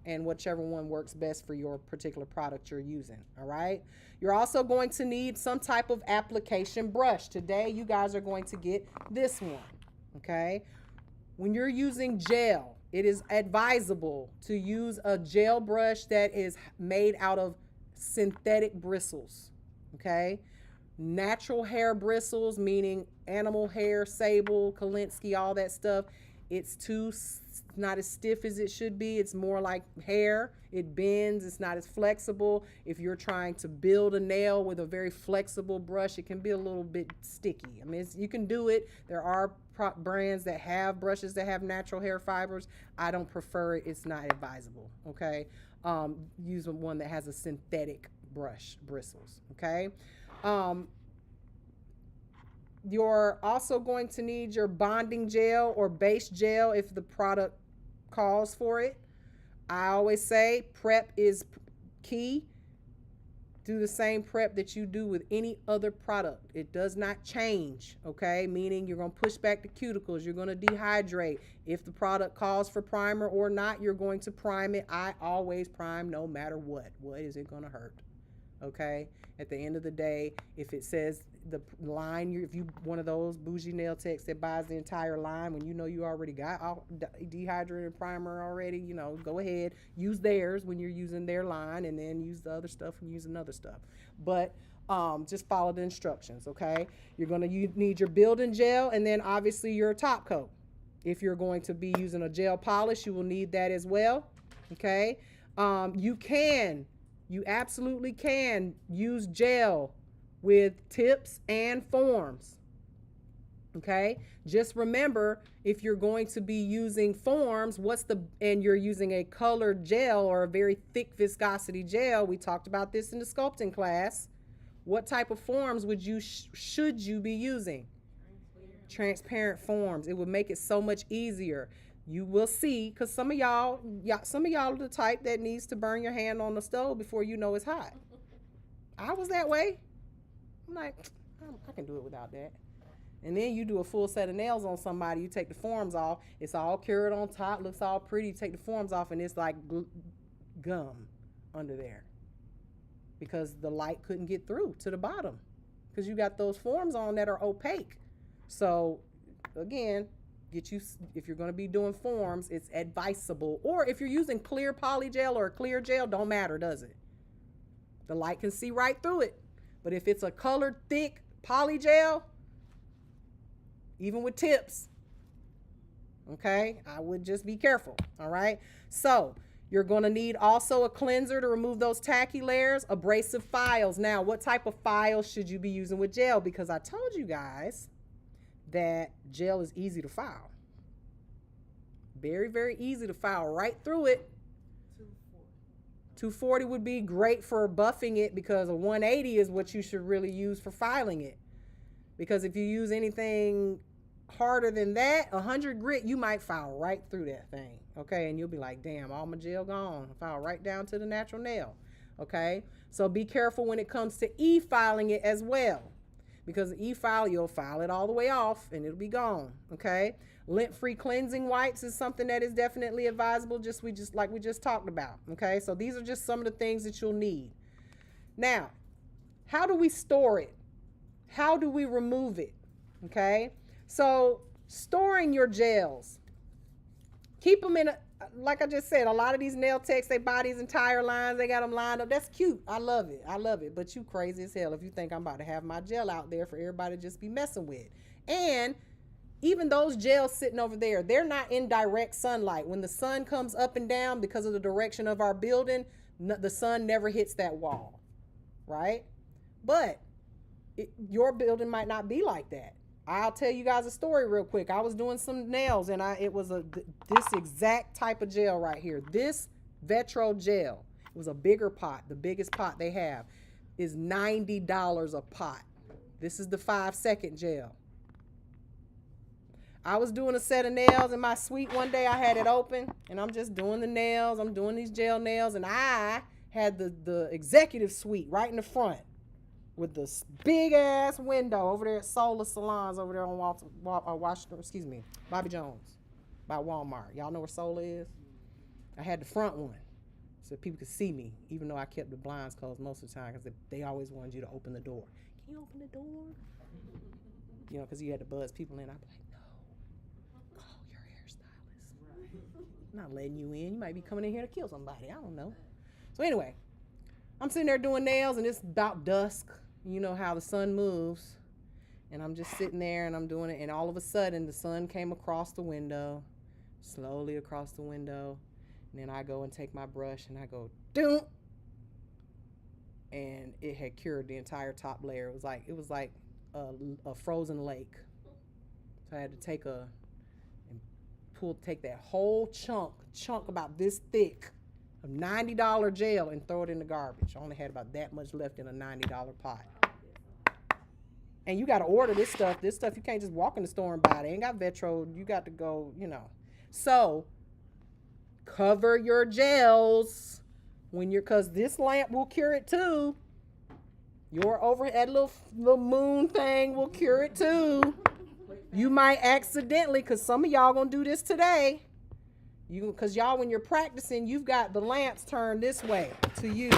and whichever one works best for your particular product you're using, all right? You're also going to need some type of application brush. Today, you guys are going to get this one, okay? When you're using gel, it is advisable to use a gel brush that is made out of synthetic bristles, okay? Natural hair bristles, meaning animal hair, sable, Kolinsky, all that stuff. It's not as stiff as it should be. It's more like hair. It bends. It's not as flexible. If you're trying to build a nail with a very flexible brush, it can be a little bit sticky. You can do it. There are brands that have brushes that have natural hair fibers. I don't prefer it. It's not advisable, okay? Use one that has a synthetic bristles, okay? You're also going to need your bonding gel or base gel if the product calls for it. I always say prep is key. Do the same prep that you do with any other product. It does not change, okay? Meaning you're going to push back the cuticles. You're going to dehydrate. If the product calls for primer or not, you're going to prime it. I always prime no matter what. What is it going to hurt? Okay? At the end of the day, if it says the line, if you one of those bougie nail techs that buys the entire line when you know you already got all dehydrated primer already, you know, go ahead, use theirs when you're using their line, and then use the other stuff when using other stuff. But just follow the instructions, okay? You're going to need your building gel, and then obviously your top coat. If you're going to be using a gel polish, you will need that as well, okay? You absolutely can use gel with tips and forms. Okay? Just remember, if you're going to be using forms, and you're using a colored gel or a very thick viscosity gel, we talked about this in the sculpting class. What type of forms should you be using? Transparent forms. It would make it so much easier. You will see, because some of y'all are the type that needs to burn your hand on the stove before you know it's hot. I was that way. I'm like, I can do it without that. And then you do a full set of nails on somebody, you take the forms off, it's all cured on top, looks all pretty, you take the forms off, and it's like gum under there. Because the light couldn't get through to the bottom. Because you got those forms on that are opaque. So, again, if you're going to be doing forms, it's advisable. Or if you're using clear polygel or a clear gel, don't matter, does it? The light can see right through it. But if it's a colored thick polygel, even with tips, okay, I would just be careful, all right? So you're going to need also a cleanser to remove those tacky layers, abrasive files. Now, what type of files should you be using with gel? Because I told you guys that gel is easy to file. Very, very easy to file right through it. 240 would be great for buffing it, because a 180 is what you should really use for filing it. Because if you use anything harder than that, 100 grit, you might file right through that thing, okay? And you'll be like, damn, all my gel gone. File right down to the natural nail, okay? So be careful when it comes to e-filing it as well. Because the e-file, you'll file it all the way off and it'll be gone, okay? Lint-free cleansing wipes is something that is definitely advisable, like we just talked about, okay? So these are just some of the things that you'll need. Now, how do we store it? How do we remove it, okay? So storing your gels, keep them in like I just said, a lot of these nail techs, they buy these entire lines, they got them lined up. That's cute. I love it. But you crazy as hell if you think I'm about to have my gel out there for everybody to just be messing with. And even those gels sitting over there, they're not in direct sunlight. When the sun comes up and down because of the direction of our building, the sun never hits that wall, right? But your building might not be like that. I'll tell you guys a story real quick. I was doing some nails, and it was this exact type of gel right here. This Vetro gel. It was a bigger pot. The biggest pot they have is $90 a pot. This is the 5-second gel. I was doing a set of nails in my suite one day. I had it open, and I'm just doing the nails. I'm doing these gel nails, and I had the executive suite right in the front with this big ass window over there at Solar Salons over there on Washington, Bobby Jones by Walmart. Y'all know where Solar is? I had the front one so people could see me, even though I kept the blinds closed most of the time, because they always wanted you to open the door. Can you open the door? You know, because you had to buzz people in. I'd be like, no, call your hairstylist. I'm not letting you in. You might be coming in here to kill somebody. I don't know. So anyway, I'm sitting there doing nails, and it's about dusk. You know how the sun moves. And I'm just sitting there, and I'm doing it, and all of a sudden, the sun came across the window, slowly across the window. And then I go and take my brush, and I go, doom. And it had cured the entire top layer. It was like a frozen lake. So I had to take that whole chunk about this thick of $90 gel and throw it in the garbage. I only had about that much left in a $90 pot. And you got to order this stuff. This stuff you can't just walk in the store and buy. They ain't got Vetro. You got to go, So cover your gels because this lamp will cure it too. Your overhead little moon thing will cure it too. You might accidentally, because some of y'all gonna do this today. Because y'all, when you're practicing, you've got the lamps turned this way to you.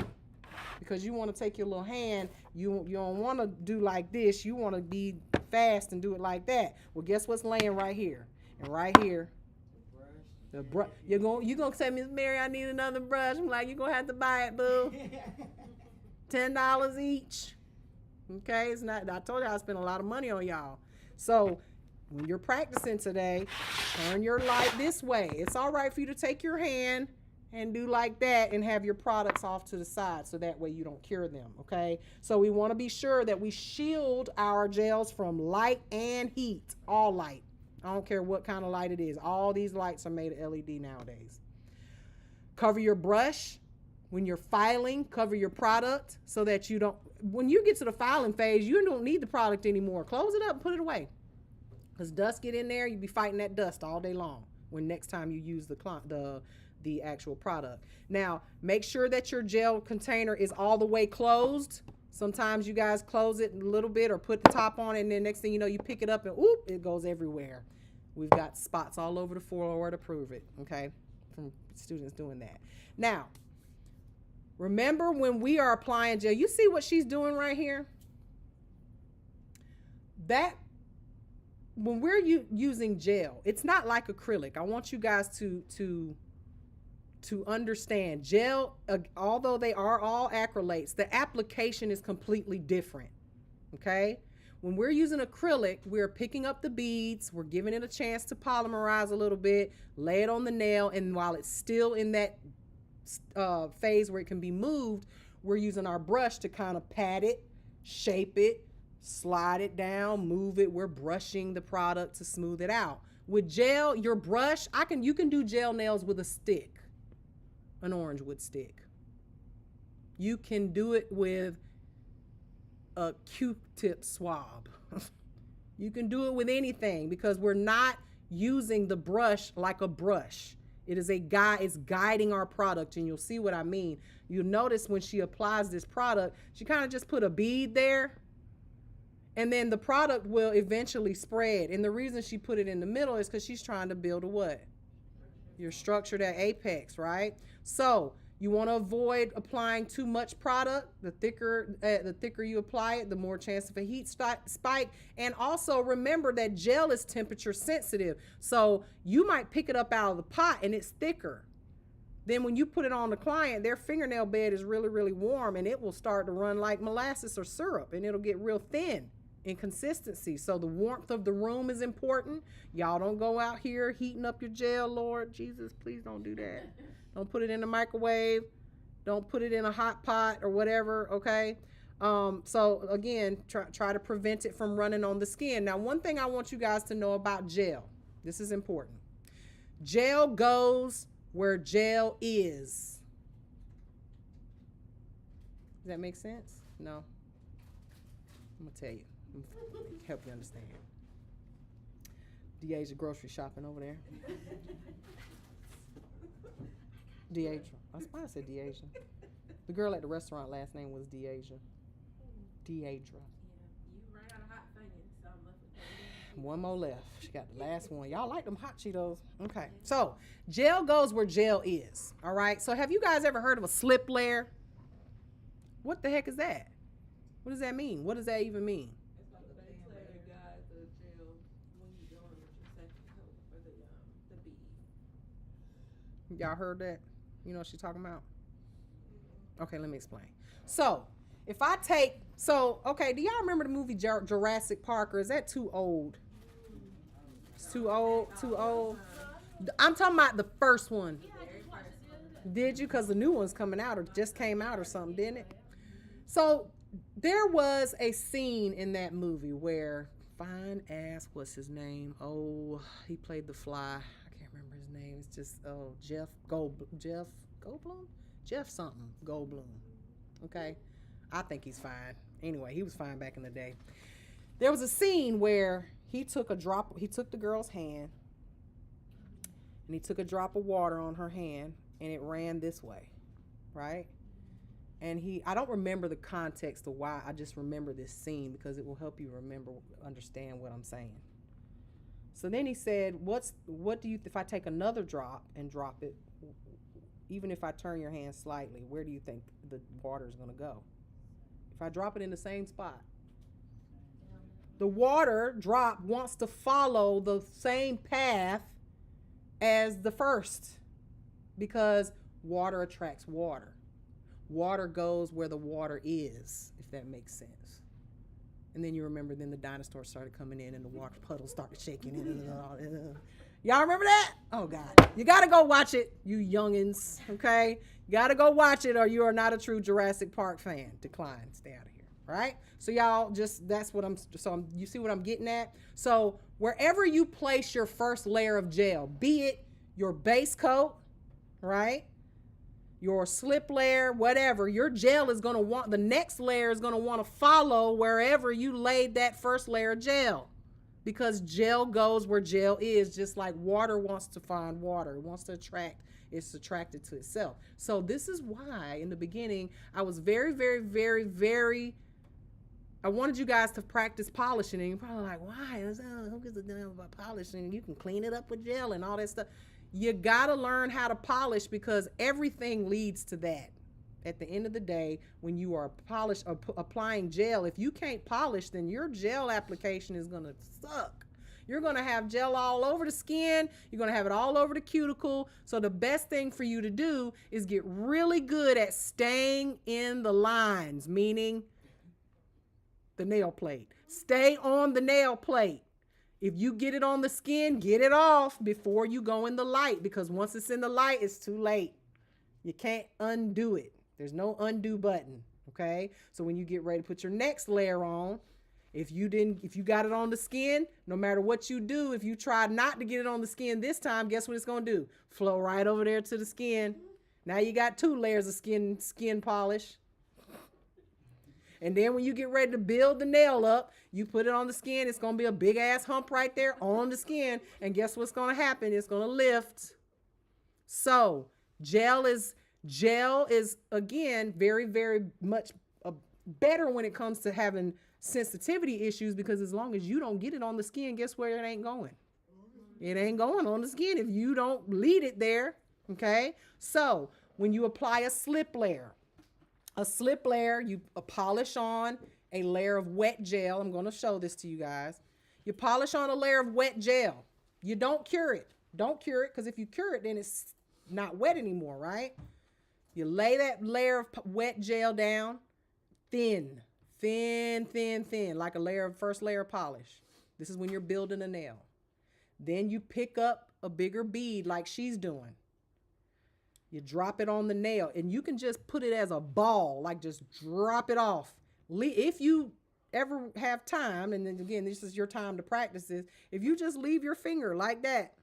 Because you want to take your little hand, you don't want to do like this. You want to be fast and do it like that. Well, guess what's laying right here and right here? The brush. You're gonna say, Miss Mary, I need another brush. I'm like, you're gonna have to buy it, boo. $10 each. Okay, it's not. I told y'all I spent a lot of money on y'all. So when you're practicing today, turn your light this way. It's all right for you to take your hand and do like that and have your products off to the side so that way you don't cure them, okay? So we want to be sure that we shield our gels from light and heat, all light. I don't care what kind of light it is. All these lights are made of LED nowadays. Cover your brush. When you're filing, cover your product so that you don't, when you get to the filing phase, you don't need the product anymore. Close it up and put it away. Because dust get in there, you be fighting that dust all day long when next time you use the actual product. Now, make sure that your gel container is all the way closed. Sometimes you guys close it a little bit or put the top on it, and then next thing you know, you pick it up and oop, it goes everywhere. We've got spots all over the floor to prove it, okay, from students doing that. Now, remember when we are applying gel, you see what she's doing right here? That, when we're using gel, it's not like acrylic. I want you guys to understand gel, although they are all acrylates, the application is completely different, okay? When we're using acrylic, we're picking up the beads, we're giving it a chance to polymerize a little bit, lay it on the nail, and while it's still in that phase where it can be moved, we're using our brush to kind of pat it, shape it, slide it down, move it. We're brushing the product to smooth it out. With gel, your brush, you can do gel nails with a stick, an orange wood stick. You can do it with a Q-tip swab. You can do it with anything because we're not using the brush like a brush. It is it's guiding our product, and you'll see what I mean. You'll notice when she applies this product, she kind of just put a bead there, and then the product will eventually spread. And the reason she put it in the middle is because she's trying to build a what? Your structure, that apex, right? So you want to avoid applying too much product. The thicker you apply it, the more chance of a heat spike. And also remember that gel is temperature sensitive. So you might pick it up out of the pot and it's thicker. Then when you put it on the client, their fingernail bed is really, really warm, and it will start to run like molasses or syrup, and it'll get real thin in consistency. So the warmth of the room is important. Y'all don't go out here heating up your gel, Lord Jesus, please don't do that. Don't put it in the microwave. Don't put it in a hot pot or whatever, okay? So again, try to prevent it from running on the skin. Now, one thing I want you guys to know about gel, this is important. Gel goes where gel is. Does that make sense? No? I'm gonna tell you. I'm gonna help you understand. Deasia grocery shopping over there. Deasia. That's why I said Deasia. The girl at the restaurant, last name was Deasia. Deidra. Yeah, you ran out of hot onions, so I'm left with One more left. She got the last one. Y'all like them hot Cheetos. Okay. So gel goes where gel is. All right. So have you guys ever heard of a slip layer? What the heck is that? What does that mean? What does that even mean? It's like the base layer guide the gel when you're going with your second coat for the bead. Y'all heard that? You know what she's talking about? Okay, let me explain. So, if I take, okay, do y'all remember the movie Jurassic Park, or is that too old? It's too old? I'm talking about the first one. Did you? Because the new one's coming out or just came out or something, didn't it? So, there was a scene in that movie where fine ass, what's his name? Oh, he played the Fly. I can't remember his name. It's just Jeff Goldblum? Jeff something Goldblum. Okay, I think he's fine. Anyway, he was fine back in the day. There was a scene where he took the girl's hand, and he took a drop of water on her hand, and it ran this way, right? And I don't remember the context of why, I just remember this scene because it will help you understand what I'm saying. So then he said, if I take another drop and drop it, even if I turn your hand slightly, where do you think the water is going to go? If I drop it in the same spot. The water drop wants to follow the same path as the first because water attracts water. Water goes where the water is, if that makes sense. And then you remember, then the dinosaurs started coming in and the water puddles started shaking. Y'all remember that? Oh, God. You got to go watch it, you youngins, okay? You got to go watch it or you are not a true Jurassic Park fan. Decline. Stay out of here, all right? So, y'all, you see what I'm getting at? So, wherever you place your first layer of gel, be it your base coat, right? Your slip layer, whatever, your gel is going to want, the next layer is going to want to follow wherever you laid that first layer of gel. Because gel goes where gel is, just like water wants to find water. It wants to attract, it's attracted to itself. So this is why in the beginning, I was very, very, very, very, I wanted you guys to practice polishing. And you're probably like, why? Who gives a damn about polishing? You can clean it up with gel and all that stuff. You got to learn how to polish because everything leads to that. At the end of the day, when you are applying gel, if you can't polish, then your gel application is going to suck. You're going to have gel all over the skin. You're going to have it all over the cuticle. So the best thing for you to do is get really good at staying in the lines, meaning the nail plate. Stay on the nail plate. If you get it on the skin, get it off before you go in the light because once it's in the light, it's too late. You can't undo it. There's no undo button, okay? So when you get ready to put your next layer on, if you got it on the skin, no matter what you do, if you try not to get it on the skin this time, guess what it's going to do? Flow right over there to the skin. Now you got 2 layers of skin polish. And then when you get ready to build the nail up, you put it on the skin. It's going to be a big ass hump right there on the skin. And guess what's going to happen? It's going to lift. So gel is again, very, very much better when it comes to having sensitivity issues because as long as you don't get it on the skin, guess where it ain't going? It ain't going on the skin if you don't lead it there. Okay. So when you apply a slip layer, you polish on a layer of wet gel. I'm going to show this to you guys. You polish on a layer of wet gel. You don't cure it. Don't cure it because if you cure it, then it's not wet anymore, right? You lay that layer of wet gel down, thin, like a first layer of polish. This is when you're building a nail. Then you pick up a bigger bead like she's doing. You drop it on the nail and you can just put it as a ball, like just drop it off. If you ever have time, and then again, this is your time to practice this. If you just leave your finger like that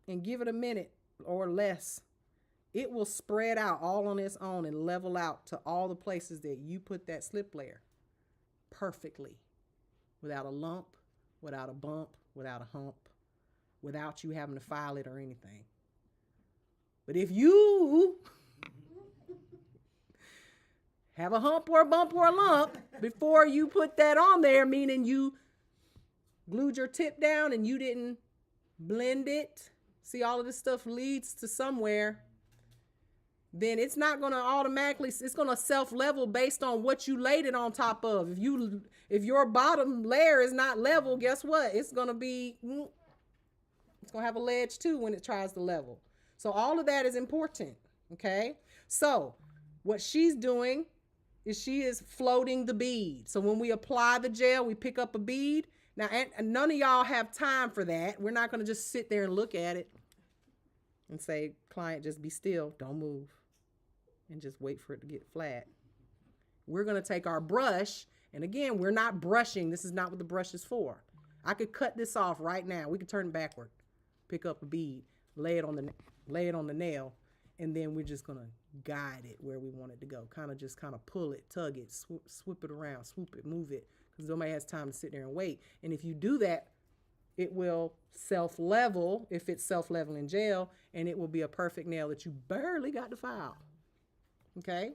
and give it a minute or less, it will spread out all on its own and level out to all the places that you put that slip layer perfectly, without a lump, without a bump, without a hump, without you having to file it or anything. But if you have a hump or a bump or a lump before you put that on there, meaning you glued your tip down and you didn't blend it, see all of this stuff leads to somewhere, then it's not going to automatically, it's going to self-level based on what you laid it on top of. If your bottom layer is not level, guess what? It's going to have a ledge too when it tries to level. So all of that is important, okay? So what she's doing is she is floating the bead. So when we apply the gel, we pick up a bead. Now, and none of y'all have time for that. We're not going to just sit there and look at it and say, client, just be still, don't move, and just wait for it to get flat. We're going to take our brush, and again, we're not brushing. This is not what the brush is for. I could cut this off right now. We could turn it backward, pick up a bead, lay it on the nail, and then we're just going to guide it where we want it to go. Kind of pull it, tug it, swoop it around, swoop it, move it. because nobody has time to sit there and wait. And if you do that, it will self-level if it's self-leveling gel, and it will be a perfect nail that you barely got to file. Okay?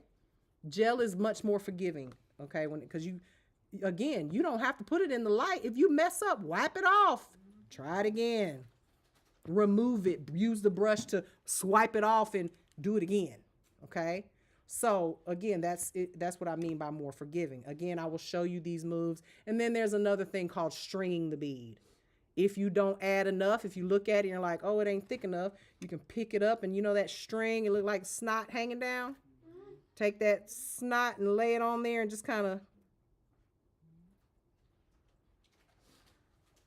Gel is much more forgiving, okay? Because you don't have to put it in the light. If you mess up, wipe it off. Try it again. Remove it. Use the brush to swipe it off and do it again, okay? So, again, that's it. That's what I mean by more forgiving. Again, I will show you these moves. And then there's another thing called stringing the bead. If you don't add enough, if you look at it and you're like, oh, it ain't thick enough, you can pick it up and you know that string, it look like snot hanging down? Take that snot and lay it on there and just kind of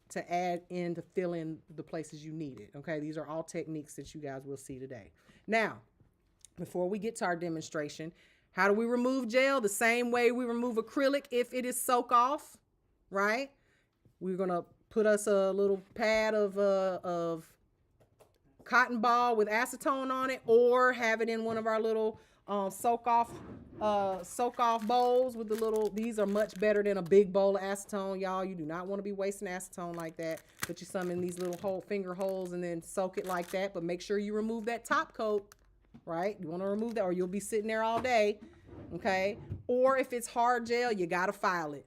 to add in to fill in the places you need it. Okay, these are all techniques that you guys will see today. Now, before we get to our demonstration, how do we remove gel? The same way we remove acrylic if it is soak off, right? We're gonna put us a little pad of cotton ball with acetone on it, or have it in one of our little soak off bowls with the little. These are much better than a big bowl of acetone, y'all. You do not want to be wasting acetone like that. Put you some in these little finger holes and then soak it like that. But make sure you remove that top coat, right? You want to remove that, or you'll be sitting there all day. Okay. Or if it's hard gel, you gotta file it.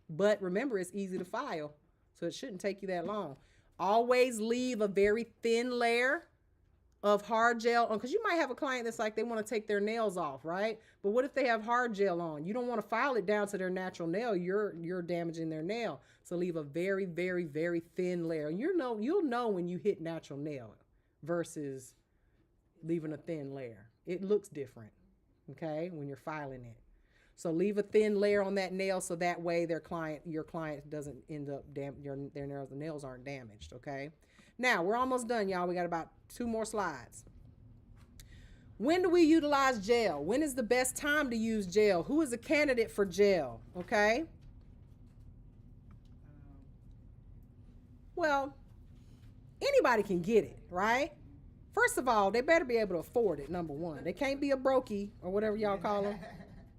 But remember, it's easy to file, so it shouldn't take you that long. Always leave a very thin layer of hard gel on, because you might have a client that's like they want to take their nails off, right? But what if they have hard gel on? You don't want to file it down to their natural nail. You're damaging their nail. So leave a very, very, very thin layer. And you'll know when you hit natural nail versus leaving a thin layer. It looks different, okay, when you're filing it. So leave a thin layer on that nail so that way your client doesn't end up their nails aren't damaged, okay? Now, we're almost done, y'all. We got about 2 more slides. When do we utilize gel? When is the best time to use gel? Who is a candidate for gel, okay? Well, anybody can get it, right? First of all, they better be able to afford it, number one. They can't be a brokey or whatever y'all call them.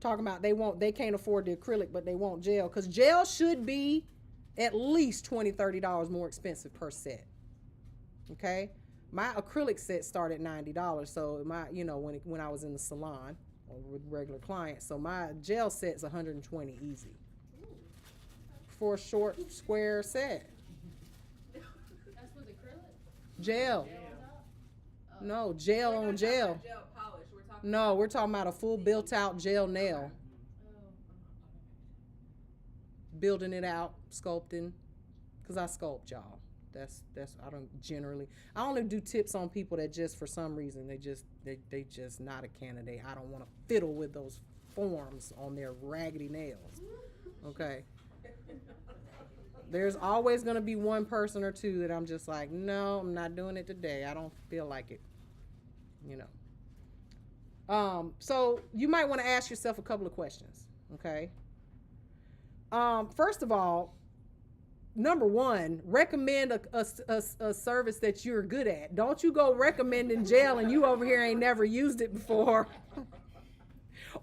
Talking about they can't afford the acrylic, but they want gel. Because gel should be at least $20, $30 more expensive per set. Okay? My acrylic set started at $90. So when I was in the salon or with regular clients. So my gel set's $120 easy. For a short square set. That's with acrylic? Gel. No, gel on gel. Gel polish. No, we're talking about a full built out gel nail. Building it out, sculpting, because I sculpt, y'all. That's I only do tips on people that just for some reason they just not a candidate. I don't want to fiddle with those forms on their raggedy nails. Okay. There's always going to be one person or two that I'm just like, no, I'm not doing it today. I don't feel like it. So you might want to ask yourself a couple of questions, okay? First of all, number one, recommend a service that you're good at. Don't you go recommending gel and you over here ain't never used it before.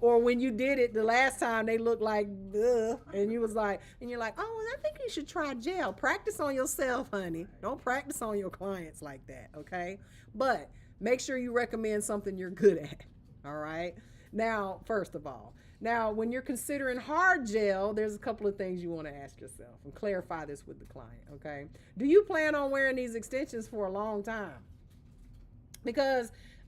Or when you did it the last time, they looked like, ugh, and you're like, oh, I think you should try gel. Practice on yourself, honey. Don't practice on your clients like that, okay? But make sure you recommend something you're good at. All right. Now, first of all, when you're considering hard gel, there's a couple of things you want to ask yourself and clarify this with the client. Okay. Do you plan on wearing these extensions for a long time?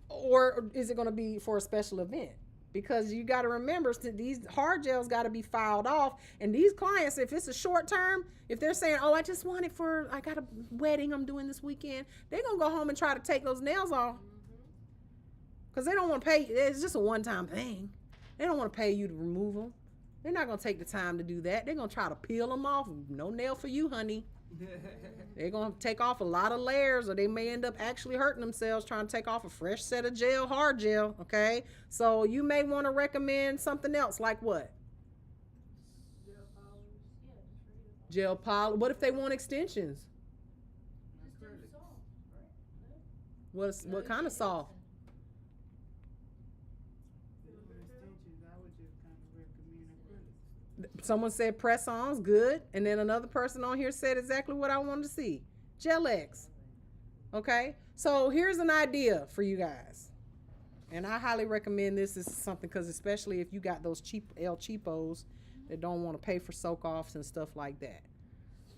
Or is it going to be for a special event? Because you got to remember these hard gels got to be filed off. And these clients, if it's a short term, if they're saying, oh, I just want it I got a wedding I'm doing this weekend, they're going to go home and try to take those nails off. Because they don't want to pay. It's just a one-time thing. They don't want to pay you to remove them. They're not going to take the time to do that. They're going to try to peel them off. No nail for you, honey. They're going to take off a lot of layers, or they may end up actually hurting themselves trying to take off a fresh set of gel, hard gel, okay? So you may want to recommend something else, like what? Gel polish. What if they want extensions? What kind of soft? Someone said press-ons, good. And then another person on here said exactly what I wanted to see. Gel-X. Okay? So here's an idea for you guys. And I highly recommend this. This is something, because especially if you got those cheap El Cheapos that don't want to pay for soak-offs and stuff like that.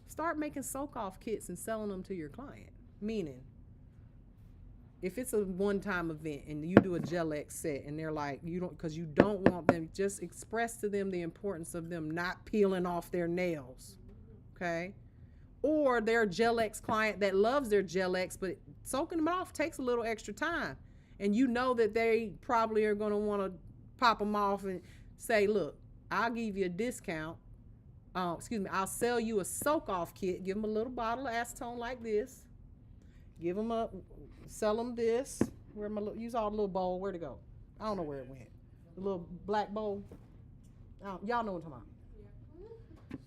Start making soak-off kits and selling them to your client. Meaning, if it's a one-time event and you do a Gel-X set and they're like, you don't, because you don't want them, just express to them the importance of them not peeling off their nails, okay? Or they're a Gel-X client that loves their Gel-X, but soaking them off takes a little extra time. And you know that they probably are going to want to pop them off and say, look, I'll give you a discount. I'll sell you a soak-off kit. Give them a little bottle of acetone like this. Give them sell them this. Use all the little bowl. Where'd it go? I don't know where it went. The little black bowl. Y'all know what I'm talking about.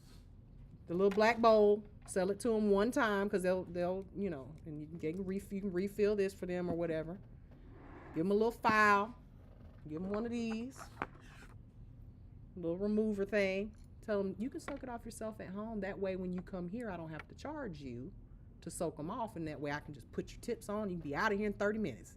The little black bowl. Sell it to them one time, because they'll and you can refill this for them or whatever. Give them a little file. Give them one of these. Little remover thing. Tell them you can soak it off yourself at home. That way when you come here, I don't have to charge you to soak them off, and that way I can just put your tips on. You can be out of here in 30 minutes.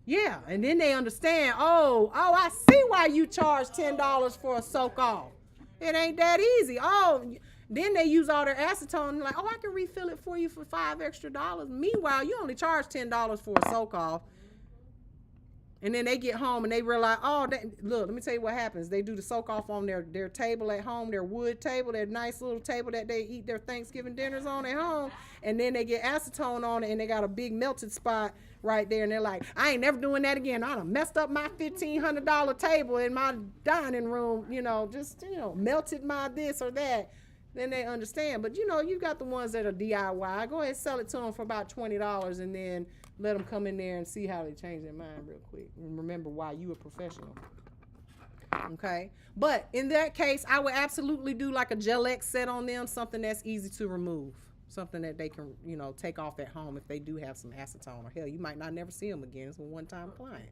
Yeah, and then they understand, oh, I see why you charge $10 for a soak off. It ain't that easy. Oh, then they use all their acetone and like, oh, I can refill it for you for $5 extra. Meanwhile, you only charge $10 for a soak off. And then they get home and they realize, look, let me tell you what happens. They do the soak off on their table at home, their wood table, their nice little table that they eat their Thanksgiving dinners on at home. And then they get acetone on it and they got a big melted spot right there. And they're like, I ain't never doing that again. I done messed up my $1,500 table in my dining room, melted my this or that. Then they understand. But, you got the ones that are DIY. Go ahead and sell it to them for about $20 and then let them come in there and see how they change their mind real quick. And remember why you a professional. Okay? But in that case, I would absolutely do like a Gel-X set on them, something that's easy to remove. Something that they can, take off at home if they do have some acetone. Or hell, you might not never see them again. It's a one-time client.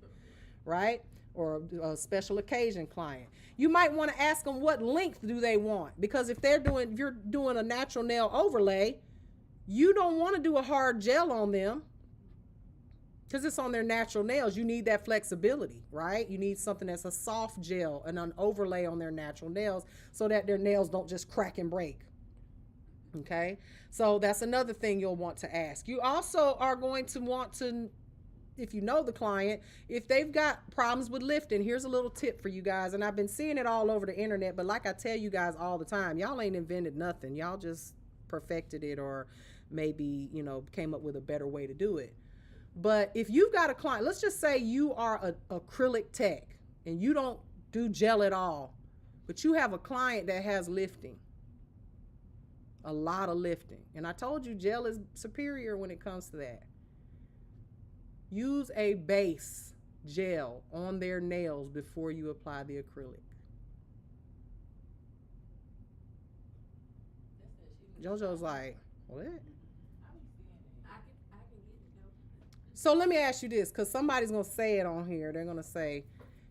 Right? Or a special occasion client. You might want to ask them what length do they want. Because if you're doing a natural nail overlay, you don't want to do a hard gel on them. Because it's on their natural nails. You need that flexibility, right? You need something that's a soft gel and an overlay on their natural nails so that their nails don't just crack and break. Okay? So that's another thing you'll want to ask. You also are going to want to, if you know the client, if they've got problems with lifting, here's a little tip for you guys. And I've been seeing it all over the internet, but like I tell you guys all the time, y'all ain't invented nothing. Y'all just perfected it or maybe, came up with a better way to do it. But if you've got a client, let's just say you are an acrylic tech and you don't do gel at all, but you have a client that has lifting, a lot of lifting. And I told you gel is superior when it comes to that. Use a base gel on their nails before you apply the acrylic. JoJo's like, what? So let me ask you this, because somebody's going to say it on here. They're going to say,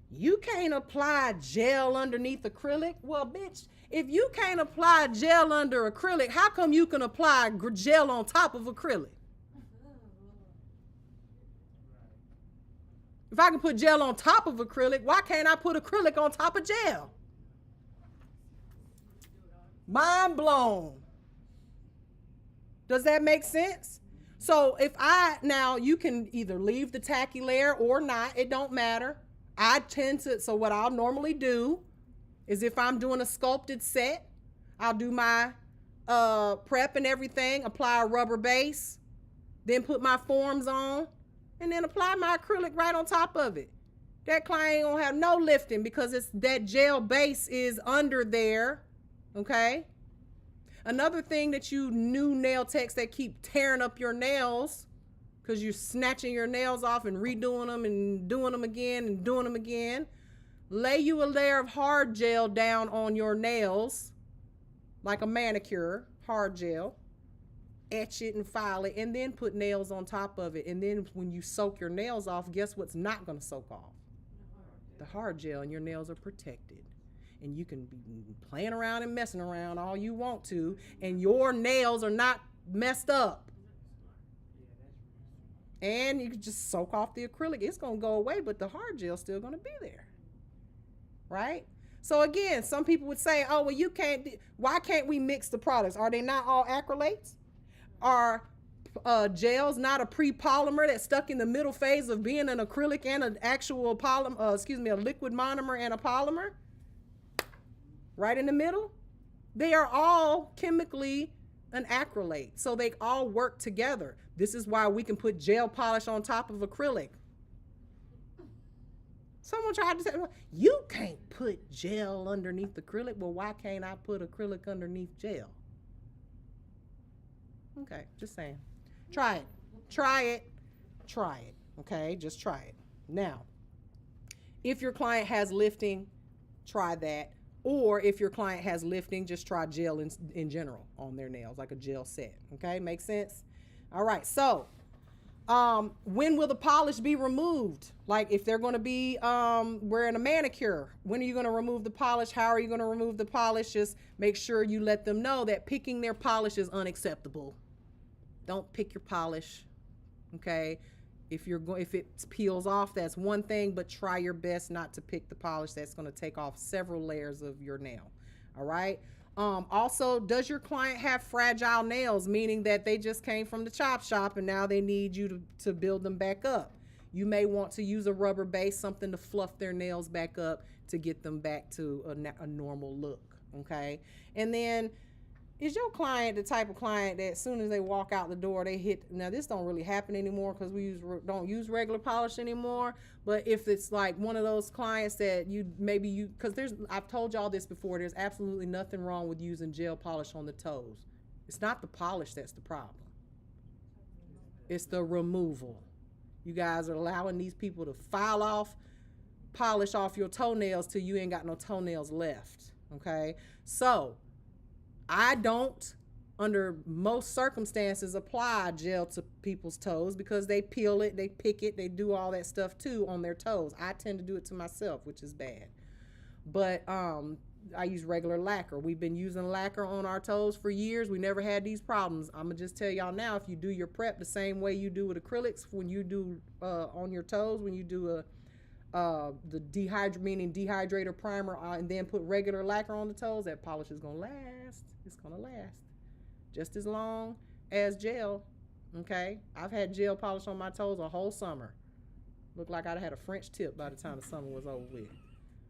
you can't apply gel underneath acrylic? Well, bitch, if you can't apply gel under acrylic, how come you can apply gel on top of acrylic? If I can put gel on top of acrylic, why can't I put acrylic on top of gel? Mind blown. Does that make sense? So you can either leave the tacky layer or not. It don't matter. So what I'll normally do is if I'm doing a sculpted set, I'll do my prep and everything, apply a rubber base, then put my forms on, and then apply my acrylic right on top of it. That client ain't gonna have no lifting because that gel base is under there, okay? Another thing that you new nail techs that keep tearing up your nails because you're snatching your nails off and redoing them and doing them again and doing them again, lay you a layer of hard gel down on your nails, like a manicure, hard gel, etch it and file it, and then put nails on top of it. And then when you soak your nails off, guess what's not going to soak off? The hard gel, and your nails are protected. and you can be playing around and messing around all you want to, and your nails are not messed up. And you can just soak off the acrylic. It's going to go away, but the hard gel's still going to be there. Right? So again, some people would say, oh, well, why can't we mix the products? Are they not all acrylates? Are gels not a pre-polymer that's stuck in the middle phase of being an acrylic and an actual polymer, a liquid monomer and a polymer? Right in the middle? They are all chemically an acrylate. So they all work together. This is why we can put gel polish on top of acrylic. Someone tried to say, well, you can't put gel underneath acrylic. Well, why can't I put acrylic underneath gel? Okay, just saying. Try it. Try it. Try it. Okay, just try it. Now, if your client has lifting, try that. Or if your client has lifting, just try gel in general on their nails, like a gel set. Okay, makes sense? All right, so when will the polish be removed? Like if they're going to be wearing a manicure, when are you going to remove the polish? How are you going to remove the polish? Just make sure you let them know that picking their polish is unacceptable. Don't pick your polish, okay? If it peels off, that's one thing, but try your best not to pick the polish. That's going to take off several layers of your nail. All right. Also, does your client have fragile nails, meaning that they just came from the chop shop and now they need you to build them back up? You may want to use a rubber base, something to fluff their nails back up to get them back to a normal look. Okay. And then, is your client the type of client that as soon as they walk out the door, they hit? Now, this don't really happen anymore because we don't use regular polish anymore. But if it's like one of those clients that because I've told y'all this before, there's absolutely nothing wrong with using gel polish on the toes. It's not the polish that's the problem. It's the removal. You guys are allowing these people to file off polish off your toenails till you ain't got no toenails left. Okay, so I don't, under most circumstances, apply gel to people's toes because they peel it, they pick it, they do all that stuff too on their toes. I tend to do it to myself, which is bad. But I use regular lacquer. We've been using lacquer on our toes for years. We never had these problems. I'm going to just tell y'all now, if you do your prep the same way you do with acrylics, when you do on your toes, when you do the dehydrator primer and then put regular lacquer on the toes, that polish is going to last. It's going to last just as long as gel. Okay, I've had gel polish on my toes a whole summer. Looked like I'd had a French tip by the time the summer was over with.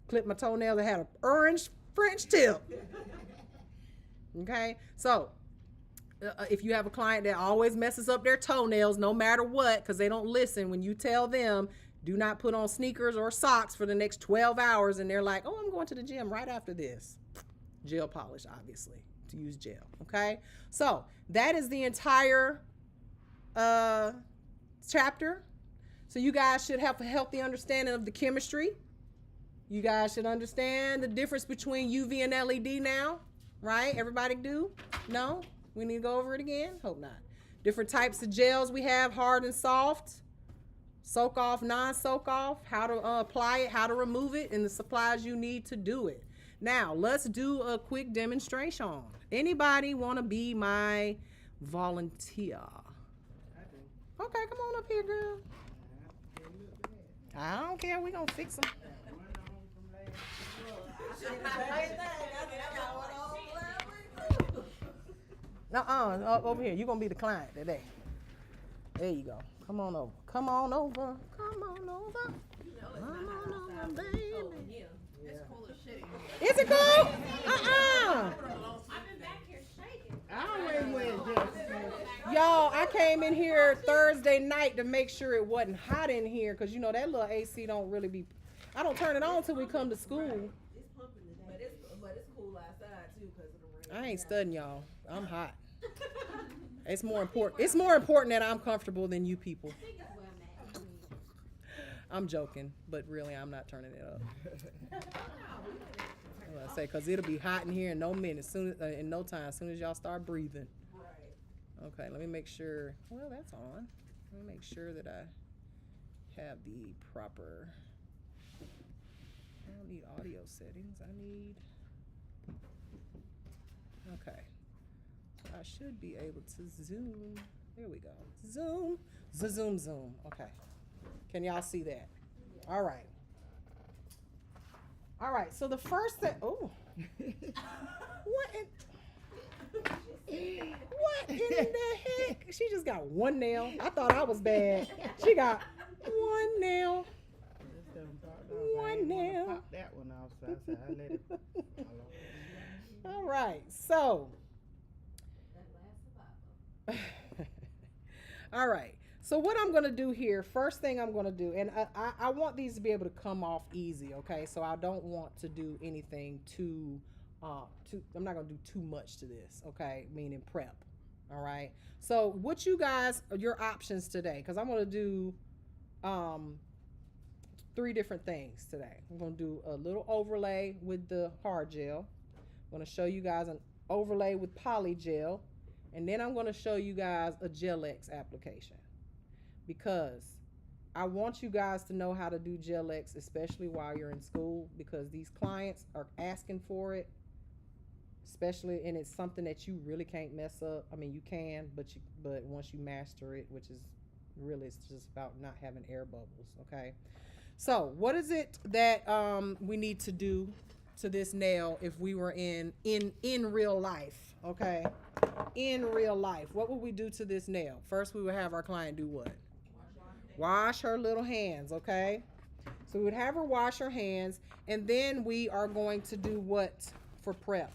Clipped my toenails, I had an orange French tip. Okay, so if you have a client that always messes up their toenails no matter what because they don't listen when you tell them do not put on sneakers or socks for the next 12 hours and they're like, oh, I'm going to the gym right after this. Gel polish, obviously, to use gel. Okay, so that is the entire chapter. So you guys should have a healthy understanding of the chemistry. You guys should understand the difference between UV and LED now, right? Everybody do? No? We need to go over it again? Hope not. Different types of gels we have, hard and soft, soak off, non-soak off, how to apply it, how to remove it, and the supplies you need to do it. Now, let's do a quick demonstration. Anybody want to be my volunteer? Okay, come on up here, girl. I don't care. We're going to fix them. Over here. You're going to be the client today. There you go. Come on over. Come on over. Come on over. Come on over, baby. It's cool as shit. Is it cool? I've been back here shaking. I always wear just. Y'all, I came in here Thursday night to make sure it wasn't hot in here because, you know, that little AC don't really be. I don't turn it on until we come to school. It's pumping today. But it's cool outside too because of the rain. I ain't studying y'all. I'm hot. It's more important. It's more important that I'm comfortable than you people. I'm joking, but really, I'm not turning it up. I'm gonna say because it'll be hot in here in no minute, in no time. As soon as y'all start breathing. Right. Okay, let me make sure. Well, that's on. Let me make sure that I have the proper. I don't need audio settings I need. Okay. So I should be able to zoom. There we go. Zoom. Zoom, zoom. Okay. Can y'all see that? All right. All right. So the first thing. Oh. What in the heck? She just got one nail. I thought I was bad. She got one nail. One nail. Pop that one off, so I said I let it fall off. All right. So. That last survival. All right. So what I'm going to do here, first thing I'm going to do, and I want these to be able to come off easy, okay? So I don't want to do anything too, I'm not going to do too much to this, okay? Meaning prep, all right? So what you guys, your options today, because I'm going to do 3 different things today. I'm going to do a little overlay with the hard gel. I'm going to show you guys an overlay with poly gel. And then I'm going to show you guys a Gel-X application, because I want you guys to know how to do Gel-X, especially while you're in school, because these clients are asking for it, especially, and it's something that you really can't mess up. I mean, you can, but once you master it, which is really, it's just about not having air bubbles, okay? So what is it that we need to do to this nail if we were in real life, okay? In real life, what would we do to this nail? First, we would have our client do what? Wash her little hands, okay? So we would have her wash her hands, and then we are going to do what for prep?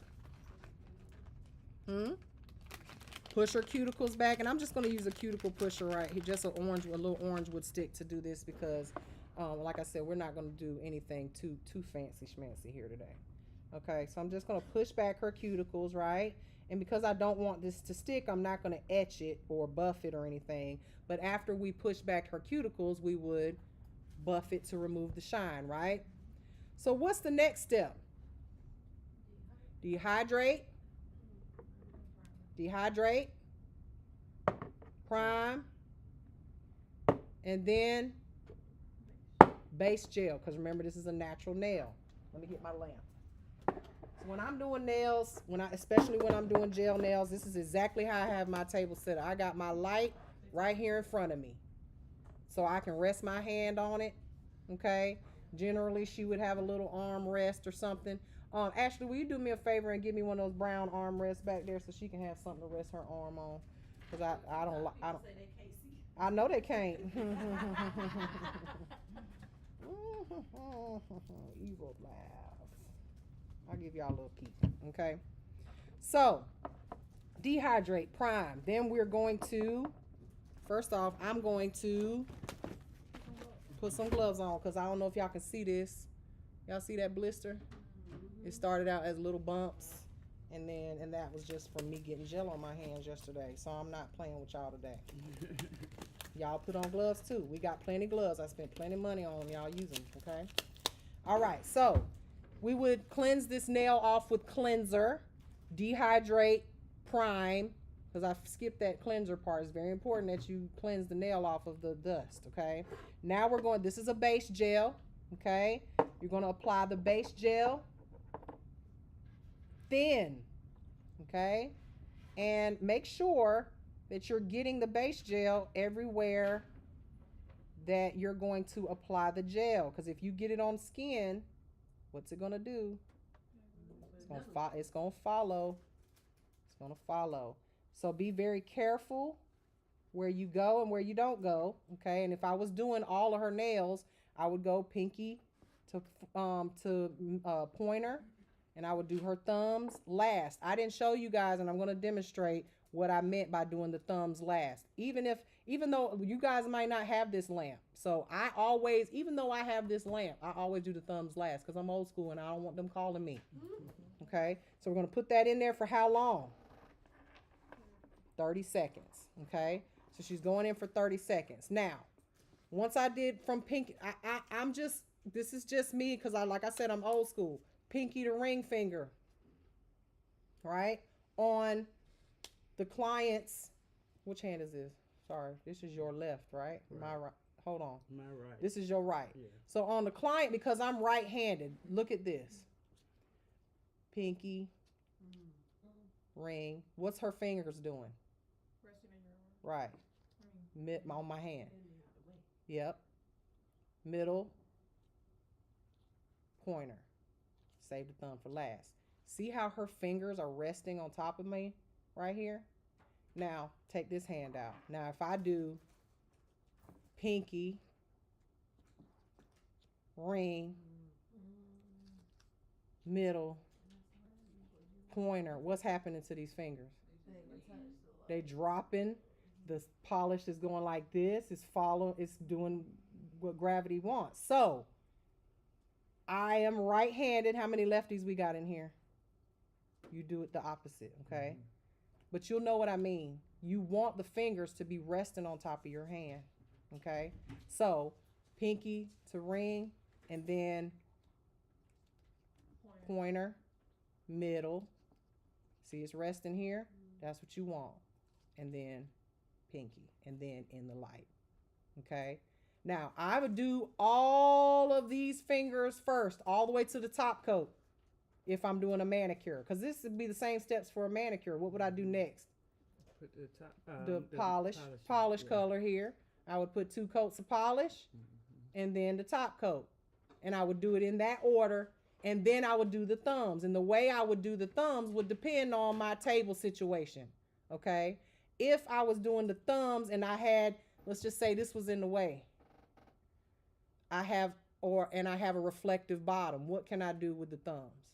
Push her cuticles back, and I'm just going to use a cuticle pusher right here, just a little orange wood stick to do this, because like I said, we're not going to do anything too fancy schmancy here today. Okay, so I'm just going to push back her cuticles, right? And because I don't want this to stick, I'm not going to etch it or buff it or anything. But after we push back her cuticles, we would buff it to remove the shine, right? So what's the next step? Dehydrate. Dehydrate. Prime. And then base gel, because remember, this is a natural nail. Let me get my lamp. When I'm doing nails, especially when I'm doing gel nails, this is exactly how I have my table set up. I got my light right here in front of me, so I can rest my hand on it, okay? Generally, she would have a little arm rest or something. Ashley, will you do me a favor and give me one of those brown arm rests back there so she can have something to rest her arm on? Because I don't. I know they can't. Evil laugh. I'll give y'all a little peek, okay? So, dehydrate, prime. Then we're going to, first off, I'm going to put some gloves on, because I don't know if y'all can see this. Y'all see that blister? It started out as little bumps, and that was just from me getting gel on my hands yesterday. So I'm not playing with y'all today. Y'all put on gloves too. We got plenty of gloves. I spent plenty of money on them. Y'all use them, okay? All right, so we would cleanse this nail off with cleanser, dehydrate, prime, because I skipped that cleanser part. It's very important that you cleanse the nail off of the dust, okay? Now we're going, this is a base gel, okay? You're going to apply the base gel thin, okay? And make sure that you're getting the base gel everywhere that you're going to apply the gel, because if you get it on skin, what's it gonna do? It's gonna follow. It's gonna follow. So be very careful where you go and where you don't go, okay? And if I was doing all of her nails, I would go pinky to pointer, and I would do her thumbs last. I didn't show you guys, and I'm gonna demonstrate what I meant by doing the thumbs last. Even though you guys might not have this lamp. So I always, even though I have this lamp, I always do the thumbs last, because I'm old school and I don't want them calling me. Okay, so we're going to put that in there for how long? 30 seconds. Okay, so she's going in for 30 seconds. Now, once I did from pinky, I'm just, this is just me, because like I said, I'm old school. Pinky to ring finger, right? On the client's, which hand is this? Sorry, this is your left, right? My right. Hold on. My right. This is your right. Yeah. So on the client, because I'm right-handed, look at this. pinky, ring. What's her fingers doing? Resting in your arm. Right. On my hand. Yep. Middle, pointer. Save the thumb for last. See how her fingers are resting on top of me right here? Now, take this hand out. Now, if I do pinky, ring, middle, pointer, what's happening to these fingers? They dropping. The polish is going like this. It's doing what gravity wants. So, I am right-handed. How many lefties we got in here? You do it the opposite, okay? Mm-hmm. But you'll know what I mean. You want the fingers to be resting on top of your hand, okay? So, pinky to ring, and then pointer, middle. See, it's resting here. That's what you want. And then pinky, and then in the light, okay? Now, I would do all of these fingers first, all the way to the top coat if I'm doing a manicure. Because this would be the same steps for a manicure. What would I do next? Put the top, the polish color here. I would put 2 coats of polish, and then the top coat. And I would do it in that order. And then I would do the thumbs. And the way I would do the thumbs would depend on my table situation, okay? If I was doing the thumbs and I had, let's just say this was in the way. I have a reflective bottom. What can I do with the thumbs?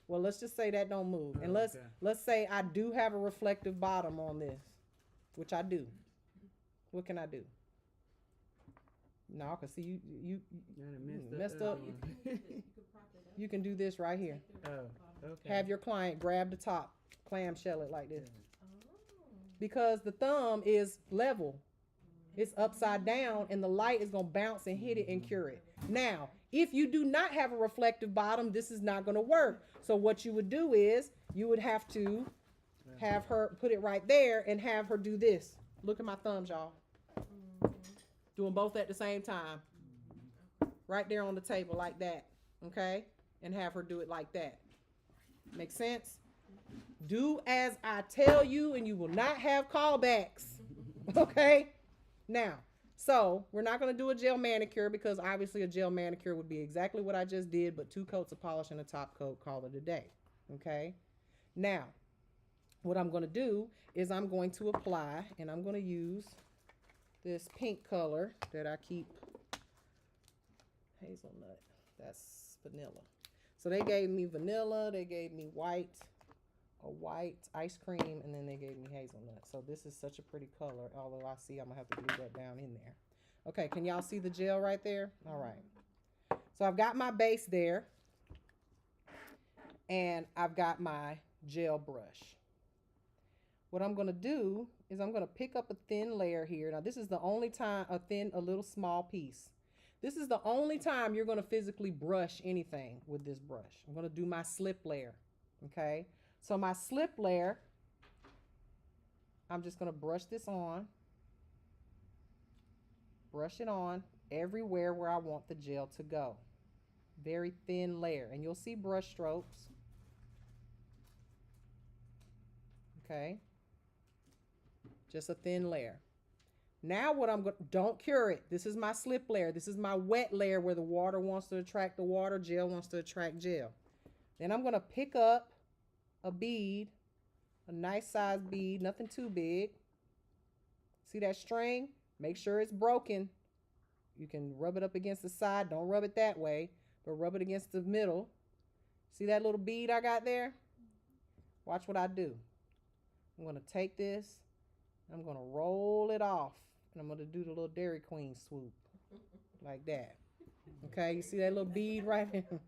Well, let's just say that don't move. And let's say I do have a reflective bottom on this, which I do. What can I do? No, I can see you messed up. You can do this right here. Oh, okay. Have your client grab the top, clamshell it like this. Because the thumb is level. It's upside down, and the light is going to bounce and hit it and cure it. Now, if you do not have a reflective bottom, this is not going to work. So what you would do is you would have to have her put it right there and have her do this. Look at my thumbs, y'all. Doing both at the same time. Right there on the table like that. Okay? And have her do it like that. Make sense? Do as I tell you, and you will not have callbacks. Okay? Now, so we're not going to do a gel manicure because obviously a gel manicure would be exactly what I just did, but 2 coats of polish and a top coat, call it a day. Okay? Now, what I'm going to do is I'm going to apply, and I'm going to use this pink color that I keep. Hazelnut. That's vanilla. So they gave me vanilla, they gave me a white ice cream, and then they gave me hazelnut. So this is such a pretty color, although I see I'm gonna have to glue that down in there. Okay, can y'all see the gel right there? All right. So I've got my base there, and I've got my gel brush. What I'm gonna do is I'm gonna pick up a thin layer here. Now this is the only time, a little small piece. This is the only time you're gonna physically brush anything with this brush. I'm gonna do my slip layer, okay? So my slip layer, I'm just going to brush this on. Brush it on everywhere where I want the gel to go. Very thin layer. And you'll see brush strokes. Okay. Just a thin layer. Now what I'm going to, don't cure it. This is my slip layer. This is my wet layer where the water wants to attract the water, gel wants to attract gel. Then I'm going to pick up a bead, a nice size bead, nothing too big. See that string? Make sure it's broken. You can rub it up against the side. Don't rub it that way, but rub it against the middle. See that little bead I got there? Watch what I do. I'm going to take this, I'm going to roll it off, and I'm going to do the little Dairy Queen swoop like that. Okay, you see that little bead right there?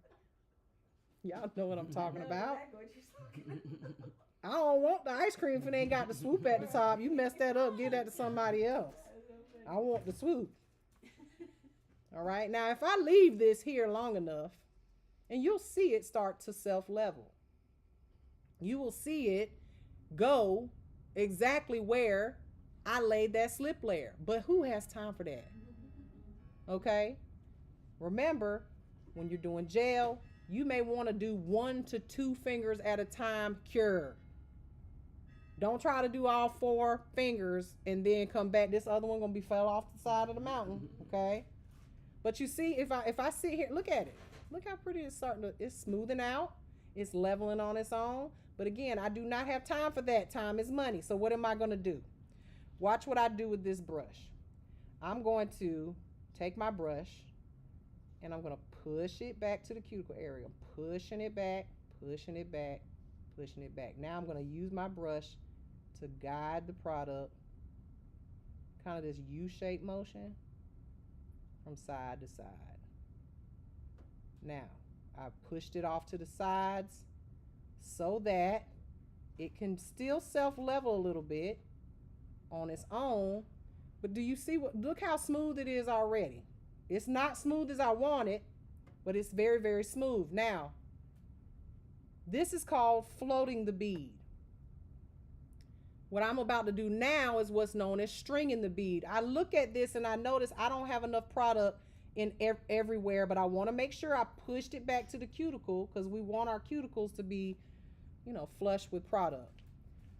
Y'all know what I'm talking about. I don't want the ice cream if it ain't got the swoop at the top. You mess that up, give that to somebody else. I want the swoop. All right, now if I leave this here long enough, and you'll see it start to self-level. You will see it go exactly where I laid that slip layer. But who has time for that? Okay? Remember, when you're doing gel, you may want to do 1 to 2 fingers at a time cure. Don't try to do all 4 fingers and then come back. This other one gonna be fell off the side of the mountain, okay? But you see, if I sit here, look at it. Look how pretty it's starting to, it's smoothing out. It's leveling on its own. But again, I do not have time for that. Time is money. So what am I gonna do? Watch what I do with this brush. I'm going to take my brush and I'm gonna push it back to the cuticle area. Pushing it back, pushing it back, pushing it back. Now I'm gonna use my brush to guide the product, kind of this U-shaped motion from side to side. Now, I've pushed it off to the sides so that it can still self-level a little bit on its own. But do you see look how smooth it is already. It's not smooth as I want it, but it's very, very smooth. Now, this is called floating the bead. What I'm about to do now is what's known as stringing the bead. I look at this and I notice I don't have enough product in everywhere, but I want to make sure I pushed it back to the cuticle because we want our cuticles to be, flush with product.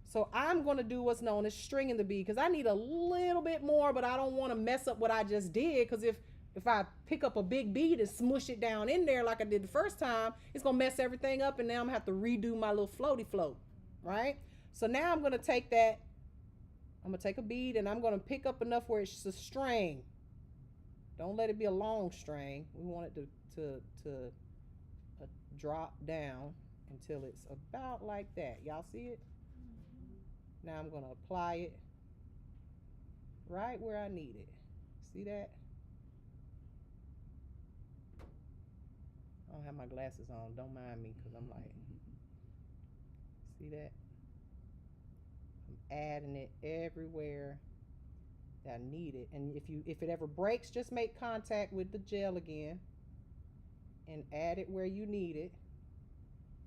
So I'm going to do what's known as stringing the bead because I need a little bit more, but I don't want to mess up what I just did, because if I pick up a big bead and smush it down in there like I did the first time, it's going to mess everything up, and now I'm going to have to redo my little floaty float, right? So now I'm going to take that, I'm going to take a bead and I'm going to pick up enough where it's a string. Don't let it be a long string. We want it to drop down until it's about like that. Y'all see it? Now I'm going to apply it right where I need it. See that? I don't have my glasses on. Don't mind me because I'm like, see that? I'm adding it everywhere that I need it. And if it ever breaks, just make contact with the gel again and add it where you need it,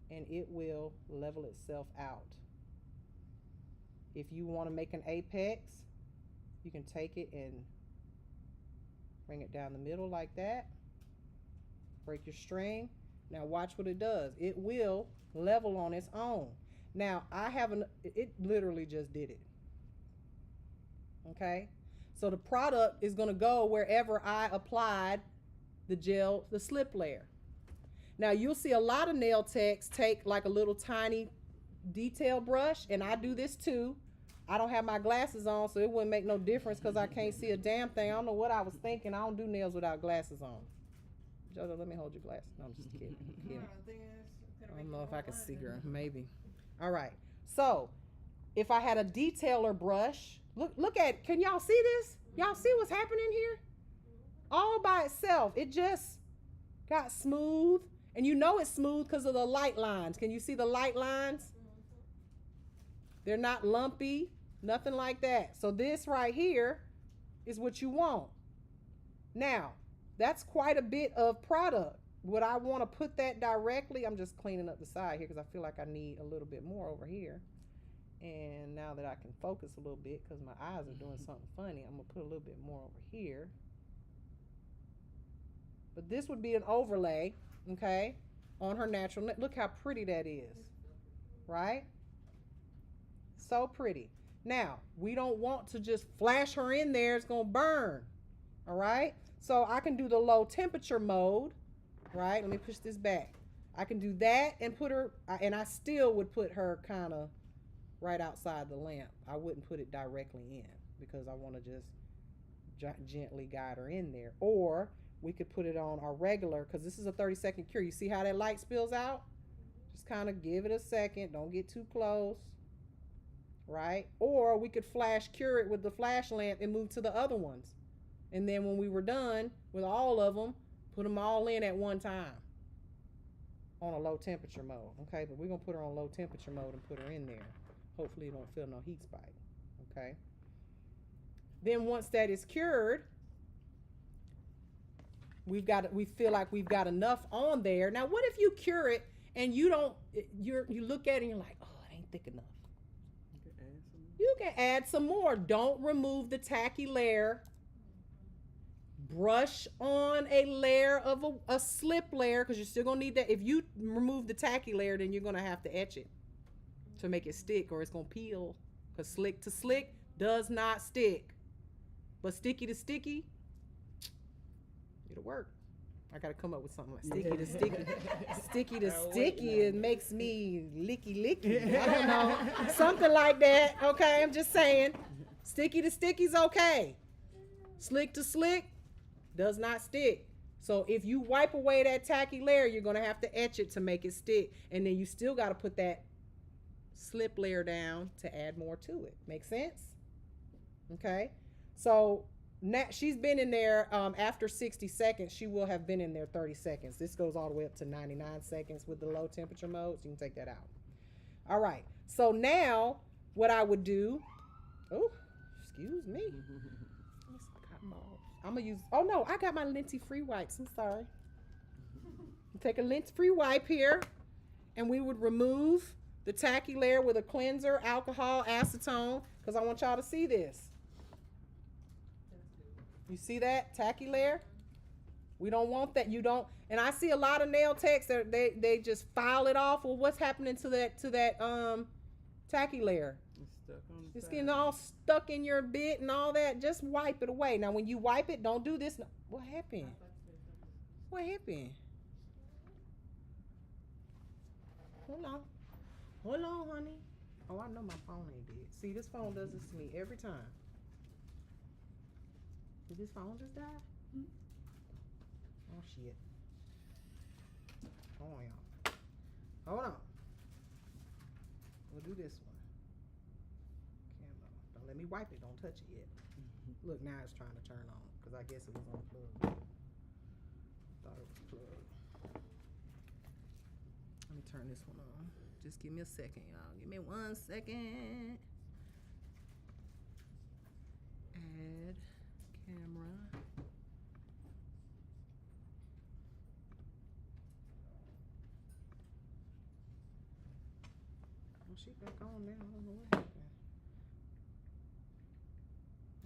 and it will level itself out. If you want to make an apex, you can take it and bring it down the middle like that. Break your string. Now watch what it does. It will level on its own. Now it literally just did it. Okay? So the product is going to go wherever I applied the gel, the slip layer. Now you'll see a lot of nail techs take like a little tiny detail brush, and I do this too. I don't have my glasses on, so it wouldn't make no difference because I can't see a damn thing. I don't know what I was thinking. I don't do nails without glasses on. Jojo, let me hold your glasses. No, I'm just kidding. I don't know if I can see, girl. Maybe. All right. So if I had a detailer brush, look at, can y'all see this? Y'all see what's happening here? All by itself. It just got smooth. And you know it's smooth because of the light lines. Can you see the light lines? They're not lumpy, nothing like that. So this right here is what you want. Now, that's quite a bit of product. Would I want to put that directly? I'm just cleaning up the side here because I feel like I need a little bit more over here. And now that I can focus a little bit because my eyes are doing something funny, I'm going to put a little bit more over here. But this would be an overlay, okay, on her natural neck. Look how pretty that is, right? So pretty. Now, we don't want to just flash her in there. It's going to burn, all right? So I can do the low temperature mode, right? Let me push this back. I can do that and put her, and I still would put her kind of right outside the lamp. I wouldn't put it directly in because I want to just gently guide her in there. Or we could put it on our regular, because this is a 30-second cure. You see how that light spills out? Just kind of give it a second. Don't get too close, right? Or we could flash cure it with the flash lamp and move to the other ones. And then when we were done with all of them, put them all in at one time on a low temperature mode. Okay, but we're going to put her on low temperature mode and put her in there. Hopefully you don't feel no heat spike. Okay. Then once that is cured, we feel like we've got enough on there. Now, what if you cure it and you look at it and you're like, oh, it ain't thick enough. You can add some more. Don't remove the tacky layer. brush on a layer of a slip layer, because you're still gonna need that. If you remove the tacky layer, then you're gonna have to etch it to make it stick, or it's gonna peel. Because slick to slick does not stick, but sticky to sticky, it'll work. I gotta come up with something like sticky to sticky. Sticky to sticky, it makes me licky. I don't know. Something like that. Okay, I'm just saying. Sticky to sticky's okay. Slick to slick does not stick. So if you wipe away that tacky layer, you're gonna have to etch it to make it stick. And then you still gotta put that slip layer down to add more to it. Make sense? Okay. So now she's been in there after 60 seconds. She will have been in there 30 seconds. This goes all the way up to 99 seconds with the low temperature mode. So you can take that out. All right. So now what I would do, oh, excuse me. I'm gonna use, oh no, I got my linty-free wipes. I'm sorry. Take a lint-free wipe here, and we would remove the tacky layer with a cleanser, alcohol, acetone, because I want y'all to see this. You see that tacky layer? We don't want that. You don't. And I see a lot of nail techs that they just file it off. Well, what's happening to that tacky layer? It's getting all stuck in your bit and all that. Just wipe it away. Now, when you wipe it, don't do this. What happened? What happened? Hold on. Hold on, honey. Oh, I know my phone ain't dead. See, this phone does this to me every time. Did this phone just die? Oh, shit. Hold on, y'all. Hold on. We'll do this one. Camo. Don't let me wipe it. Don't touch it yet. Look, now it's trying to turn on, because I guess it was unplugged. Thought it was plugged. Let me turn this one on. Just give me a second, y'all. Give me 1 second. Add camera. Oh, she back on now. I don't know what happened.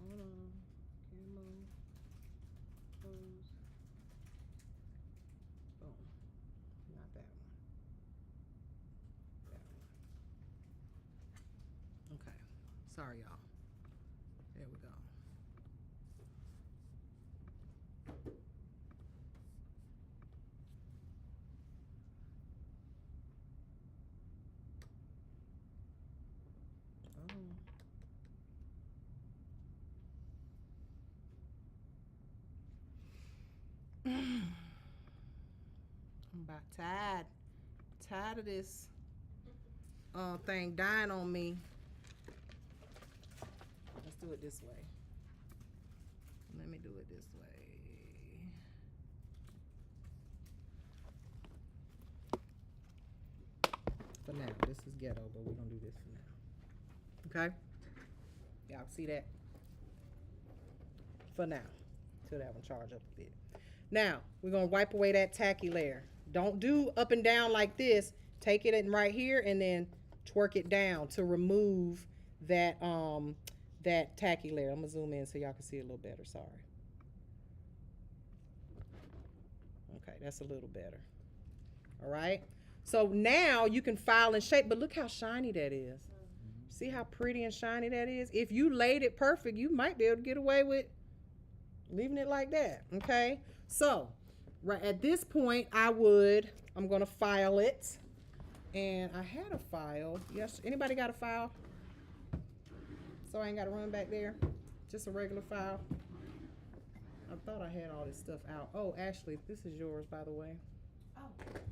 Hold on. Camo. Close. Boom. Not that one. That one. Okay. Sorry, y'all. There we go. I'm about tired of this thing dying on me. Let's do it this way. Let me do it this way. For now, this is ghetto, but we're gonna do this for now. Okay? Y'all see that? For now, till that one charge up a bit. Now, we're going to wipe away that tacky layer. Don't do up and down like this. Take it in right here and then twerk it down to remove that that tacky layer. I'm going to zoom in so y'all can see it a little better. Sorry. Okay, that's a little better. All right. So now you can file and shape, but look how shiny that is. See how pretty and shiny that is? If you laid it perfect, you might be able to get away with leaving it like that. Okay. So, right at this point, I'm going to file it. And I had a file. Yes, anybody got a file? So I ain't got to run back there. Just a regular file. I thought I had all this stuff out. Oh, Ashley, this is yours, by the way. Oh, gracias,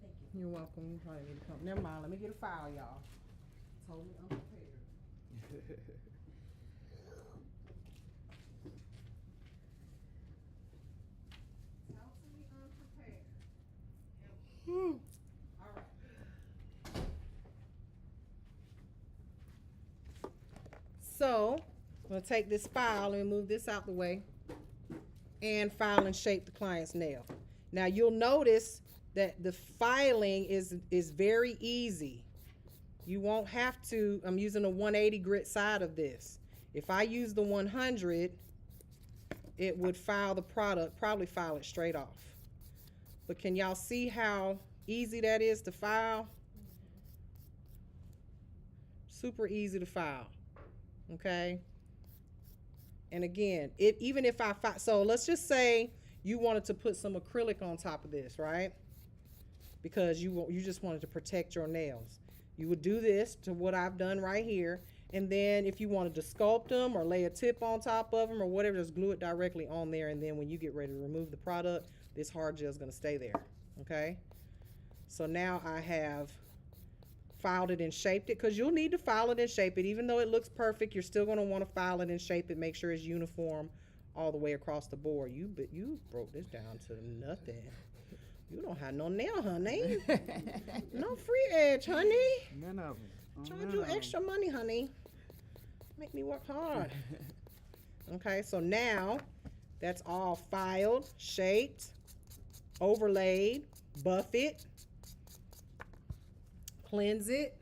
thank you. You're welcome. You probably need to come. Never mind. Let me get a file, y'all. Totally unprepared. All right. So, I'm going to take this file and move this out the way and file and shape the client's nail. Now, you'll notice that the filing is very easy. You won't have to, I'm using a 180 grit side of this. If I use the 100, it would file the product, probably file it straight off. But can y'all see how easy that is to file? Super easy to file, okay? And again, even if I file, so let's just say you wanted to put some acrylic on top of this, right? Because you just wanted to protect your nails. You would do this to what I've done right here, and then if you wanted to sculpt them or lay a tip on top of them or whatever, just glue it directly on there, and then when you get ready to remove the product, this hard gel is going to stay there, okay? So now I have filed it and shaped it, because you'll need to file it and shape it. Even though it looks perfect, you're still going to want to file it and shape it, make sure it's uniform all the way across the board. You broke this down to nothing. You don't have no nail, honey. No free edge, honey. None of them. Charge you extra money, honey. Make me work hard. Okay, so now that's all filed, shaped, overlaid, buff it, cleanse it,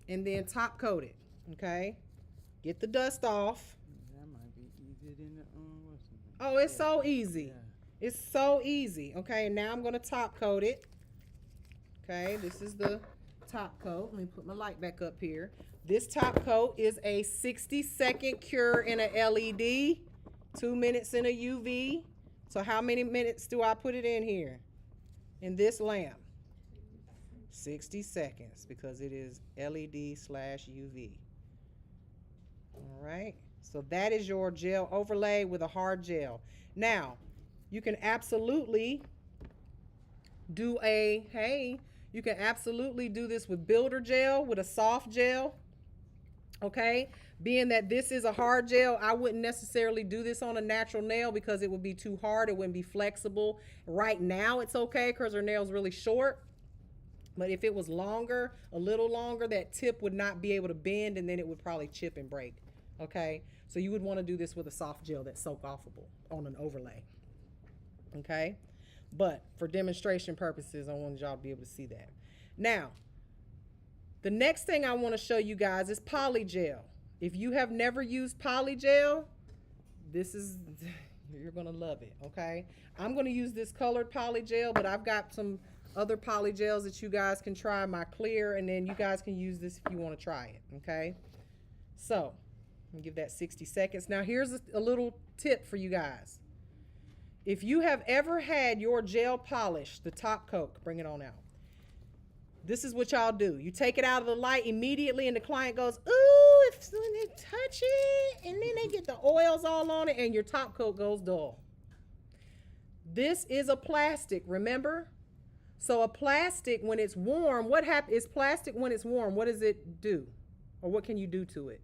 and then top coat it. Okay, get the dust off. That might be easier than the what's the name? Oh, it's so easy. Yeah. It's so easy. Okay, now I'm gonna top coat it. Okay, this is the top coat. Let me put my light back up here. This top coat is a 60-second cure in a LED, 2 minutes in a UV. So how many minutes do I put it in here? In this lamp? 60 seconds, because it is LED/UV. All right, so that is your gel overlay with a hard gel. Now, you can absolutely do you can absolutely do this with builder gel, with a soft gel, okay? Being that this is a hard gel, I wouldn't necessarily do this on a natural nail because it would be too hard, it wouldn't be flexible. Right now it's okay because her nail's really short, but if it was longer, a little longer, that tip would not be able to bend, and then it would probably chip and break, okay? So you would want to do this with a soft gel that's soak-offable on an overlay, okay? But for demonstration purposes, I want y'all to be able to see that. Now, the next thing I want to show you guys is polygel. If you have never used polygel, you're going to love it, okay? I'm going to use this colored polygel, but I've got some other polygels that you guys can try, my clear, and then you guys can use this if you want to try it, okay? So, give that 60 seconds. Now, here's a little tip for you guys. If you have ever had your gel polish, the top coat, bring it on out. This is what y'all do. You take it out of the light immediately, and the client goes, ooh, if when they touch it, and then they get the oils all on it, and your top coat goes dull. This is a plastic, remember? So a plastic, when it's warm, what happens is plastic when it's warm, what does it do? Or what can you do to it?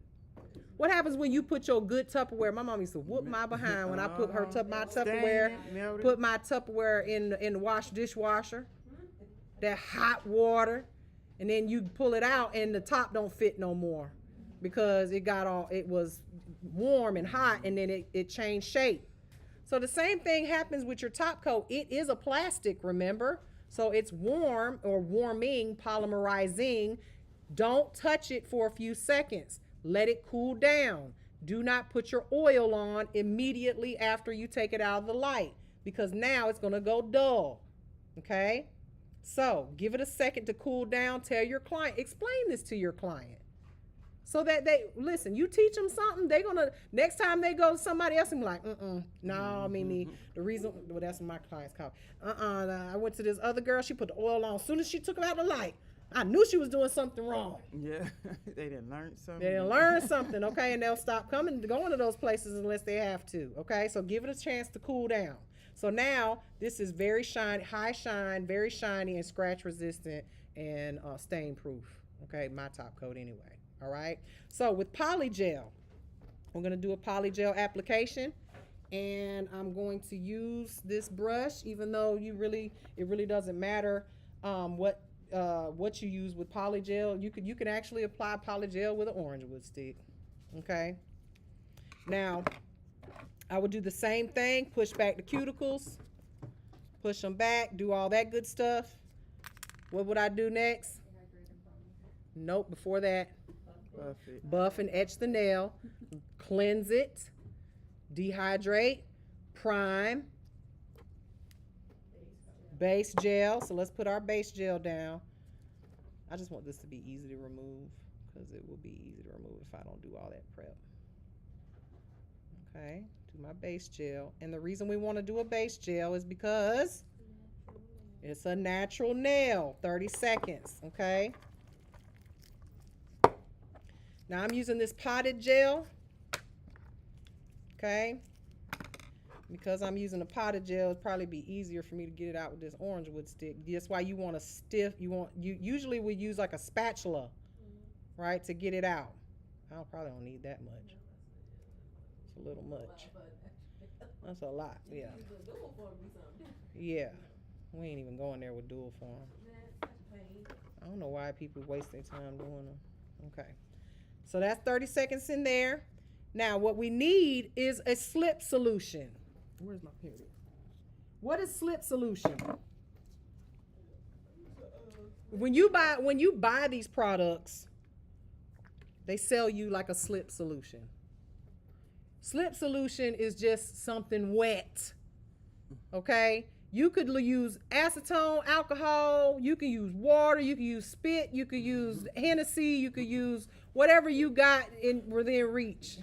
What happens when you put your good Tupperware? My mom used to whoop my behind when I put my Tupperware, put my Tupperware in the dishwasher, that hot water, and then you pull it out and the top don't fit no more because it was warm and hot, and then it changed shape. So the same thing happens with your top coat. It is a plastic, remember? So it's warm or warming, polymerizing. Don't touch it for a few seconds. Let it cool down. Do not put your oil on immediately after you take it out of the light, because now it's going to go dull. Okay? So give it a second to cool down. Tell your client, explain this to your client so that listen, you teach them something, they're going to, next time they go to somebody else and be like, no, I mean, the reason, well, that's what my clients call, I went to this other girl, she put the oil on. As soon as she took it out of the light, I knew she was doing something wrong. Yeah, they didn't learn something. They didn't learn something, okay? And they'll stop going to those places unless they have to, okay? So give it a chance to cool down. So now this is very shiny, high shine, very shiny and scratch resistant and stain proof, okay? My top coat anyway, all right? So with polygel, we're gonna do a polygel application, and I'm going to use this brush, even though it really doesn't matter what you use with polygel. You can actually apply polygel with an orange wood stick, okay? Now, I would do the same thing, push back the cuticles, push them back, do all that good stuff. What would I do next? Nope, before that, buff and etch the nail, cleanse it, dehydrate, prime, base gel. So let's put our base gel down. I just want this to be easy to remove because it will be easy to remove if I don't do all that prep. Okay, do my base gel. And the reason we want to do a base gel is because it's a natural nail. 30 seconds, okay? Now I'm using this potted gel, okay? Because I'm using a potted gel, it'd probably be easier for me to get it out with this orange wood stick. That's why you want a stiff, you usually we use like a spatula, right, to get it out. I probably don't need that much. It's a little much. That's a lot, yeah. Yeah, we ain't even going there with dual form. I don't know why people waste their time doing them. Okay, so that's 30 seconds in there. Now what we need is a slip solution. Where's my period? What is slip solution? When you buy these products, they sell you like a slip solution. Slip solution is just something wet. Okay? You could use acetone, alcohol, you can use water, you can use spit, you could use Hennessy, you could use whatever you got within reach.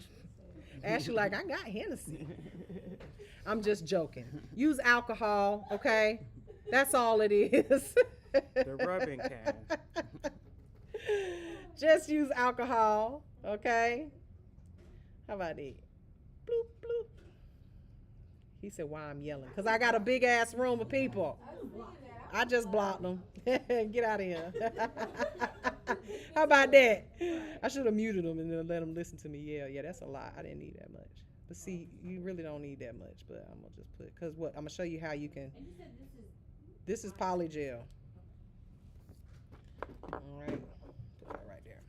Ashley like, I got Hennessy. I'm just joking. Use alcohol, okay? That's all it is. The rubbing kind. Just use alcohol, okay? How about that? Bloop, bloop. He said, why I'm yelling? Because I got a big ass room of people. I just blocked them. Get out of here. How about that? I should have muted them and then let them listen to me yell. Yeah, that's a lot. I didn't need that much. But see, you really don't need that much. But I'm going to just put, because what? I'm going to show you how you can. And you said This is polygel. All right. Put that right there.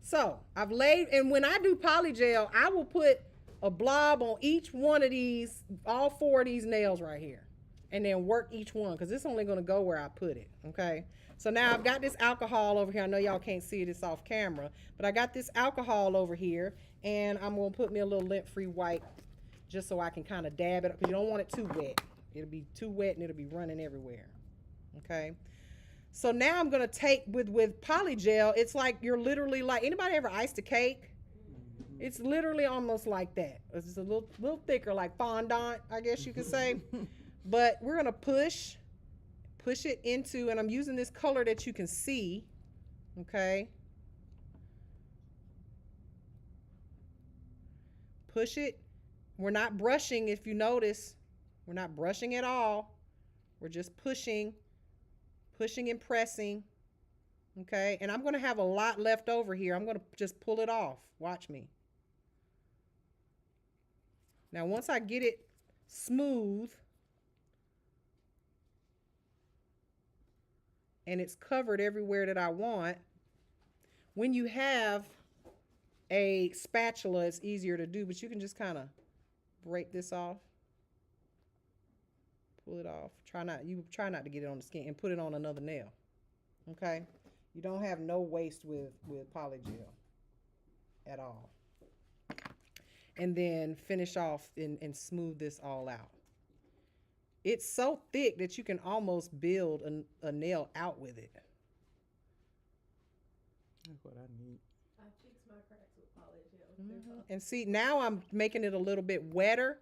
So I've laid, and when I do polygel, I will put a blob on each one of these, all 4 of these nails right here. And then work each one, because it's only going to go where I put it, okay? So now I've got this alcohol over here. I know y'all can't see it, it's off camera. But I got this alcohol over here, and I'm going to put me a little lint-free wipe just so I can kind of dab it up, because you don't want it too wet. It'll be too wet, and it'll be running everywhere, okay? So now I'm going to take, with polygel, it's like you're literally like, anybody ever iced a cake? It's literally almost like that. It's a little thicker, like fondant, I guess you could say. But we're going to push it into, and I'm using this color that you can see, okay? Push it. We're not brushing, if you notice. We're not brushing at all. We're just pushing and pressing, okay? And I'm going to have a lot left over here. I'm going to just pull it off. Watch me. Now, once I get it smooth, and it's covered everywhere that I want, when you have a spatula, it's easier to do, but you can just kind of break this off. Pull it off. Try not to get it on the skin, and put it on another nail. Okay? You don't have no waste with polygel at all. And then finish off and smooth this all out. It's so thick that you can almost build a nail out with it. That's what I need. I fix my cracks with polygel. And see, now I'm making it a little bit wetter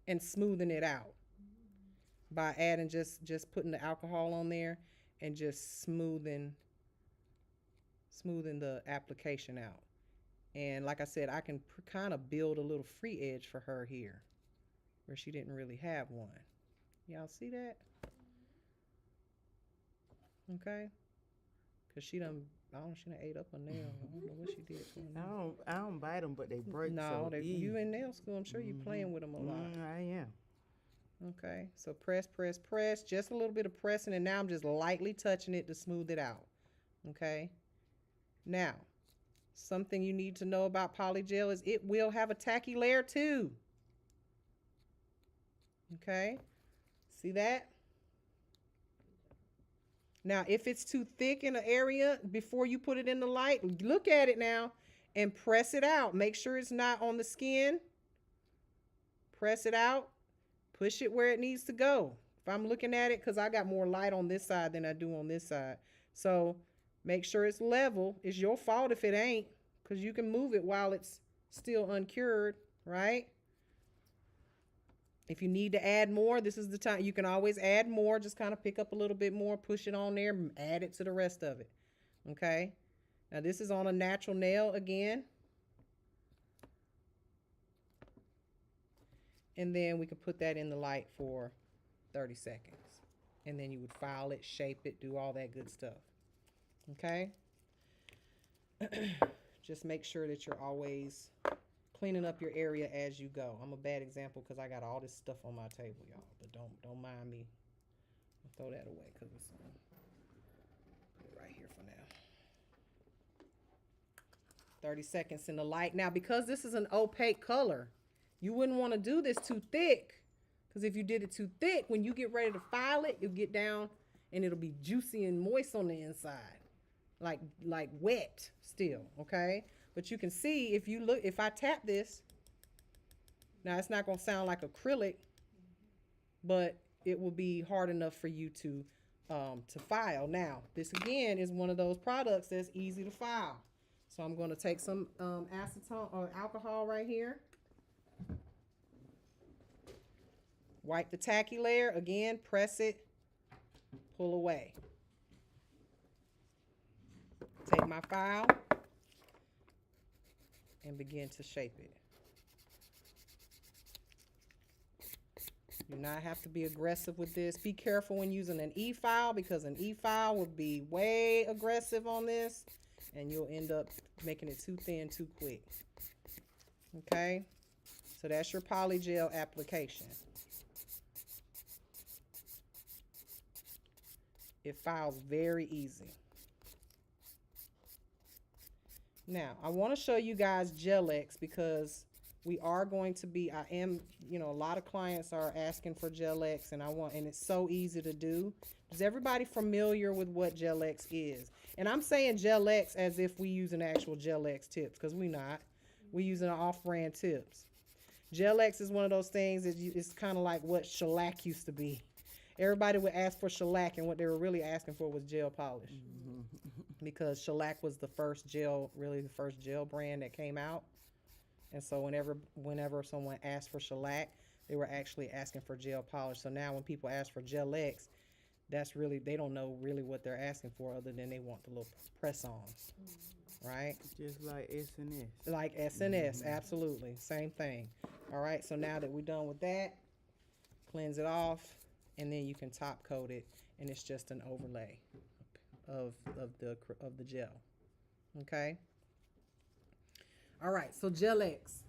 and smoothing it out by adding just putting the alcohol on there and just smoothing the application out. And like I said, I can kind of build a little free edge for her here where she didn't really have one. Y'all see that? Okay. Because she done ate up a nail. I don't know what she did to her. I don't bite them, but they break. No, so you in nail school. I'm sure you playing with them a lot. I am. Okay. So press. Just a little bit of pressing, and now I'm just lightly touching it to smooth it out. Okay. Now, something you need to know about polygel is it will have a tacky layer too. Okay. See that? Now, if it's too thick in an area, before you put it in the light, look at it now and press it out. Make sure it's not on the skin. press it out, push it where it needs to go. If I'm looking at it, because I got more light on this side than I do on this side. So make sure it's level. It's your fault if it ain't, because you can move it while it's still uncured, right? If you need to add more, this is the time. You can always add more. Just kind of pick up a little bit more, push it on there, add it to the rest of it. Okay? Now this is on a natural nail again. And then we could put that in the light for 30 seconds. And then you would file it, shape it, do all that good stuff. Okay? Just make sure that you're always cleaning up your area as you go. I'm a bad example because I got all this stuff on my table, y'all. But don't mind me. I'll throw that away because it's put it right here for now. 30 seconds in the light. Now, because this is an opaque color, you wouldn't want to do this too thick, because if you did it too thick, when you get ready to file it, you'll get down and it'll be juicy and moist on the inside, like wet still, okay? But you can see if you look, if I tap this, now it's not going to sound like acrylic, but it will be hard enough for you to file. Now, this again is one of those products that's easy to file. So I'm going to take some acetone or alcohol right here. Wipe the tacky layer. Again, press it, pull away. Take my file and begin to shape it. Do not have to be aggressive with this. Be careful when using an E-file, because an E-file would be way aggressive on this and you'll end up making it too thin too quick. Okay? So that's your polygel application. It files very easy. Now, I want to show you guys Gel-X, because we are going to be, a lot of clients are asking for Gel-X, and it's so easy to do. Is everybody familiar with what Gel-X is? And I'm saying Gel-X as if we use an actual Gel-X tips, because we're not. We're using off-brand tips. Gel-X is one of those things that it's kind of like what shellac used to be. Everybody would ask for shellac, and what they were really asking for was gel polish. Mm-hmm. Because shellac was the first gel brand that came out. And so whenever someone asked for shellac, they were actually asking for gel polish. So now when people ask for Gel-X, they don't know really what they're asking for, other than they want the little press-ons, right? Just like S&S. Like S&S, absolutely. Same thing. All right, so now that we're done with that, cleanse it off, and then you can top coat it, and it's just an overlay of the gel. Okay? All right, so Gel-X.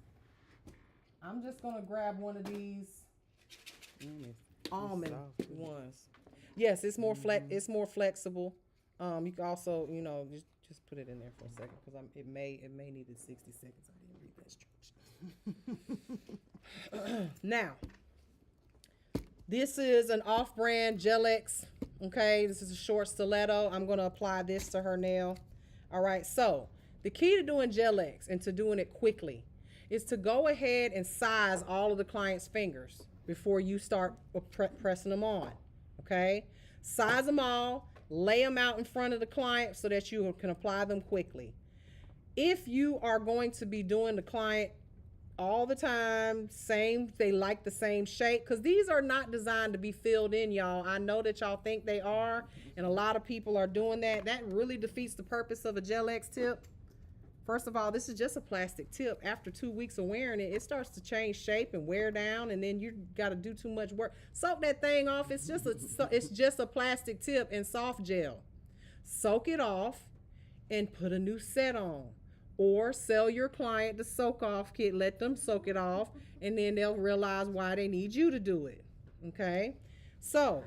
I'm just going to grab one of these almond ones. Yes, it's more it's more flexible. You can also, just put it in there for a second, because it may need 60 seconds. I didn't read that instruction. Now, this is an off-brand Gel-X. Okay, this is a short stiletto. I'm going to apply this to her nail. All right, so the key to doing Gel-X and to doing it quickly is to go ahead and size all of the client's fingers before you start pressing them on. Okay, size them all, lay them out in front of the client so that you can apply them quickly. If you are going to be doing the client all the time, they like the same shape, because these are not designed to be filled in, y'all. I know that y'all think they are, and a lot of people are doing that. That really defeats the purpose of a Gel-X tip. First of all, this is just a plastic tip. After 2 weeks of wearing it, it starts to change shape and wear down, and then you got to do too much work. Soak that thing off. It's just a plastic tip and soft gel. Soak it off and put a new set on. Or sell your client the soak off kit. Let them soak it off, and then they'll realize why they need you to do it. Okay? So,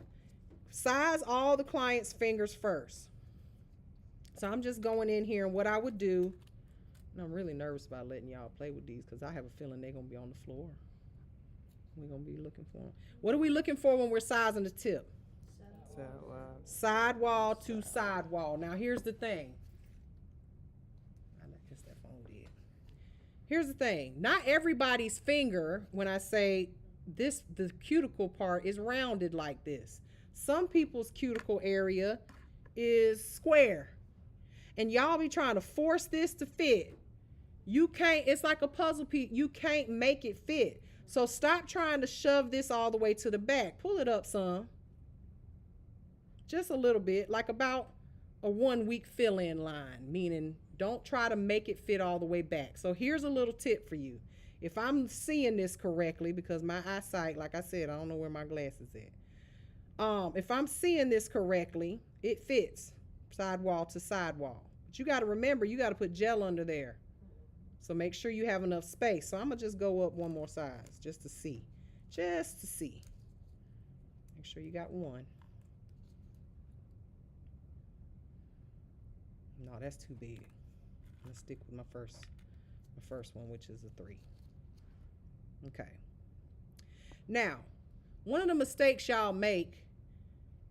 size all the client's fingers first. So I'm just going in here, and what I would do, and I'm really nervous about letting y'all play with these, because I have a feeling they're going to be on the floor. We're going to be looking for them. What are we looking for when we're sizing the tip? Sidewall to sidewall. Now, here's the thing. here's the thing. Not everybody's finger, when I say this, the cuticle part is rounded like this. Some people's cuticle area is square. And y'all be trying to force this to fit. You can't, it's like a puzzle piece. You can't make it fit. So stop trying to shove this all the way to the back. Pull it up some. Just a little bit, like about a 1 week fill-in line, meaning don't try to make it fit all the way back. So here's a little tip for you. If I'm seeing this correctly, because my eyesight, like I said, I don't know where my glasses at. If I'm seeing this correctly, it fits sidewall to sidewall. But you got to remember, you got to put gel under there. So make sure you have enough space. So I'm going to just go up one more size just to see. Just to see. Make sure you got one. No, that's too big. Let's stick with my first one, which is a 3. Okay. Now, one of the mistakes y'all make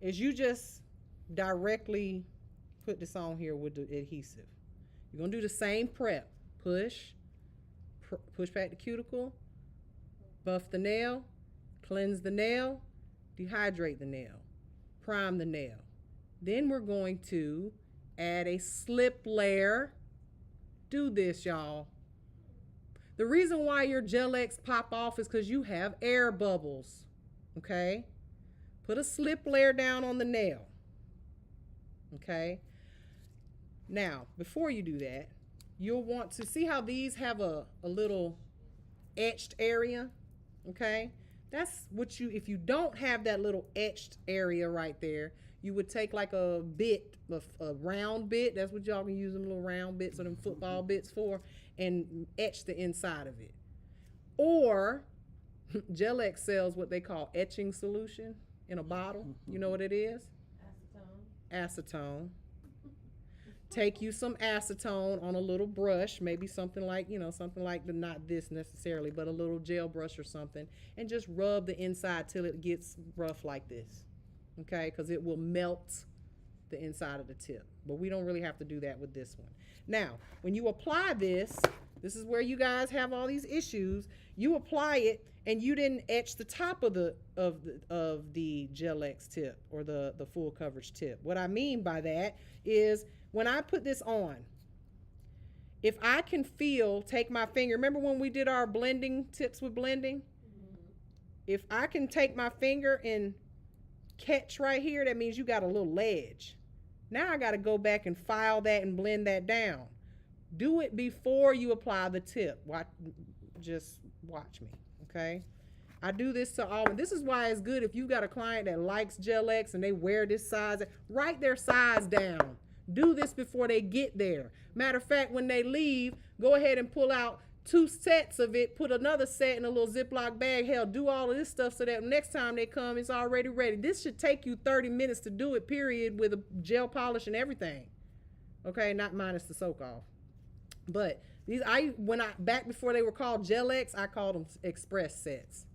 is you just directly put this on here with the adhesive. You're going to do the same prep. Push back the cuticle, buff the nail, cleanse the nail, dehydrate the nail, prime the nail. Then we're going to add a slip layer. Do this, y'all. The reason why your Gel-X pop off is because you have air bubbles, okay? Put a slip layer down on the nail, okay? Now, before you do that, you'll want to see how these have a little etched area, okay? That's what you, if you don't have that little etched area right there, you would take like a bit, a round bit, that's what y'all can use them little round bits or them football bits for, and etch the inside of it. Or Gel-X sells what they call etching solution in a bottle. You know what it is? Acetone. Acetone. Take you some acetone on a little brush, maybe something like, something like the, not this necessarily, but a little gel brush or something, and just rub the inside till it gets rough like this, okay? Because it will melt the inside of the tip. But we don't really have to do that with this one. Now, when you apply this, this is where you guys have all these issues. You apply it and you didn't etch the top of the Gel-X tip or the full coverage tip. What I mean by that is when I put this on, if I can take my finger, remember when we did our blending tips with blending? Mm-hmm. If I can take my finger and catch right here, that means you got a little ledge. Now I got to go back and file that and blend that down. Do it before you apply the tip. Just watch me, okay? I do this to all. This is why it's good if you got a client that likes Gel-X and they wear this size. Write their size down. Do this before they get there. Matter of fact, when they leave, go ahead and pull out 2 sets of it, put another set in a little Ziploc bag. Hell, do all of this stuff so that next time they come, it's already ready. This should take you 30 minutes to do it, period, with a gel polish and everything. Okay, not minus the soak off. But these, back before they were called Gel-X, I called them express sets.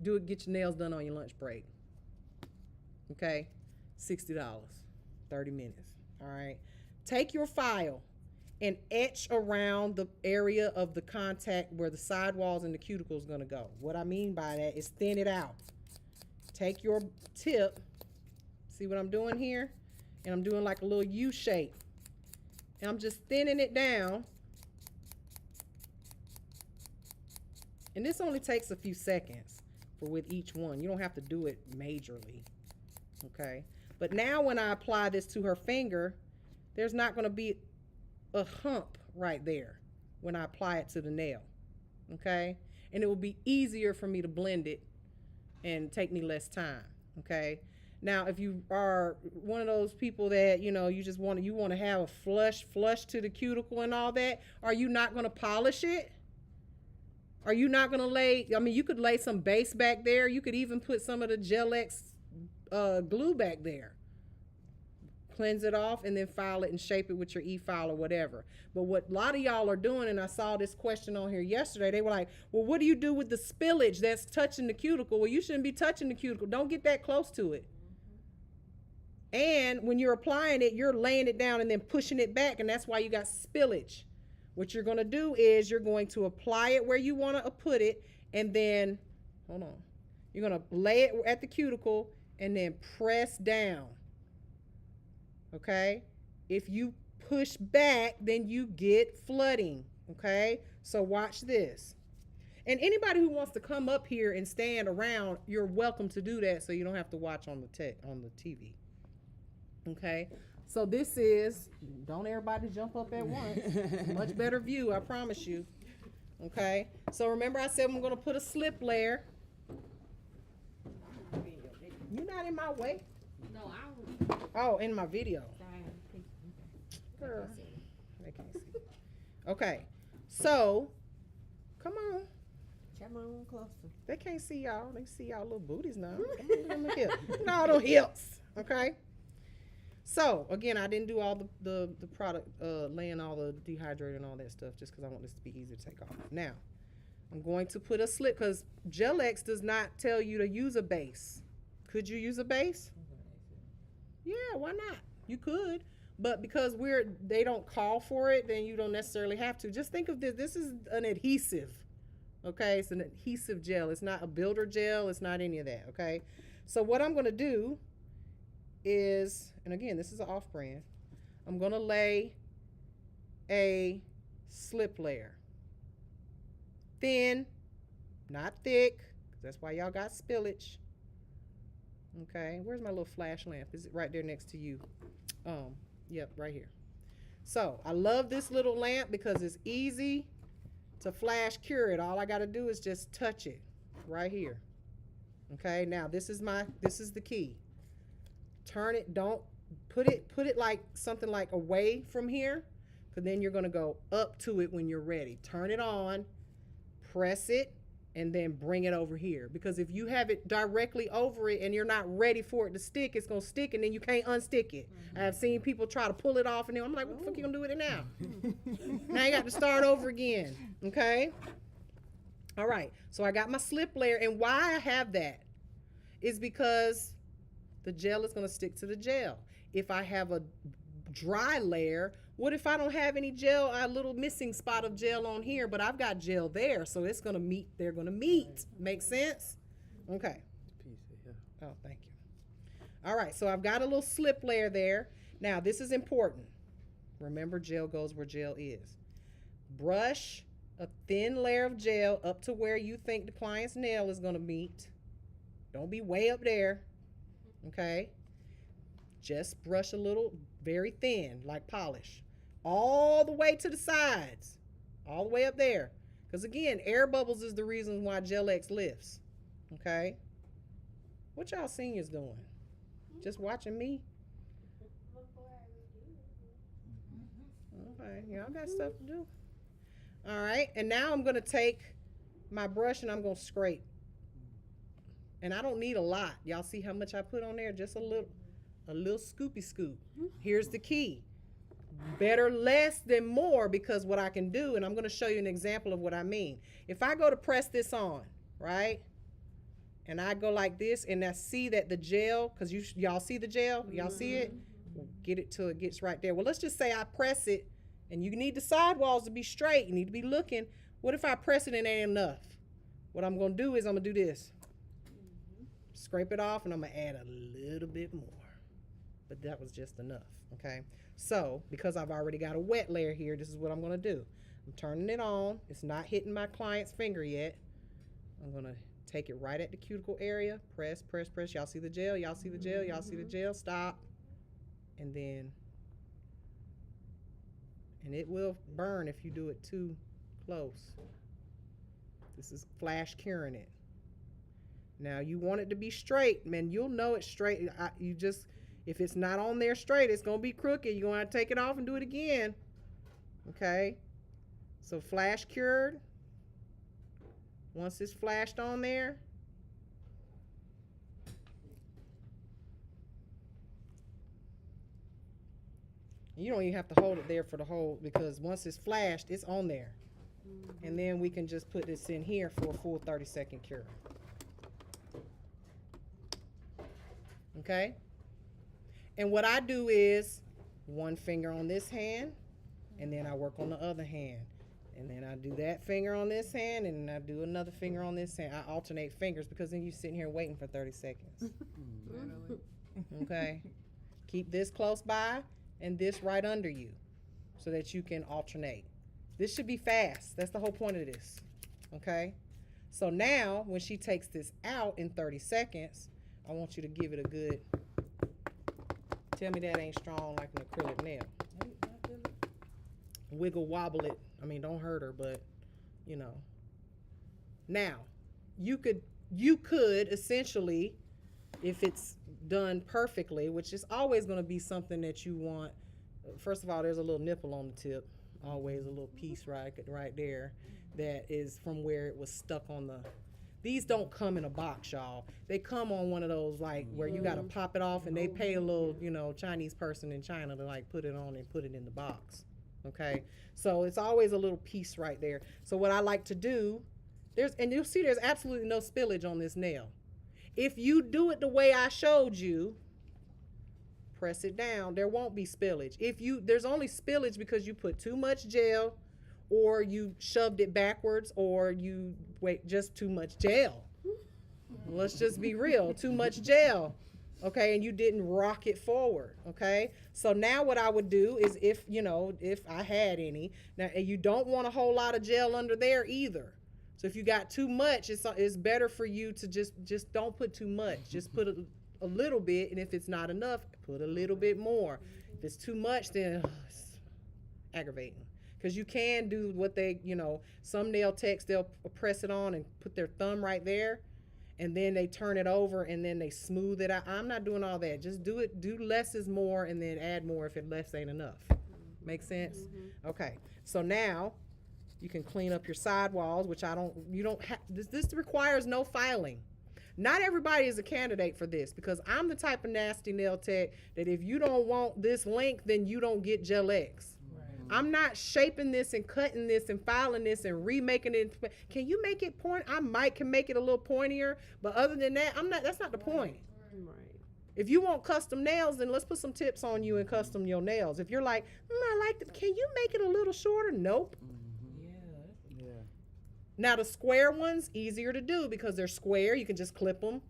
Do it, get your nails done on your lunch break. Okay, $60, 30 minutes. All right, take your file and etch around the area of the contact where the sidewalls and the cuticle is going to go. What I mean by that is thin it out. Take your tip, see what I'm doing here? And I'm doing like a little U shape. And I'm just thinning it down. And this only takes a few seconds with each one. You don't have to do it majorly, okay? But now when I apply this to her finger, there's not going to be a hump right there when I apply it to the nail, okay? And it will be easier for me to blend it and take me less time, okay? Now, if you are one of those people that, you just want to have a flush to the cuticle and all that, are you not going to polish it? Are you not going to you could lay some base back there. You could even put some of the Gel-X glue back there. Cleanse it off and then file it and shape it with your e-file or whatever. But what a lot of y'all are doing, and I saw this question on here yesterday, they were like, well, what do you do with the spillage that's touching the cuticle? Well, you shouldn't be touching the cuticle. Don't get that close to it. And when you're applying it, you're laying it down and then pushing it back, and that's why you got spillage. What you're going to do is you're going to apply it where you want to put it, and then, hold on, you're going to lay it at the cuticle and then press down. Okay? If you push back, then you get flooding. Okay? So watch this. And anybody who wants to come up here and stand around, you're welcome to do that so you don't have to watch on the TV. Okay? So this is, don't everybody jump up at once. Much better view, I promise you. Okay? So remember I said I'm going to put a slip layer. You're not in my way. No, I don't. Oh, in my video. Girl, they can't see. Okay. So, come on. Come on closer. They can't see y'all. They see y'all little booties now. Come on, hips. No, them hips. Okay. So again, I didn't do all the product, laying all the dehydrator and all that stuff, just because I want this to be easy to take off. Now, I'm going to put a slip because Gel-X does not tell you to use a base. Could you use a base? Yeah, why not? You could, but because they don't call for it, then you don't necessarily have to. Just think of this. This is an adhesive. Okay, it's an adhesive gel. It's not a builder gel. It's not any of that, okay? So what I'm going to do is, and again, this is an off-brand, I'm going to lay a slip layer. Thin, not thick, 'cause that's why y'all got spillage. Okay, where's my little flash lamp? Is it right there next to you? Yep, right here. So I love this little lamp because it's easy to flash cure it. All I got to do is just touch it right here. Okay, now this is the key. Turn it, don't put it like something like away from here, because then you're going to go up to it when you're ready. Turn it on, press it, and then bring it over here. Because if you have it directly over it and you're not ready for it to stick, it's going to stick and then you can't unstick it. Mm-hmm. I've seen people try to pull it off and then I'm like, what the fuck you going to do with it now? Now you got to start over again. Okay? All right. So I got my slip layer, and why I have that is because the gel is going to stick to the gel. If I have a dry layer, what if I don't have any gel, a little missing spot of gel on here, but I've got gel there, so it's going to meet, they're going to meet. Make sense? Okay. Oh, thank you. All right, so I've got a little slip layer there. Now, this is important. Remember, gel goes where gel is. Brush a thin layer of gel up to where you think the client's nail is going to meet. Don't be way up there, okay? Just brush a little, very thin, like polish. All the way to the sides, all the way up there. Because again, air bubbles is the reason why Gel-X lifts, okay? What y'all seniors doing? Just watching me? Okay, y'all got stuff to do. All right, and now I'm going to take my brush and I'm going to scrape. And I don't need a lot. Y'all see how much I put on there? Just a little scoopy scoop. Here's the key. Better less than more, because what I can do, and I'm going to show you an example of what I mean. If I go to press this on, right? And I go like this, and I see that the gel, because y'all see the gel? Y'all see it? Get it till it gets right there. Well, let's just say I press it, and you need the sidewalls to be straight. You need to be looking. What if I press it and it ain't enough? What I'm going to do is I'm going to do this. Scrape it off, and I'm going to add a little bit more. But that was just enough, okay? So, because I've already got a wet layer here, this is what I'm going to do. I'm turning it on. It's not hitting my client's finger yet. I'm going to take it right at the cuticle area. Press, press, press. Y'all see the gel? Y'all see the gel? Y'all see the gel? Stop. And then, and it will burn if you do it too close. This is flash curing it. Now, you want it to be straight, man. You'll know it's straight. If it's not on there straight, it's going to be crooked. You're going to take it off and do it again. Okay? So flash cured. Once it's flashed on there, you don't even have to hold it there for the whole, because once it's flashed, it's on there. And then we can just put this in here for a full 30-second cure. Okay? And what I do is one finger on this hand, and then I work on the other hand. And then I do that finger on this hand, and I do another finger on this hand. I alternate fingers because then you're sitting here waiting for 30 seconds. Okay? Keep this close by and this right under you so that you can alternate. This should be fast. That's the whole point of this. Okay? So now, when she takes this out in 30 seconds, I want you to give it a good, tell me that ain't strong like an acrylic nail. Wiggle wobble it. I mean, don't hurt her, but you know. Now, you could essentially, if it's done perfectly, which is always going to be something that you want. First of all, there's a little nipple on the tip, always a little piece right there that is from where it was stuck on the. These don't come in a box, y'all. They come on one of those like where you got to pop it off, and they pay a little, Chinese person in China to like put it on and put it in the box. Okay, so it's always a little piece right there. So what I like to do, and you'll see there's absolutely no spillage on this nail. If you do it the way I showed you, press it down, there won't be spillage. There's only spillage because you put too much gel, or you shoved it backwards, or you just too much gel. Let's just be real, too much gel. Okay, and you didn't rock it forward, okay? So now what I would do is if I had any, now and you don't want a whole lot of gel under there either. So if you got too much, it's better for you to just don't put too much. Just put a little bit, and if it's not enough, put a little bit more. If it's too much, then it's aggravating. Because you can do what some nail techs, they'll press it on and put their thumb right there, and then they turn it over and then they smooth it out. I'm not doing all that. Just do less is more, and then add more if less ain't enough. Make sense? Mm-hmm. Okay. So now you can clean up your sidewalls, which this requires no filing. Not everybody is a candidate for this, because I'm the type of nasty nail tech that if you don't want this length, then you don't get Gel X. I'm not shaping this and cutting this and filing this and remaking it. Can you make it point? I can make it a little pointier, but other than that, that's not the point. Right. If you want custom nails, then let's put some tips on you and custom your nails. If you're like, I like them, can you make it a little shorter? Nope. Yeah. Now the square ones, easier to do because they're square. You can just clip them.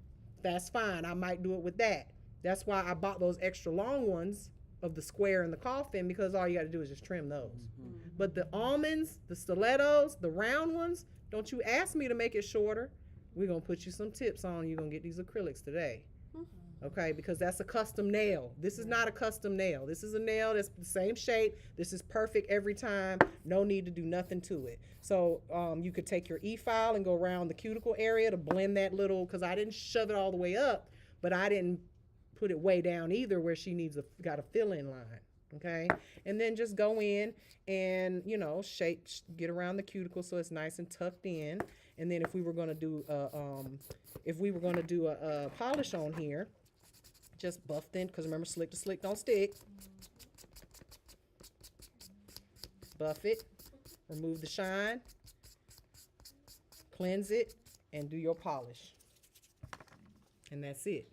That's fine. I might do it with that. That's why I bought those extra long ones of the square and the coffin, because all you got to do is just trim those. Mm-hmm. But the almonds, the stilettos, the round ones, don't you ask me to make it shorter. We're going to put you some tips on. You're going to get these acrylics today. Mm-hmm. Okay, because that's a custom nail. This is not a custom nail. This is a nail that's the same shape. This is perfect every time. No need to do nothing to it. So you could take your E-file and go around the cuticle area to blend that little, because I didn't shove it all the way up, but I didn't put it way down either where she got a fill-in line. Okay, and then just go in and shape, get around the cuticle so it's nice and tucked in. And then if we were going to do a polish on here, just buffed in, because remember, slick to slick don't stick. Buff it, remove the shine, cleanse it, and do your polish. And that's it.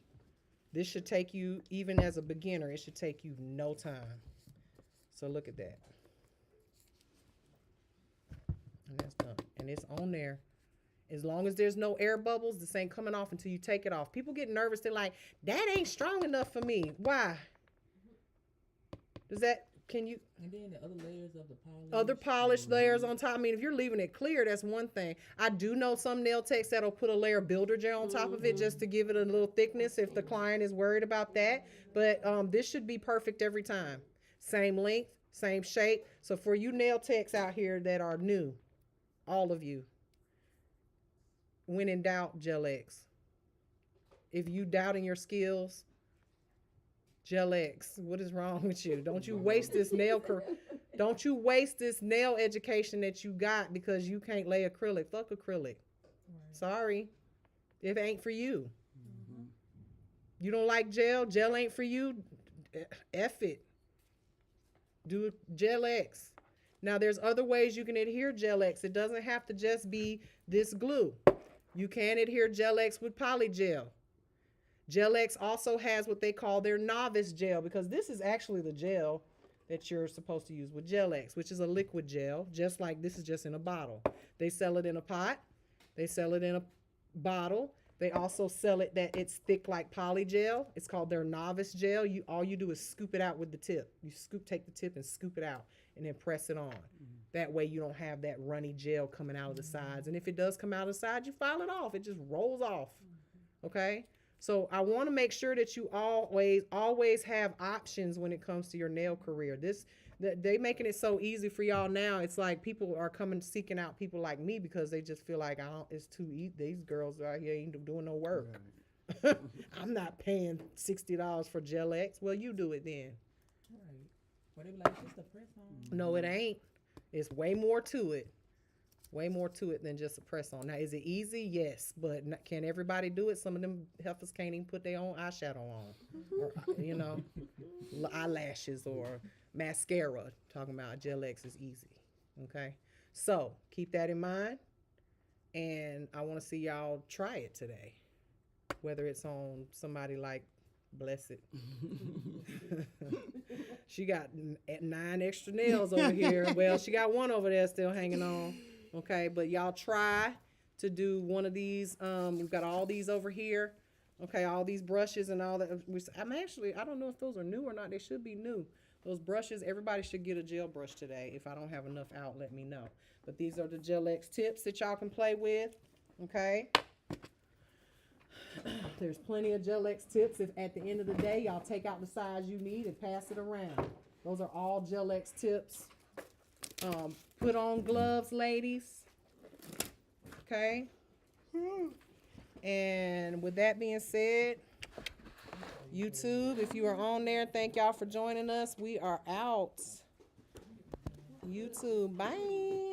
This should take you, even as a beginner, it should take you no time. So look at that. And that's done. And it's on there. As long as there's no air bubbles, this ain't coming off until you take it off. People get nervous. They're like, that ain't strong enough for me. Why? Can you? And then the other layers of the polish. Other polish layers on top. I mean, if you're leaving it clear, that's one thing. I do know some nail techs that'll put a layer of builder gel on top of it just to give it a little thickness if the client is worried about that. But this should be perfect every time. Same length, same shape. So for you nail techs out here that are new, all of you, when in doubt, Gel X. If you doubting your skills, Gel X. What is wrong with you? Don't you waste this don't you waste this nail education that you got because you can't lay acrylic. Fuck acrylic. Right. Sorry. It ain't for you. Mm-hmm. You don't like gel? Gel ain't for you? F it. Do Gel X. Now there's other ways you can adhere Gel X. It doesn't have to just be this glue. You can adhere Gel X with polygel. Gel X also has what they call their novice gel, because this is actually the gel that you're supposed to use with Gel-X, which is a liquid gel, just like this is just in a bottle. They sell it in a pot. They sell it in a bottle. They also sell it that it's thick like polygel. It's called their novice gel. All you do is scoop it out with the tip. You take the tip and scoop it out and then press it on. That way you don't have that runny gel coming out of the sides. And if it does come out of the sides, you file it off. It just rolls off. Okay? So I want to make sure that you always have options when it comes to your nail career. They making it so easy for y'all now. It's like people are seeking out people like me because they just feel like it's too easy. These girls out here ain't doing no work. Right. I'm not paying $60 for Gel-X. Well, you do it then. Right. Well, they be like, just a press on. No, it ain't. It's way more to it. Way more to it than just a press on. Now, is it easy? Yes, but can everybody do it? Some of them heifers can't even put their own eyeshadow on, or, eyelashes or mascara. Talking about Gel-X is easy. Okay, so keep that in mind, and I want to see y'all try it today, whether it's on somebody like Blessed. She got 9 extra nails over here. Well, she got one over there still hanging on. Okay, but y'all try to do one of these. We've got all these over here. Okay, all these brushes and all that. I don't know if those are new or not. They should be new. Those brushes, everybody should get a gel brush today. If I don't have enough out, let me know. But these are the Gel-X tips that y'all can play with. Okay. There's plenty of Gel-X tips. If at the end of the day, y'all take out the size you need and pass it around. Those are all Gel-X tips. Put on gloves, ladies. Okay. And with that being said, YouTube, if you are on there, thank y'all for joining us. We are out. YouTube, bye.